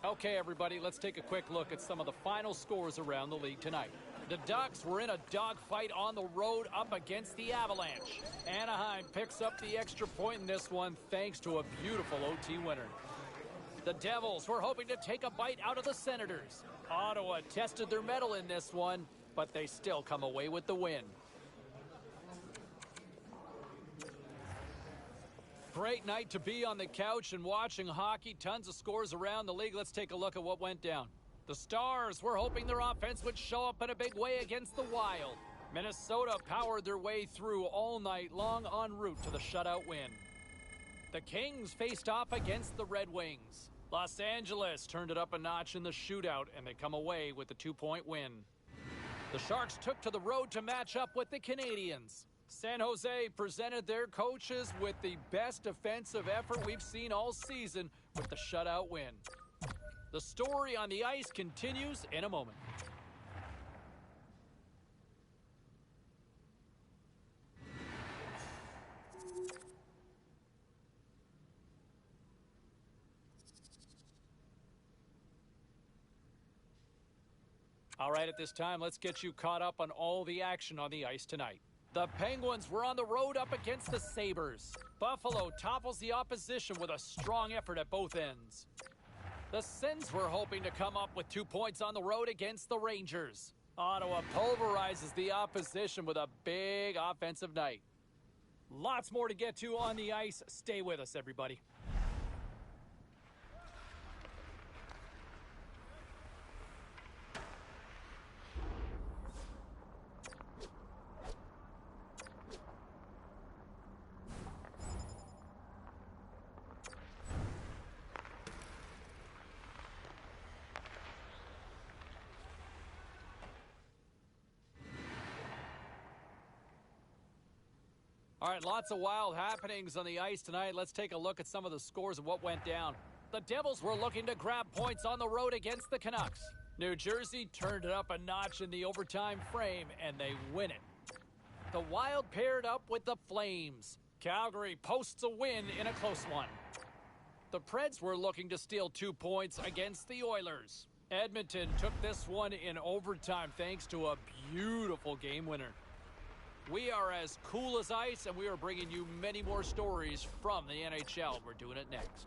Okay, everybody, let's take a quick look at some of the final scores around the league tonight. The Ducks were in a dogfight on the road up against the Avalanche. Anaheim picks up the extra point in this one thanks to a beautiful OT winner. The Devils were hoping to take a bite out of the Senators. Ottawa tested their mettle in this one, but they still come away with the win. Great night to be on the couch and watching hockey. Tons of scores around the league. Let's take a look at what went down. The Stars were hoping their offense would show up in a big way against the Wild. Minnesota powered their way through all night long en route to the shutout win. The Kings faced off against the Red Wings. Los Angeles turned it up a notch in the shootout, and they come away with the 2-point win. The Sharks took to the road to match up with the Canadiens. San Jose presented their coaches with the best defensive effort we've seen all season with the shutout win. The story on the ice continues in a moment. All right, at this time, let's get you caught up on all the action on the ice tonight. The Penguins were on the road up against the Sabres. Buffalo topples the opposition with a strong effort at both ends. The Sens were hoping to come up with 2 points on the road against the Rangers. Ottawa pulverizes the opposition with a big offensive night. Lots more to get to on the ice. Stay with us, everybody. All right, lots of wild happenings on the ice tonight. Let's take a look at some of the scores of what went down. The Devils were looking to grab points on the road against the Canucks. New Jersey turned it up a notch in the overtime frame, and they win it. The Wild paired up with the Flames. Calgary posts a win in a close one. The Preds were looking to steal 2 points against the Oilers. Edmonton took this one in overtime thanks to a beautiful game winner. We are as cool as ice, and we are bringing you many more stories from the NHL. We're doing it next.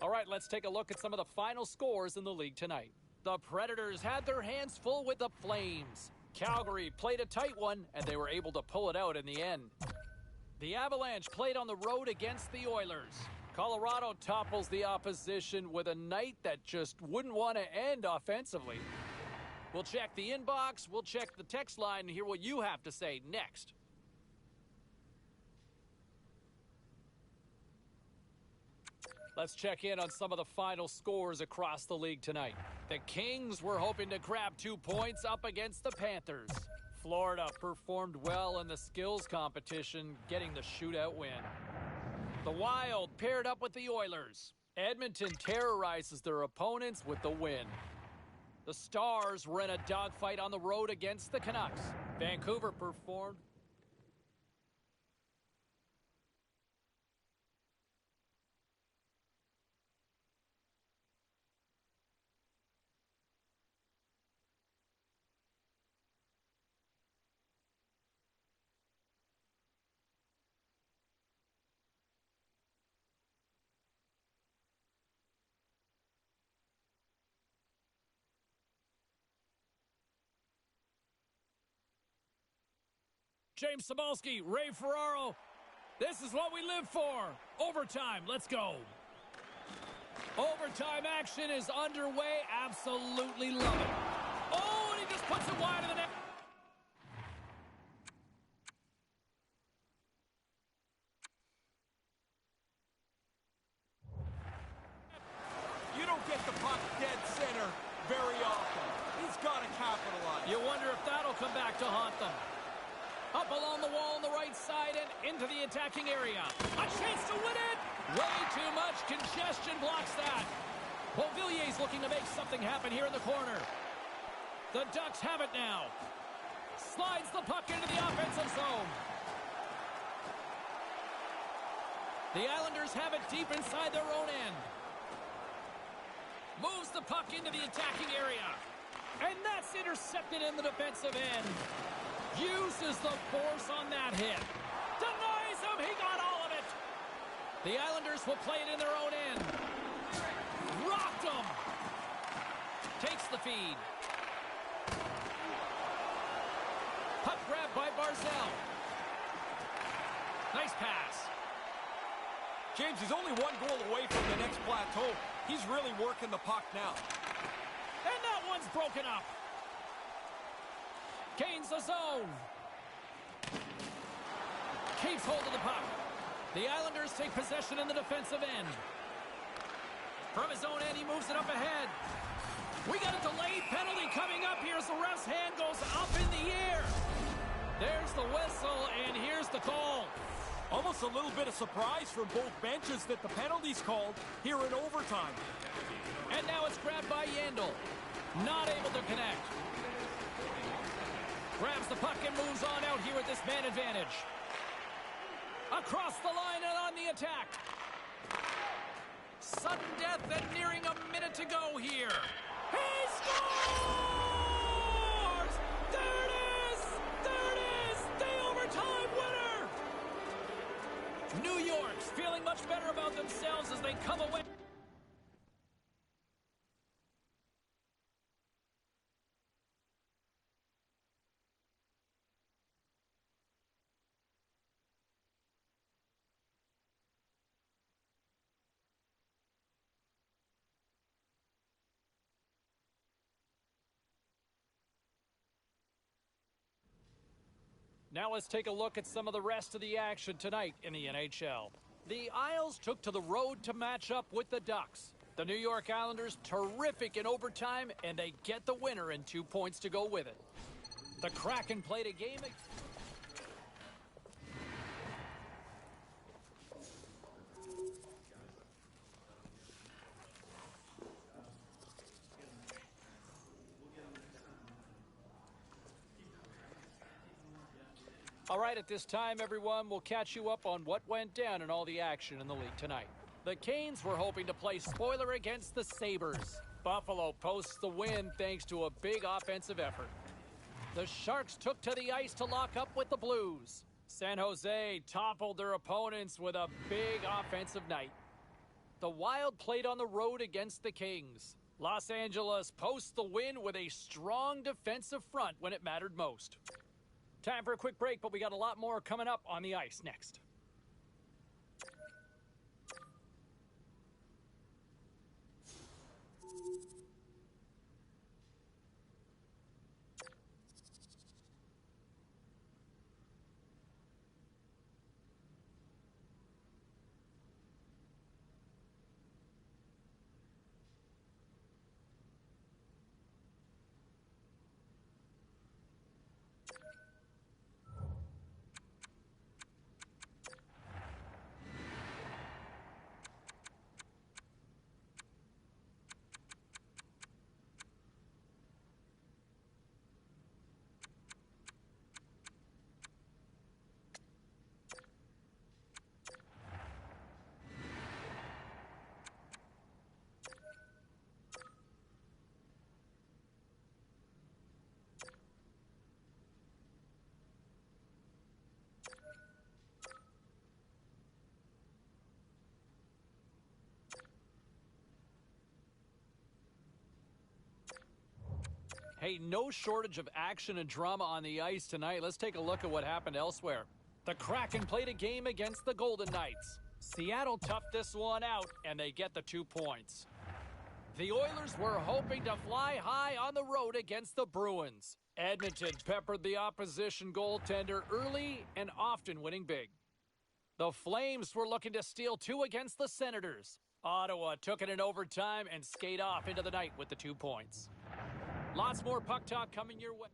All right, let's take a look at some of the final scores in the league tonight. The Predators had their hands full with the Flames. Calgary played a tight one, and they were able to pull it out in the end. The Avalanche played on the road against the Oilers. Colorado topples the opposition with a night that just wouldn't want to end offensively. We'll check the inbox, we'll check the text line, and hear what you have to say next. Let's check in on some of the final scores across the league tonight. The Kings were hoping to grab 2 points up against the Panthers. Florida performed well in the skills competition, getting the shootout win. The Wild paired up with the Oilers. Edmonton terrorizes their opponents with the win. The Stars were in a dogfight on the road against the Canucks. Vancouver performed James Cybulski, Ray Ferraro. This is what we live for. Overtime, let's go. Overtime action is underway. Absolutely love it. Oh, and he just puts it wide of the net. You don't get the puck dead center very often. He's got to capitalize. You wonder if that'll come back to haunt them. Up along the wall on the right side and into the attacking area. A chance to win it! Way too much congestion blocks that. Beauvillier's looking to make something happen here in the corner. The Ducks have it now. Slides the puck into the offensive zone. The Islanders have it deep inside their own end. Moves the puck into the attacking area. And that's intercepted in the defensive end. Uses the force on that hit. Denies him. He got all of it. The Islanders will play it in their own end. Rocked him. Takes the feed. Puck grab by Barzal. Nice pass. James is only one goal away from the next plateau. He's really working the puck now. And that one's broken up. Gains the zone. Keeps hold of the puck. The Islanders take possession in the defensive end. From his own end, he moves it up ahead. We got a delayed penalty coming up here as the ref's hand goes up in the air. There's the whistle, and here's the call. Almost a little bit of surprise from both benches that the penalty's called here in overtime. And now it's grabbed by Yandel. Not able to connect. Grabs the puck and moves on out here with this man advantage. Across the line and on the attack. Sudden death and nearing a minute to go here. He scores! There it is! There it is! The overtime winner! New York's feeling much better about themselves as they come away. Now let's take a look at some of the rest of the action tonight in the NHL. The Isles took to the road to match up with the Ducks. The New York Islanders terrific in overtime, and they get the winner and 2 points to go with it. The Kraken played a game... All right, at this time, everyone, we'll catch you up on what went down in all the action in the league tonight. The Canes were hoping to play spoiler against the Sabres. Buffalo posts the win thanks to a big offensive effort. The Sharks took to the ice to lock up with the Blues. San Jose toppled their opponents with a big offensive night. The Wild played on the road against the Kings. Los Angeles posts the win with a strong defensive front when it mattered most. Time for a quick break, but we got a lot more coming up on the ice next. Hey, no shortage of action and drama on the ice tonight. Let's take a look at what happened elsewhere. The Kraken played a game against the Golden Knights. Seattle toughed this one out, and they get the 2 points. The Oilers were hoping to fly high on the road against the Bruins. Edmonton peppered the opposition goaltender early and often winning big. The Flames were looking to steal 2 against the Senators. Ottawa took it in overtime and skate off into the night with the 2 points. Lots more puck talk coming your way.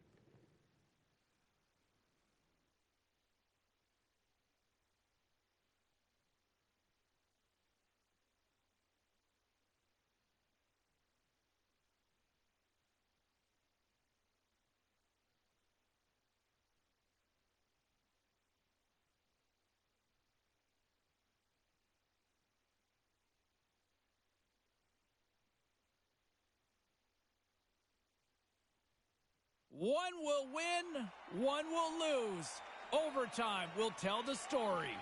One will win, one will lose. Overtime will tell the story.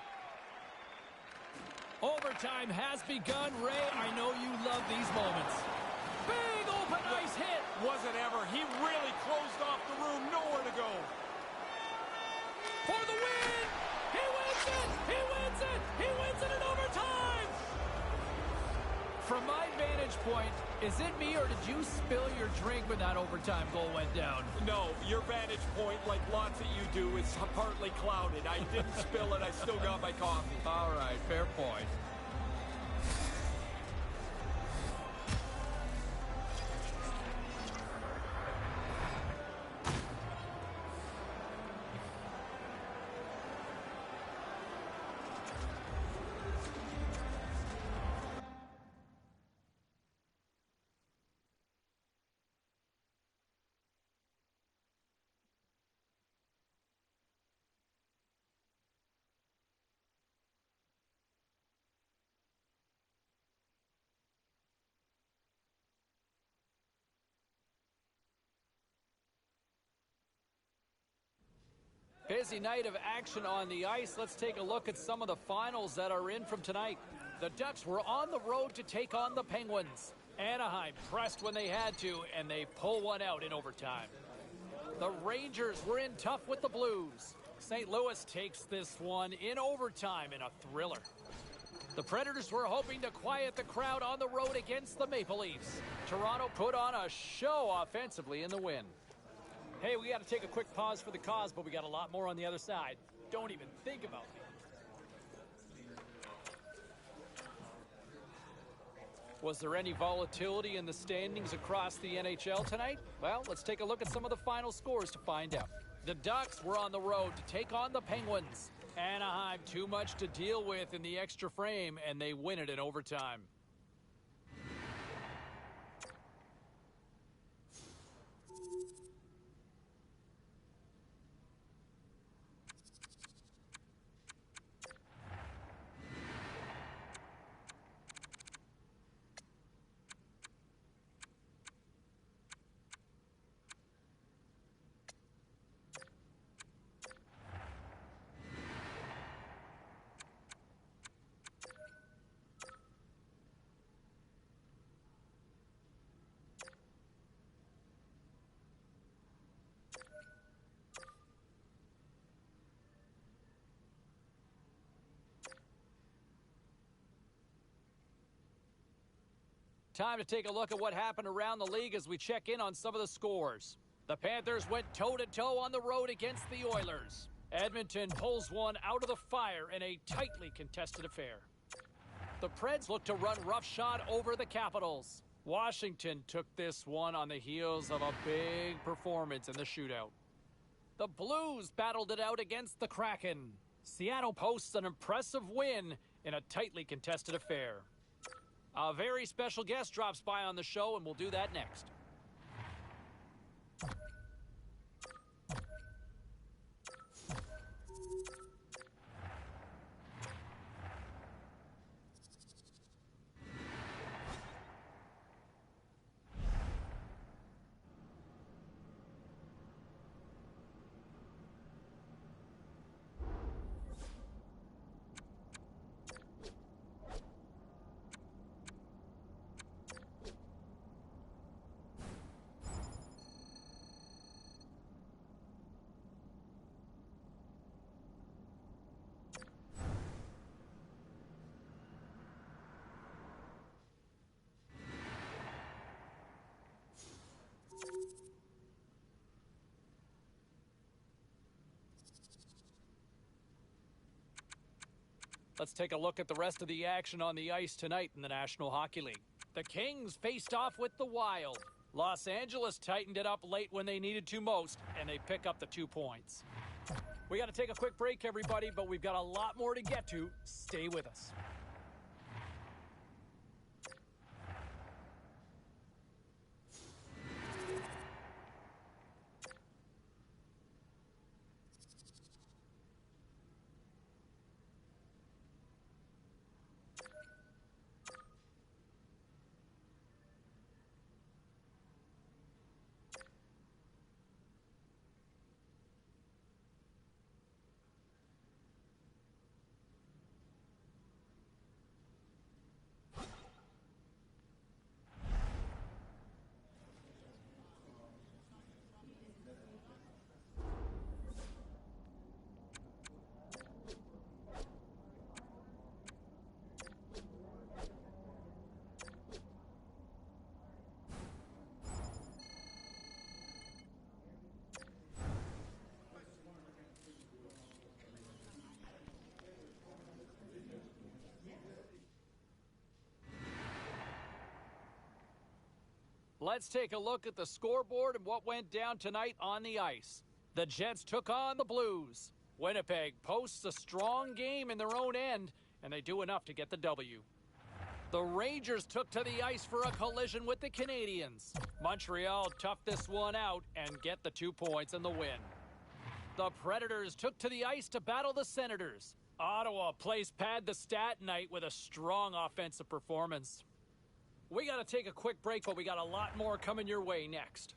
Overtime has begun. Ray, I know you love these moments. Big open ice hit. Wasn't ever. He really closed off the room. Nowhere to go. For the win! He wins it! He wins it! He wins it in overtime! From my vantage point, is it me or did you spill your drink when that overtime goal went down? No, your vantage point, like lots of you do, is partly clouded. I didn't spill it. I still got my coffee. All right, fair point. Busy night of action on the ice. Let's take a look at some of the finals that are in from tonight. The Ducks were on the road to take on the Penguins. Anaheim pressed when they had to, and they pull one out in overtime. The Rangers were in tough with the Blues. St. Louis takes this one in overtime in a thriller. The Predators were hoping to quiet the crowd on the road against the Maple Leafs. Toronto put on a show offensively in the win. Hey, we got to take a quick pause for the cause, but we got a lot more on the other side. Don't even think about me. Was there any volatility in the standings across the NHL tonight? Well, let's take a look at some of the final scores to find out. The Ducks were on the road to take on the Penguins. Anaheim too much to deal with in the extra frame, and they win it in overtime. Time to take a look at what happened around the league as we check in on some of the scores. The Panthers went toe-to-toe on the road against the Oilers. Edmonton pulls one out of the fire in a tightly contested affair. The Preds look to run roughshod over the Capitals. Washington took this one on the heels of a big performance in the shootout. The Blues battled it out against the Kraken. Seattle posts an impressive win in a tightly contested affair. A very special guest drops by on the show, and we'll do that next. Let's take a look at the rest of the action on the ice tonight in the National Hockey League. The Kings faced off with the Wild. Los Angeles tightened it up late when they needed to most, and they pick up the 2 points. We got to take a quick break, everybody, but we've got a lot more to get to. Stay with us. Let's take a look at the scoreboard and what went down tonight on the ice. The Jets took on the Blues. Winnipeg posts a strong game in their own end, and they do enough to get the W. The Rangers took to the ice for a collision with the Canadiens. Montreal toughed this one out and get the 2 points and the win. The Predators took to the ice to battle the Senators. Ottawa plays pad the stat night with a strong offensive performance. We got to take a quick break, but we got a lot more coming your way next.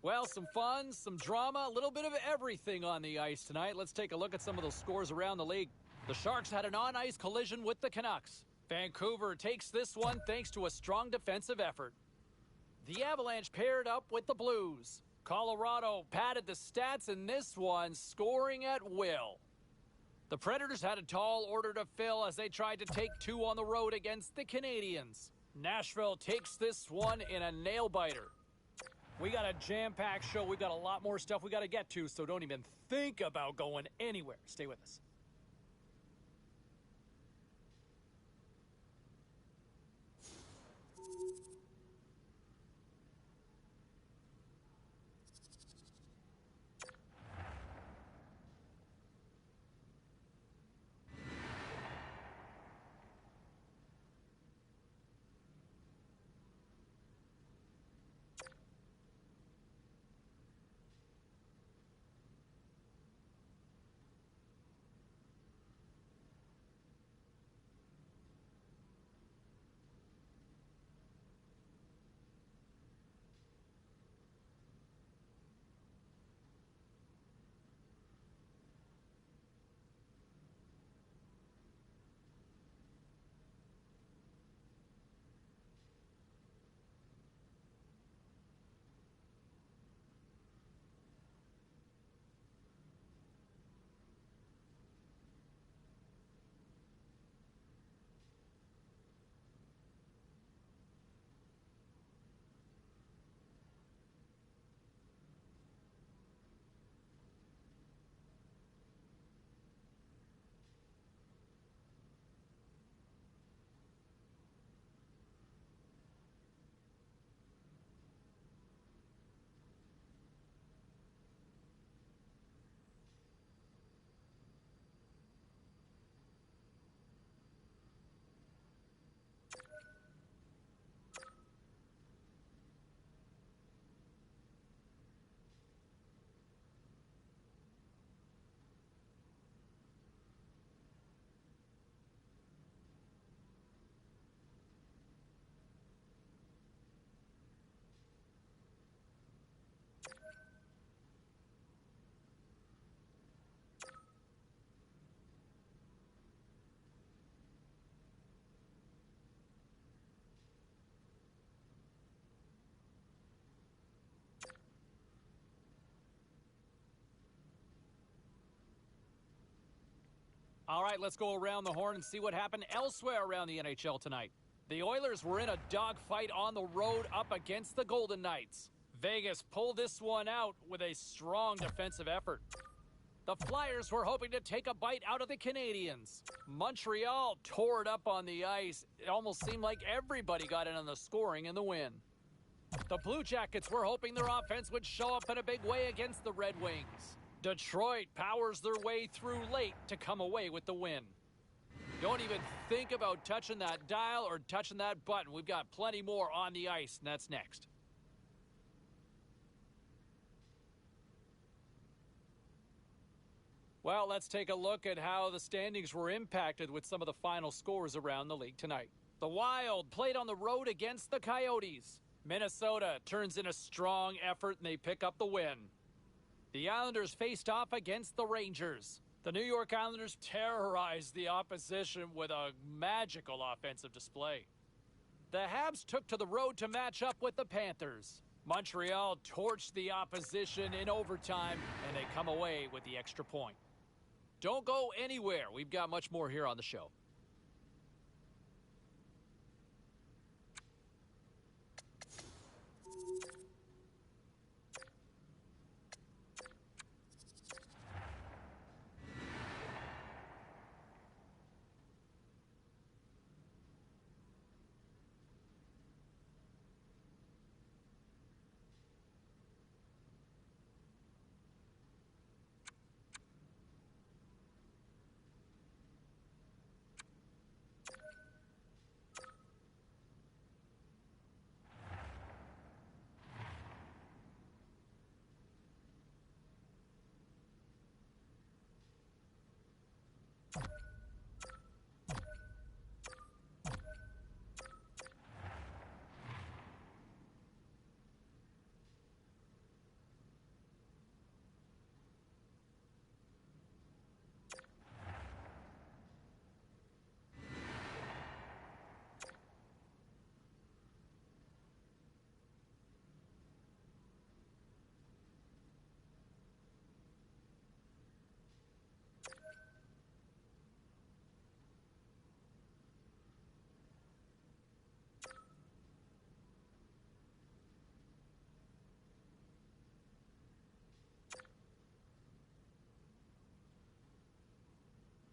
Well, some fun, some drama, a little bit of everything on the ice tonight. Let's take a look at some of those scores around the league. The Sharks had an on-ice collision with the Canucks. Vancouver takes this one thanks to a strong defensive effort. The Avalanche paired up with the Blues. Colorado padded the stats in this one, scoring at will. The Predators had a tall order to fill as they tried to take two on the road against the Canadiens. Nashville takes this one in a nail-biter. We got a jam-packed show. We've got a lot more stuff we got to get to, so don't even think about going anywhere. Stay with us. All right, let's go around the horn and see what happened elsewhere around the NHL tonight. The Oilers were in a dogfight on the road up against the Golden Knights. Vegas pulled this one out with a strong defensive effort. The Flyers were hoping to take a bite out of the Canadiens. Montreal tore it up on the ice. It almost seemed like everybody got in on the scoring in the win. The Blue Jackets were hoping their offense would show up in a big way against the Red Wings. Detroit powers their way through late to come away with the win. Don't even think about touching that dial or touching that button. We've got plenty more on the ice, and that's next. Well, let's take a look at how the standings were impacted with some of the final scores around the league tonight. The Wild played on the road against the Coyotes. Minnesota turns in a strong effort and they pick up the win. The Islanders faced off against the Rangers. The New York Islanders terrorized the opposition with a magical offensive display. The Habs took to the road to match up with the Panthers. Montreal torched the opposition in overtime, and they come away with the extra point. Don't go anywhere. We've got much more here on the show.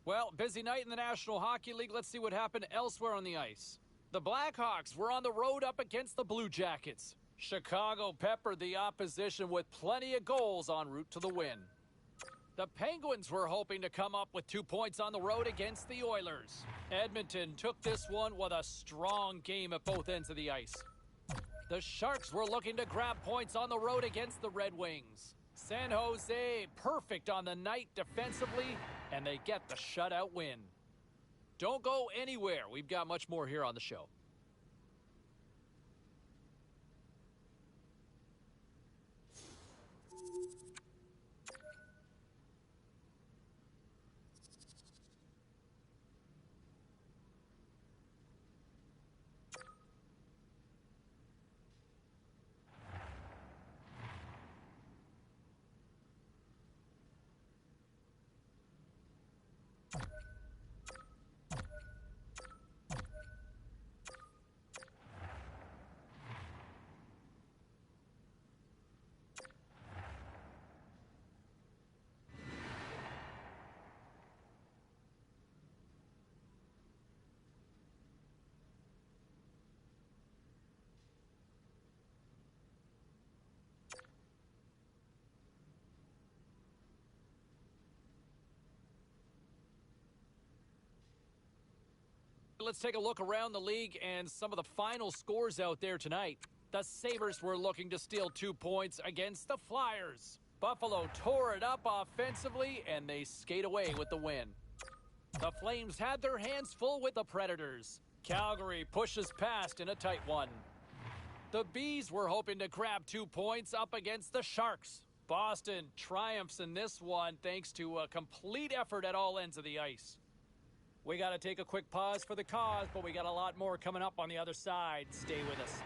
Well, busy night in the National Hockey League. Let's see what happened elsewhere on the ice. The Blackhawks were on the road up against the Blue Jackets. Chicago peppered the opposition with plenty of goals en route to the win. The Penguins were hoping to come up with 2 points on the road against the Oilers. Edmonton took this one with a strong game at both ends of the ice. The Sharks were looking to grab points on the road against the Red Wings. San Jose perfect on the night defensively, and they get the shutout win. Don't go anywhere. We've got much more here on the show. Let's take a look around the league and some of the final scores out there tonight. The Sabres were looking to steal 2 points against the Flyers. Buffalo tore it up offensively, and they skate away with the win. The Flames had their hands full with the Predators. Calgary pushes past in a tight one. The Bees were hoping to grab 2 points up against the Sharks. Boston triumphs in this one thanks to a complete effort at all ends of the ice. We got to take a quick pause for the cause, but we got a lot more coming up on the other side. Stay with us.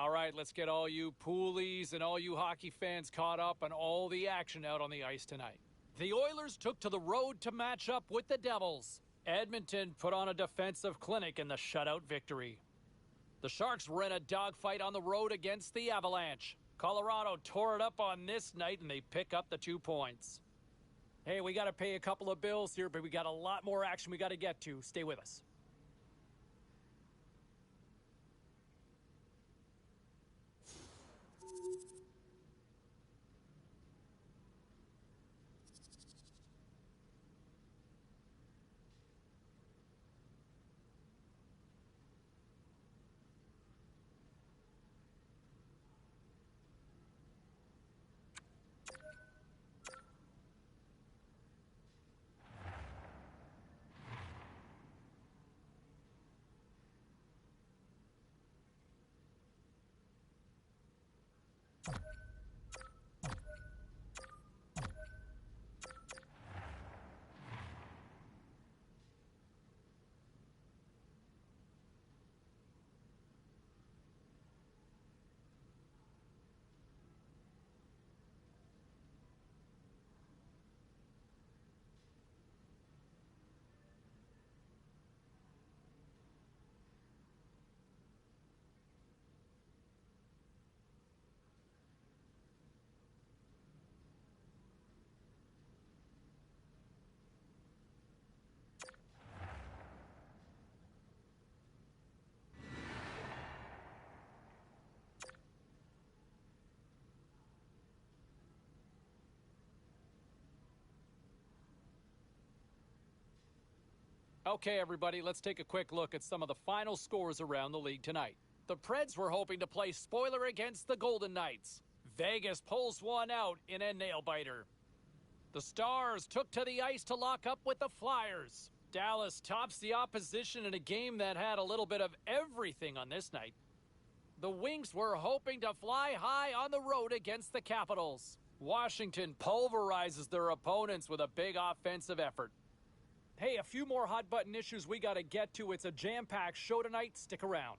All right, let's get all you poolies and all you hockey fans caught up on all the action out on the ice tonight. The Oilers took to the road to match up with the Devils. Edmonton put on a defensive clinic in the shutout victory. The Sharks were in a dogfight on the road against the Avalanche. Colorado tore it up on this night, and they pick up the 2 points. Hey, we got to pay a couple of bills here, but we got a lot more action we got to get to. Stay with us. Okay, everybody, let's take a quick look at some of the final scores around the league tonight. The Preds were hoping to play spoiler against the Golden Knights. Vegas pulls one out in a nail-biter. The Stars took to the ice to lock up with the Flyers. Dallas tops the opposition in a game that had a little bit of everything on this night. The Wings were hoping to fly high on the road against the Capitals. Washington pulverizes their opponents with a big offensive effort. Hey, a few more hot-button issues we got to get to. It's a jam-packed show tonight. Stick around.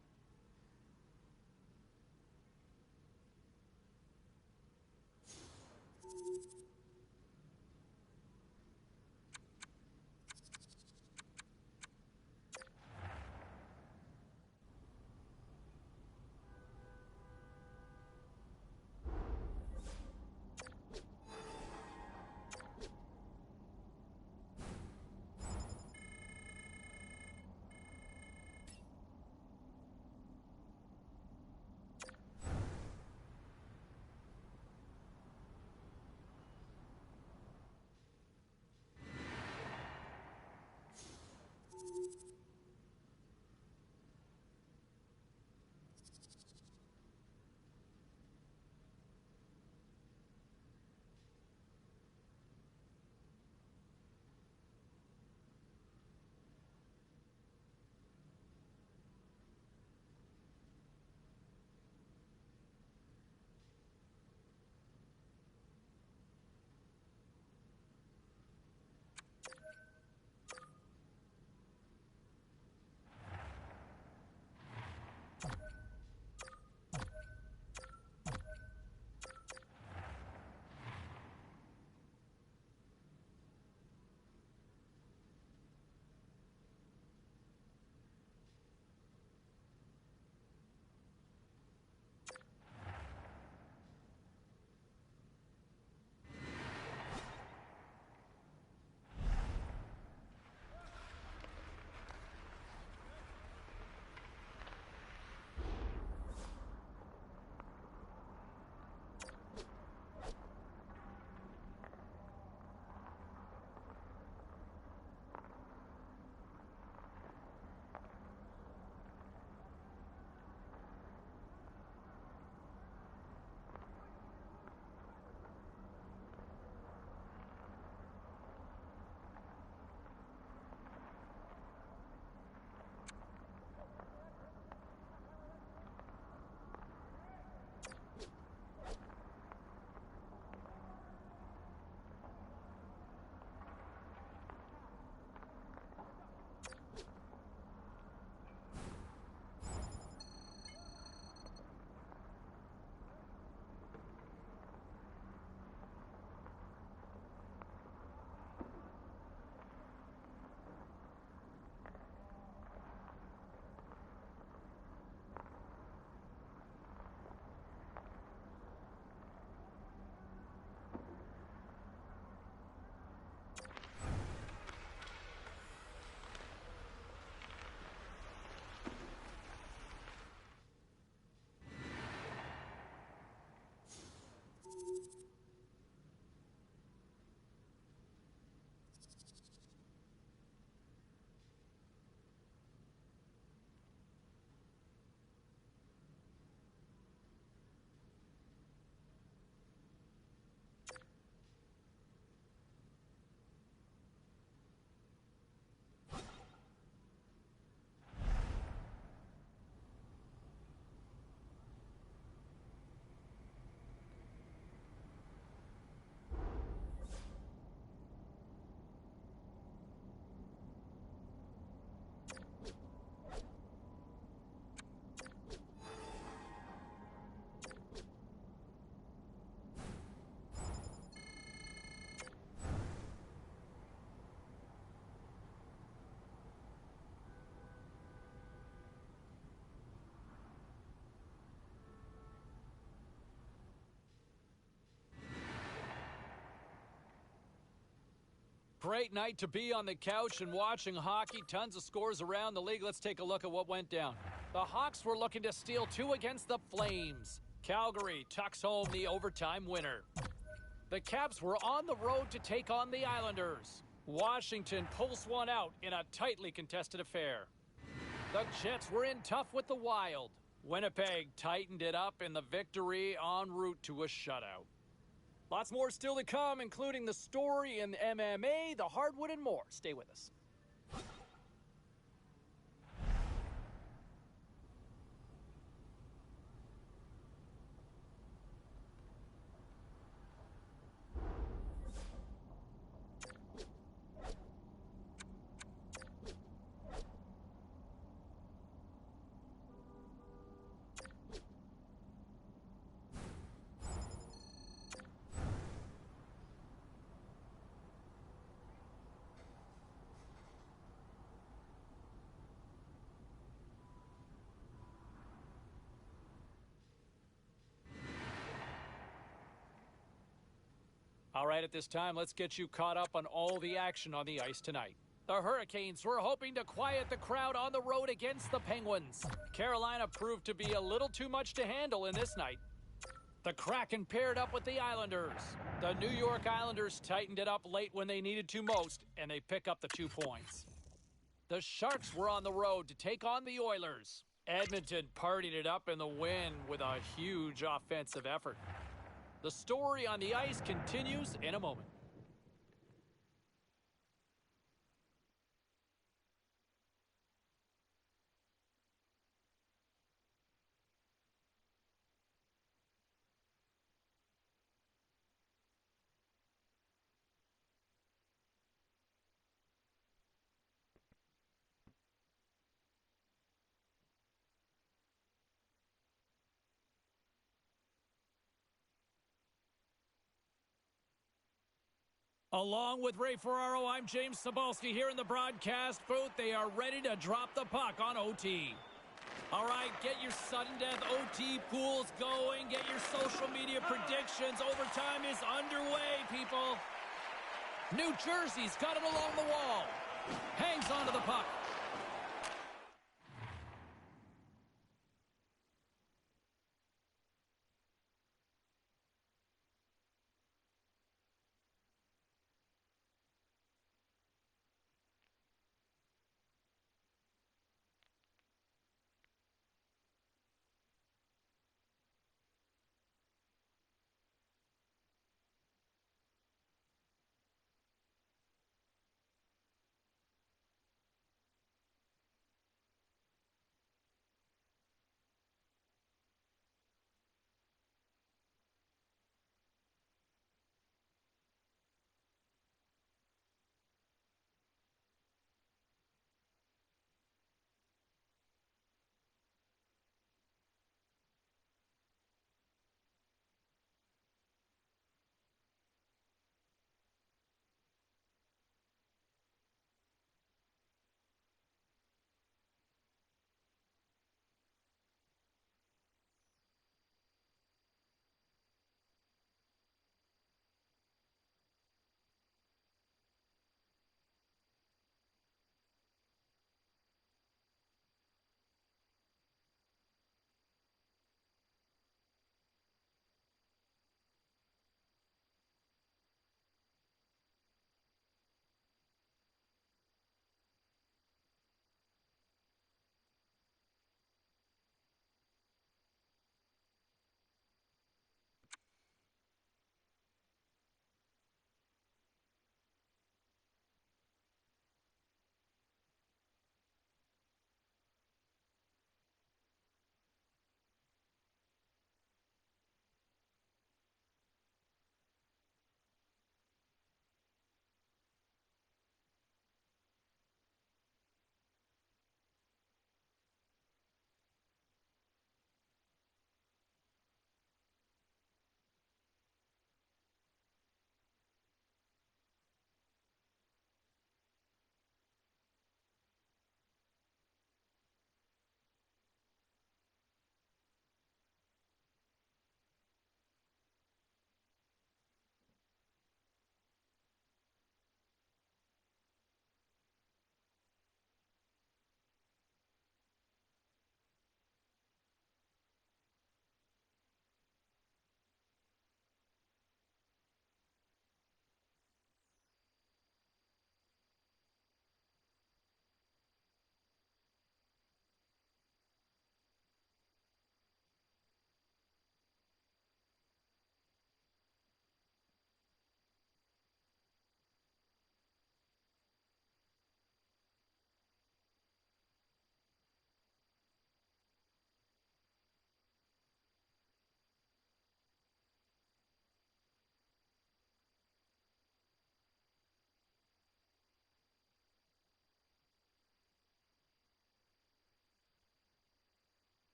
Great night to be on the couch and watching hockey. Tons of scores around the league. Let's take a look at what went down. The Hawks were looking to steal two against the Flames. Calgary tucks home the overtime winner. The Caps were on the road to take on the Islanders. Washington pulls one out in a tightly contested affair. The Jets were in tough with the Wild. Winnipeg tightened it up in the victory en route to a shutout. Lots more still to come, including the story in MMA, the hardwood, and more. Stay with us. All right, at this time, let's get you caught up on all the action on the ice tonight. The Hurricanes were hoping to quiet the crowd on the road against the Penguins. Carolina proved to be a little too much to handle in this night. The Kraken paired up with the Islanders. The New York Islanders tightened it up late when they needed to most, and they pick up the 2 points. The Sharks were on the road to take on the Oilers. Edmonton partied it up in the win with a huge offensive effort. The story on the ice continues in a moment. Along with Ray Ferraro, I'm James Cebulski here in the broadcast booth. They are ready to drop the puck on OT. All right, get your sudden death OT pools going. Get your social media predictions. Overtime is underway, people. New Jersey's got it along the wall. Hangs onto the puck.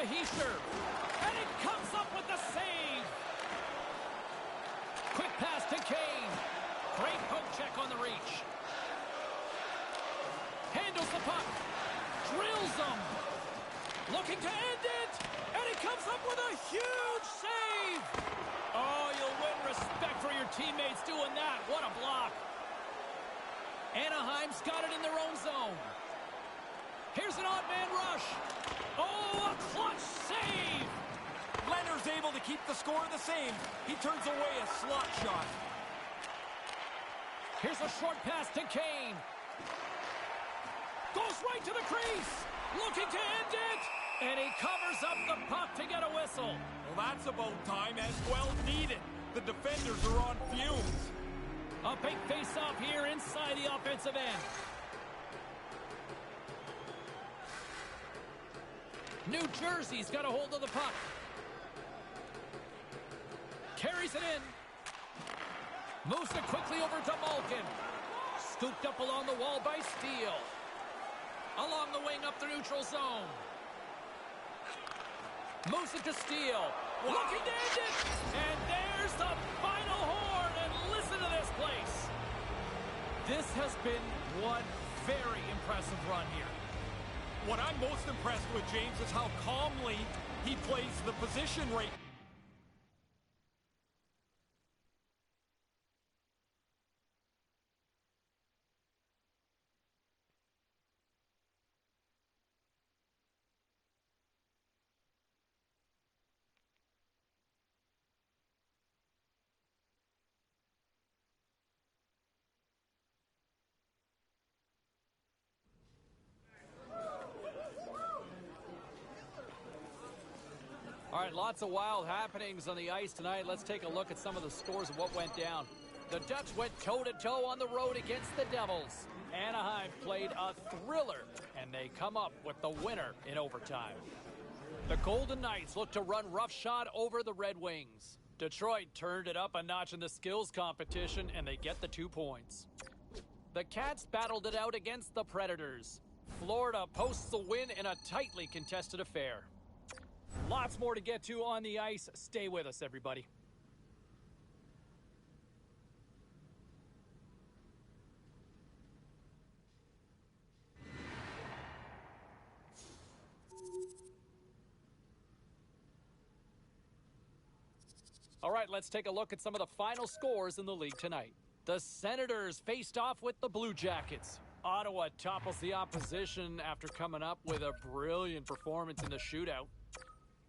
to Heischer. And it comes up with the save. Quick pass to Kane. Great poke check on the reach. Handles the puck. Drills him. Looking to end it. And he comes up with a huge save. Oh, you'll win respect for your teammates doing that. What a block. Anaheim's got it in their own zone. Here's an odd man rush. Oh, a clutch save. Leonard's able to keep the score the same. He turns away a slot shot. Here's a short pass to Kane. Goes right to the crease. Looking to end it. And he covers up the puck to get a whistle. Well, that's about time, as well needed. The defenders are on fumes. A big face-off here inside the offensive end. New Jersey's got a hold of the puck. Carries it in. Moves it quickly over to Malkin. Scooped up along the wall by Steele. Along the wing up the neutral zone. Moves it to Steele. Wow. Looking to end it. And there's the final horn. And listen to this place. This has been one very impressive run here. What I'm most impressed with, James, is how calmly he plays the position right. All right, lots of wild happenings on the ice tonight. Let's take a look at some of the scores of what went down. The Ducks went toe-to-toe on the road against the Devils. Anaheim played a thriller, and they come up with the winner in overtime. The Golden Knights look to run roughshod over the Red Wings. Detroit turned it up a notch in the skills competition, and they get the 2 points. The Cats battled it out against the Predators. Florida posts the win in a tightly contested affair. Lots more to get to on the ice. Stay with us, everybody. All right, let's take a look at some of the final scores in the league tonight. The Senators faced off with the Blue Jackets. Ottawa topples the opposition after coming up with a brilliant performance in the shootout.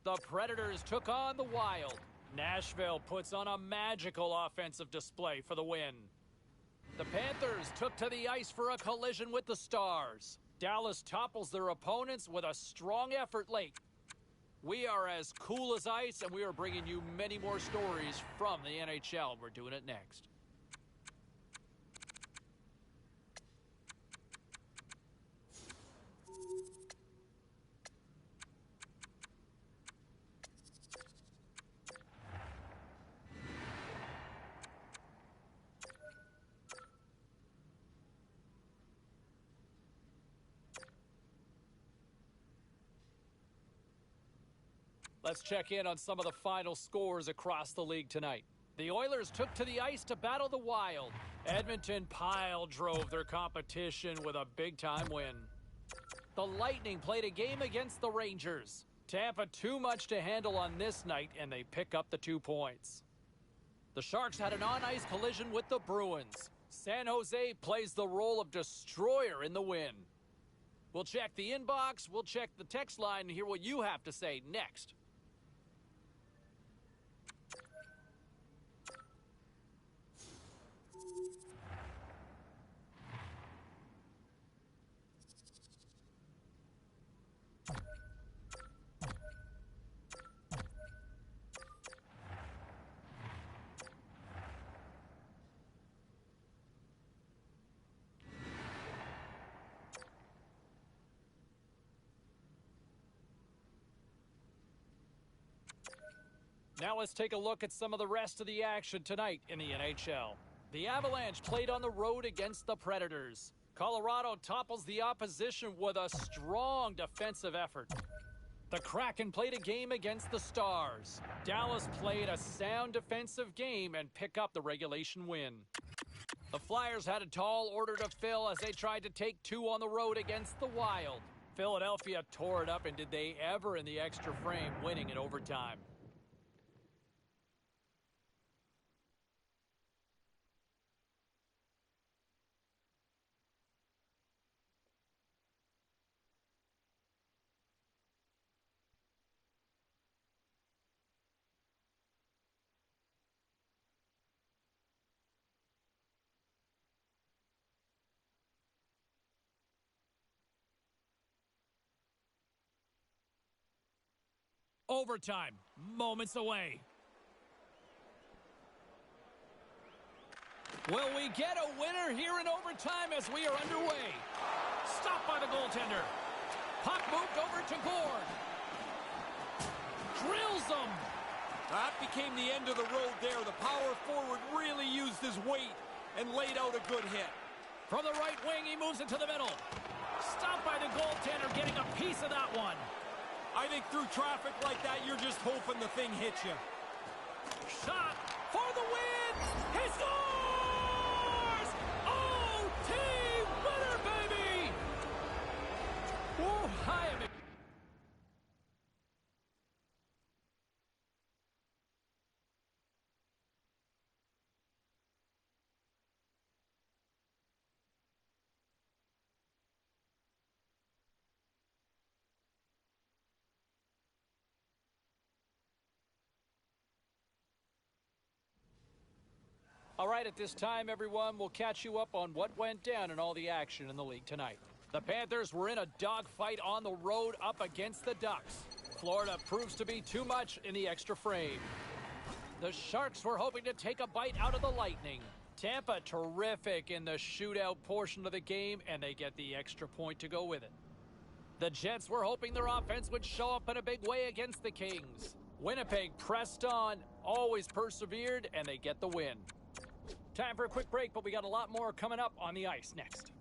The Predators took on the Wild. Nashville puts on a magical offensive display for the win. The Panthers took to the ice for a collision with the Stars. Dallas topples their opponents with a strong effort late. We are as cool as ice, and we are bringing you many more stories from the NHL. We're doing it next. Let's check in on some of the final scores across the league tonight. The Oilers took to the ice to battle the Wild. Edmonton pile drove their competition with a big-time win. The Lightning played a game against the Rangers. Tampa too much to handle on this night, and they pick up the 2 points. The Sharks had an on-ice collision with the Bruins. San Jose plays the role of destroyer in the win. We'll check the inbox, we'll check the text line, and hear what you have to say next. Now let's take a look at some of the rest of the action tonight in the NHL. The Avalanche played on the road against the Predators. Colorado topples the opposition with a strong defensive effort. The Kraken played a game against the Stars. Dallas played a sound defensive game and pick up the regulation win. The Flyers had a tall order to fill as they tried to take two on the road against the Wild. Philadelphia tore it up, and did they ever in the extra frame, winning in overtime. Overtime, moments away. Will we get a winner here in overtime as we are underway? Stopped by the goaltender. Puck moved over to Gord. Drills him. That became the end of the road there. The power forward really used his weight and laid out a good hit. From the right wing, he moves into the middle. Stopped by the goaltender, getting a piece of that one. I think through traffic like that, you're just hoping the thing hits you. Shot for the win! He scores! OT winner, baby! Whoa, I am... All right, at this time, everyone, we'll catch you up on what went down in all the action in the league tonight. The Panthers were in a dogfight on the road up against the Ducks. Florida proves to be too much in the extra frame. The Sharks were hoping to take a bite out of the Lightning. Tampa terrific in the shootout portion of the game, and they get the extra point to go with it. The Jets were hoping their offense would show up in a big way against the Kings. Winnipeg pressed on, always persevered, and they get the win. Time for a quick break, but we got a lot more coming up on the ice next.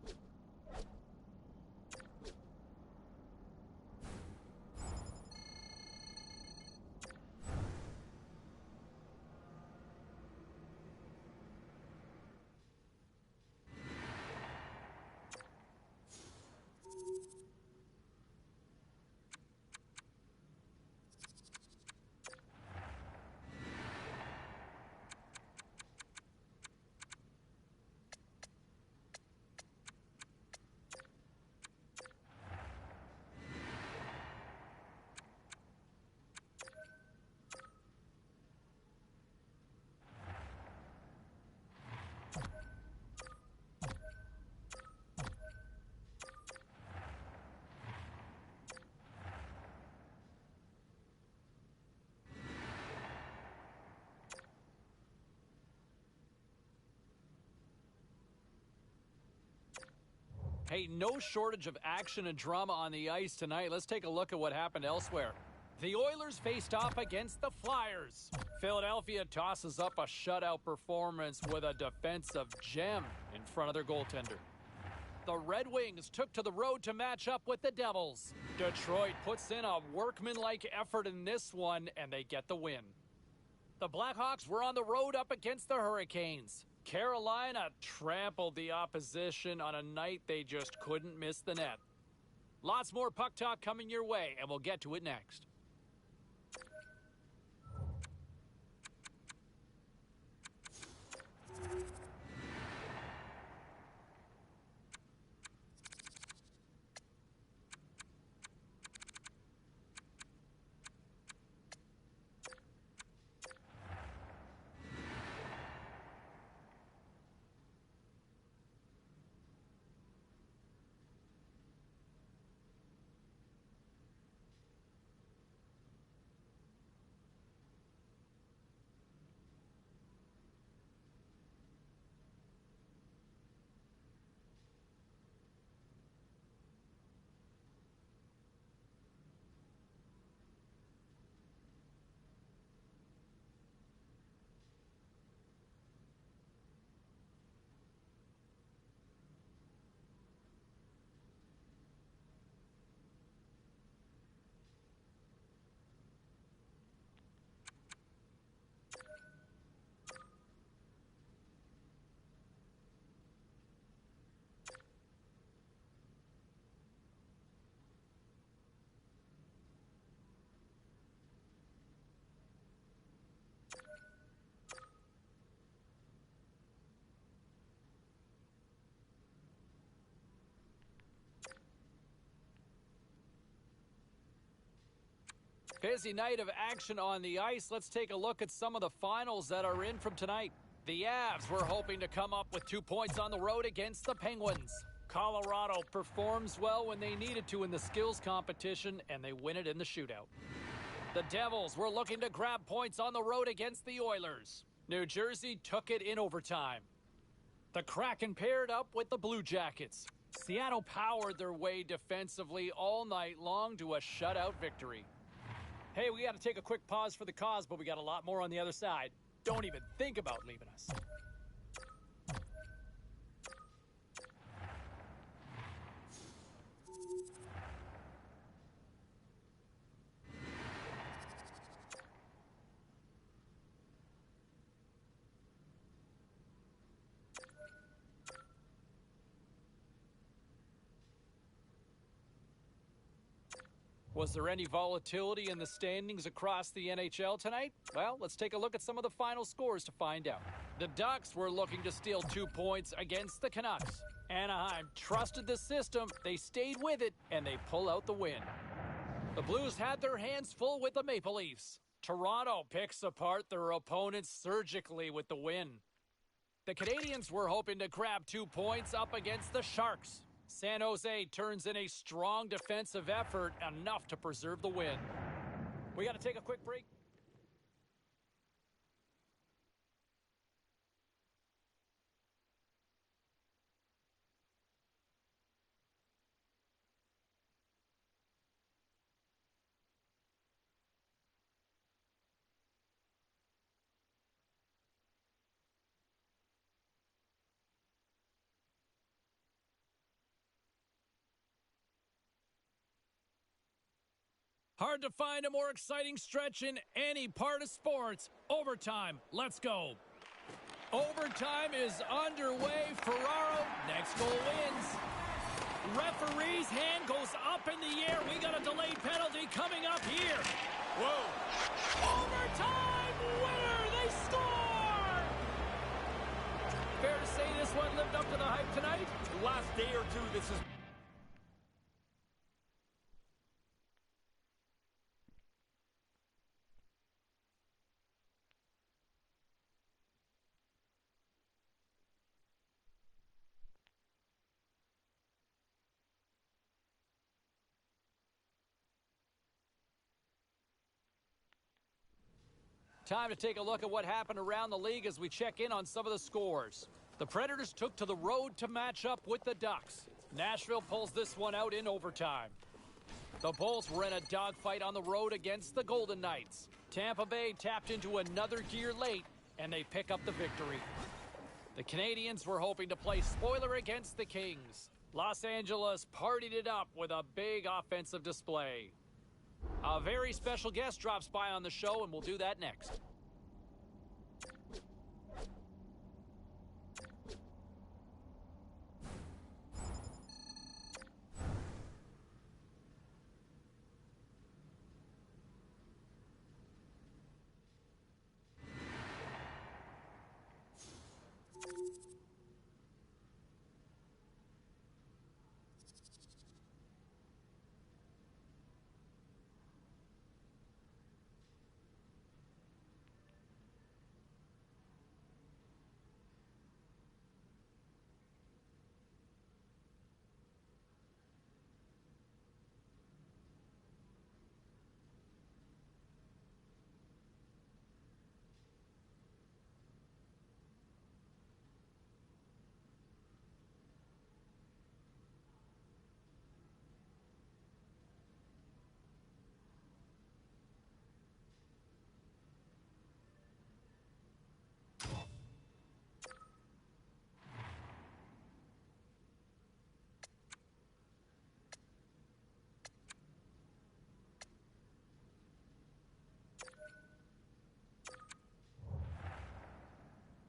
Hey, no shortage of action and drama on the ice tonight. Let's take a look at what happened elsewhere. The Oilers faced off against the Flyers. Philadelphia tosses up a shutout performance with a defensive gem in front of their goaltender. The Red Wings took to the road to match up with the Devils. Detroit puts in a workmanlike effort in this one, and they get the win. The Blackhawks were on the road up against the Hurricanes. Carolina trampled the opposition on a night they just couldn't miss the net. Lots more puck talk coming your way, and we'll get to it next. Busy night of action on the ice. Let's take a look at some of the finals that are in from tonight. The Avs were hoping to come up with 2 points on the road against the Penguins. Colorado performs well when they needed to in the skills competition, and they win it in the shootout. The Devils were looking to grab points on the road against the Oilers. New Jersey took it in overtime. The Kraken paired up with the Blue Jackets. Seattle powered their way defensively all night long to a shutout victory. Hey, we got to take a quick pause for the cause, but we got a lot more on the other side. Don't even think about leaving us. Was there any volatility in the standings across the NHL tonight? Well, let's take a look at some of the final scores to find out. The Ducks were looking to steal 2 points against the Canucks. Anaheim trusted the system, they stayed with it, and they pull out the win. The Blues had their hands full with the Maple Leafs. Toronto picks apart their opponents surgically with the win. The Canadiens were hoping to grab 2 points up against the Sharks. San Jose turns in a strong defensive effort, enough to preserve the win. We got to take a quick break. Hard to find a more exciting stretch in any part of sports. Overtime, let's go. Overtime is underway. Ferraro, next goal wins. Referee's hand goes up in the air. We got a delayed penalty coming up here. Whoa. Overtime winner, they score! Fair to say this one lived up to the hype tonight? Last day or two, this is... Time to take a look at what happened around the league as we check in on some of the scores. The Predators took to the road to match up with the Ducks. Nashville pulls this one out in overtime. The Bulls were in a dogfight on the road against the Golden Knights. Tampa Bay tapped into another gear late, and they pick up the victory. The Canadiens were hoping to play spoiler against the Kings. Los Angeles partied it up with a big offensive display. A very special guest drops by on the show, and we'll do that next.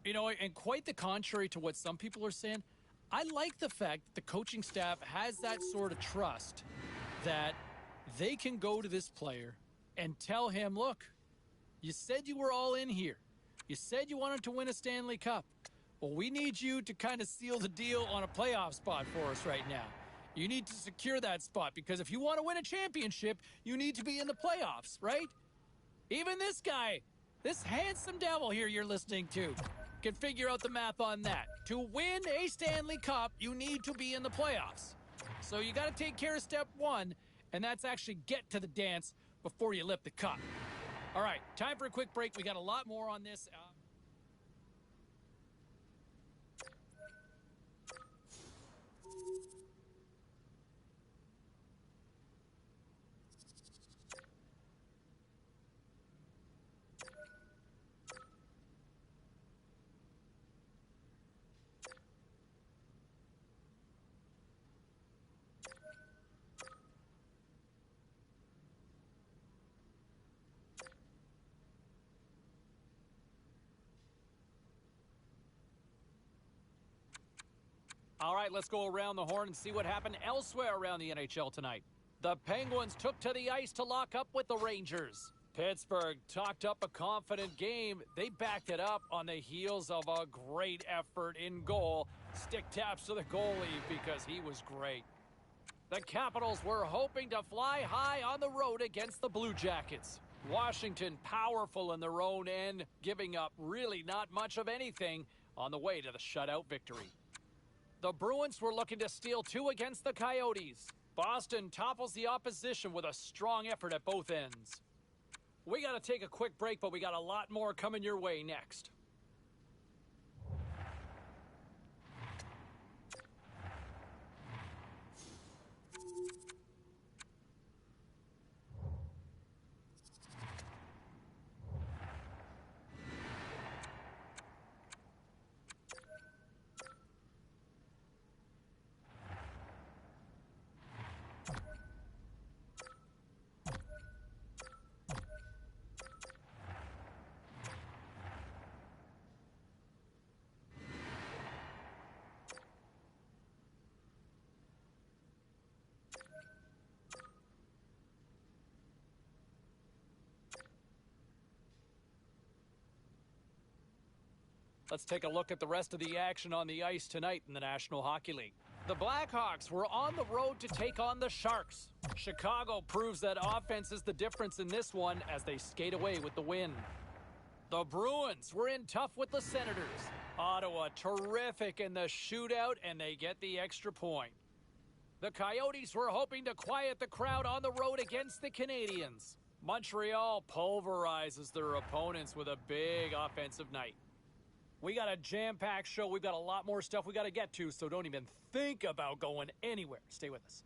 You know, and quite the contrary to what some people are saying, I like the fact that the coaching staff has that sort of trust that they can go to this player and tell him, look, you said you were all in here. You said you wanted to win a Stanley Cup. Well, we need you to kind of seal the deal on a playoff spot for us right now. You need to secure that spot because if you want to win a championship, you need to be in the playoffs, right? Even this guy, this handsome devil here you're listening to, can figure out the math on that. To win a Stanley Cup, you need to be in the playoffs. So you got to take care of step one, and that's actually get to the dance before you lift the cup. All right, time for a quick break. We got a lot more on this. All right, let's go around the horn and see what happened elsewhere around the NHL tonight. The Penguins took to the ice to lock up with the Rangers. Pittsburgh talked up a confident game. They backed it up on the heels of a great effort in goal. Stick taps to the goalie because he was great. The Capitals were hoping to fly high on the road against the Blue Jackets. Washington powerful in their own end, giving up really not much of anything on the way to the shutout victory. The Bruins were looking to steal two against the Coyotes. Boston topples the opposition with a strong effort at both ends. We got to take a quick break, but we got a lot more coming your way next. Let's take a look at the rest of the action on the ice tonight in the National Hockey League. The Blackhawks were on the road to take on the Sharks. Chicago proves that offense is the difference in this one as they skate away with the win. The Bruins were in tough with the Senators. Ottawa terrific in the shootout, and they get the extra point. The Coyotes were hoping to quiet the crowd on the road against the Canadiens. Montreal pulverizes their opponents with a big offensive night. We got a jam-packed show. We've got a lot more stuff we got to get to, so don't even think about going anywhere. Stay with us.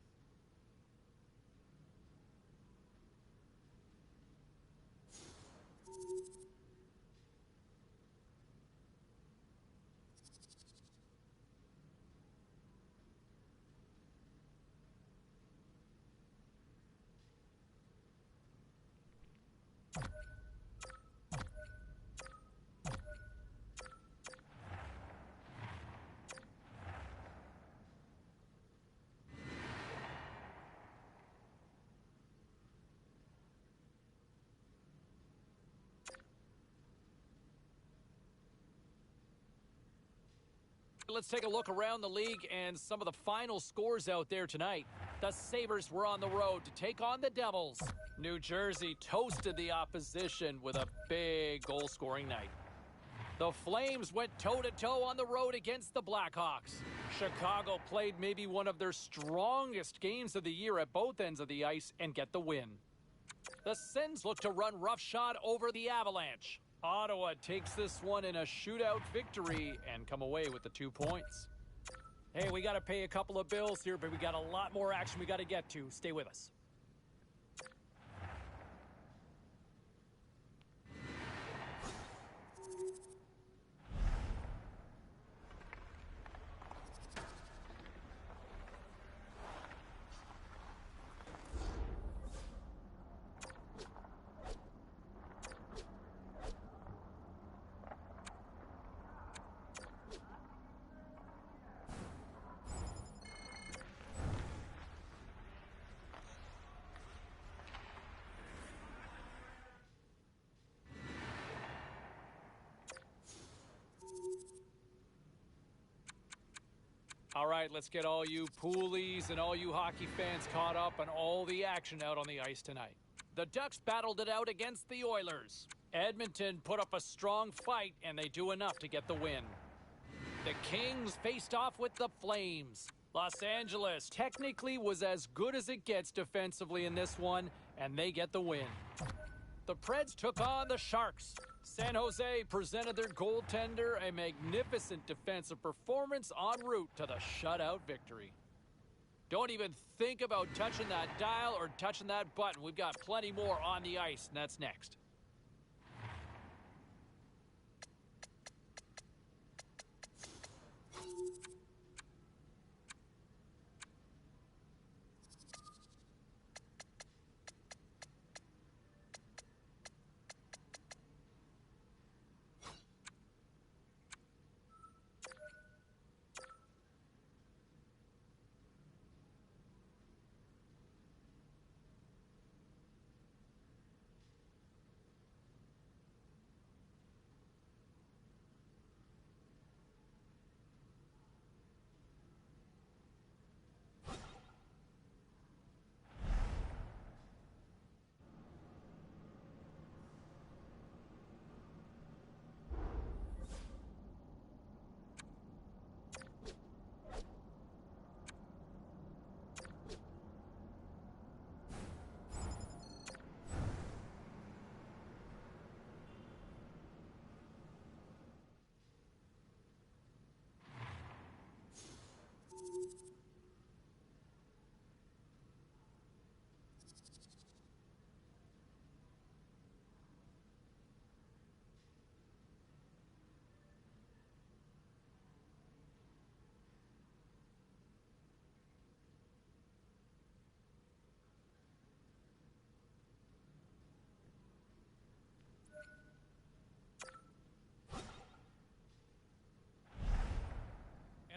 Let's take a look around the league and some of the final scores out there tonight. The Sabres were on the road to take on the Devils. New Jersey toasted the opposition with a big goal-scoring night. The Flames went toe-to-toe on the road against the Blackhawks. Chicago played maybe one of their strongest games of the year at both ends of the ice and get the win. The Sens look to run roughshod over the Avalanche. Ottawa takes this one in a shootout victory and come away with the 2 points. Hey, we got to pay a couple of bills here, but we got a lot more action we got to get to. Stay with us. All right, let's get all you poolies and all you hockey fans caught up on all the action out on the ice tonight. The Ducks battled it out against the Oilers. Edmonton put up a strong fight, and they do enough to get the win. The Kings faced off with the Flames. Los Angeles technically was as good as it gets defensively in this one, and they get the win. The Preds took on the Sharks. San Jose presented their goaltender a magnificent defensive performance en route to the shutout victory. Don't even think about touching that dial or touching that button. We've got plenty more on the ice, and that's next.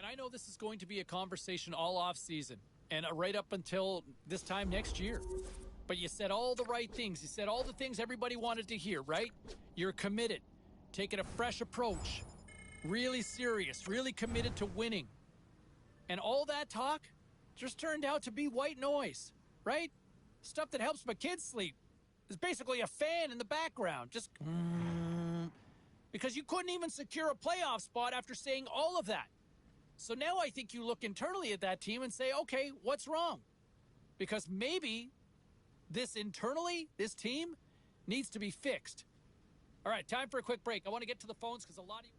And I know this is going to be a conversation all off season and right up until this time next year. But you said all the right things. You said all the things everybody wanted to hear, right? You're committed, taking a fresh approach, really serious, really committed to winning. And all that talk just turned out to be white noise, right? Stuff that helps my kids sleep. It's basically a fan in the background, just because you couldn't even secure a playoff spot after saying all of that. So now I think you look internally at that team and say, okay, what's wrong? Because maybe this team needs to be fixed. All right, time for a quick break. I want to get to the phones because a lot of you...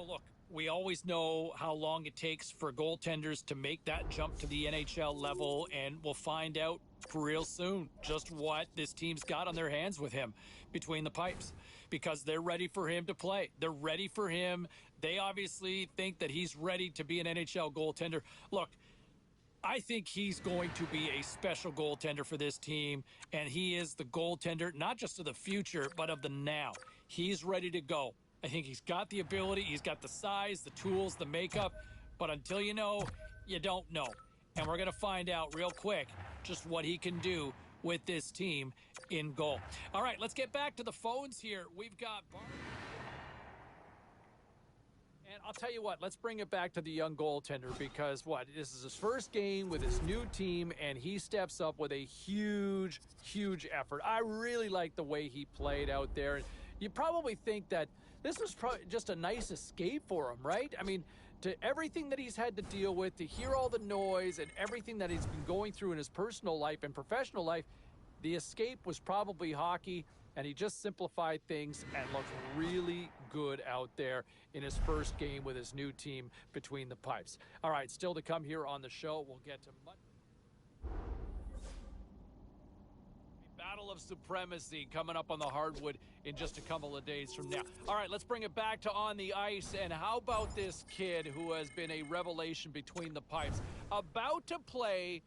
look, we always know how long it takes for goaltenders to make that jump to the NHL level, and we'll find out real soon just what this team's got on their hands with him between the pipes, because they're ready for him to play. They're ready for him. They obviously think that he's ready to be an NHL goaltender. Look, I think he's going to be a special goaltender for this team, and he is the goaltender, not just of the future, but of the now. He's ready to go. I think he's got the ability, he's got the size, the tools, the makeup, but until you know, you don't know. And we're going to find out real quick just what he can do with this team in goal. All right, let's get back to the phones here. We've got and I'll tell you what, let's bring it back to the young goaltender, because this is his first game with his new team, and he steps up with a huge, huge effort. I really like the way he played out there. You probably think that this was probably just a nice escape for him, right? I mean, to everything that he's had to deal with, to hear all the noise and everything that he's been going through in his personal life and professional life, the escape was probably hockey, and he just simplified things and looked really good out there in his first game with his new team between the pipes. All right, still to come here on the show. We'll get to Battle of Supremacy coming up on the hardwood in just a couple of days from now. All right, let's bring it back to on the ice. And how about this kid who has been a revelation between the pipes, about to play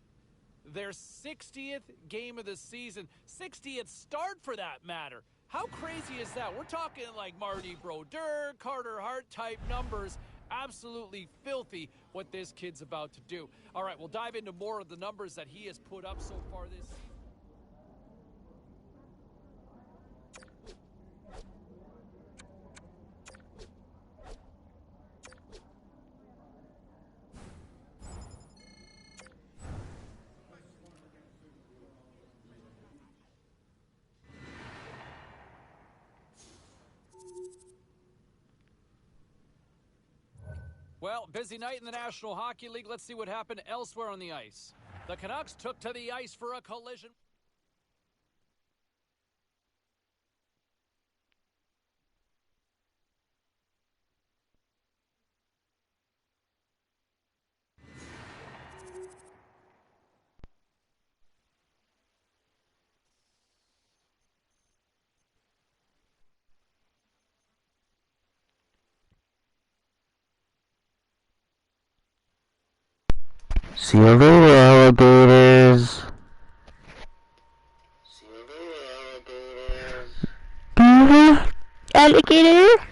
their 60th game of the season, 60th start for that matter. How crazy is that? We're talking like Marty Brodeur, Carter Hart type numbers. Absolutely filthy what this kid's about to do. All right, we'll dive into more of the numbers that he has put up so far this season. Well, busy night in the National Hockey League. Let's see what happened elsewhere on the ice. The Canucks took to the ice for a collision. See you later, alligators. See you later, alligators. Alligator?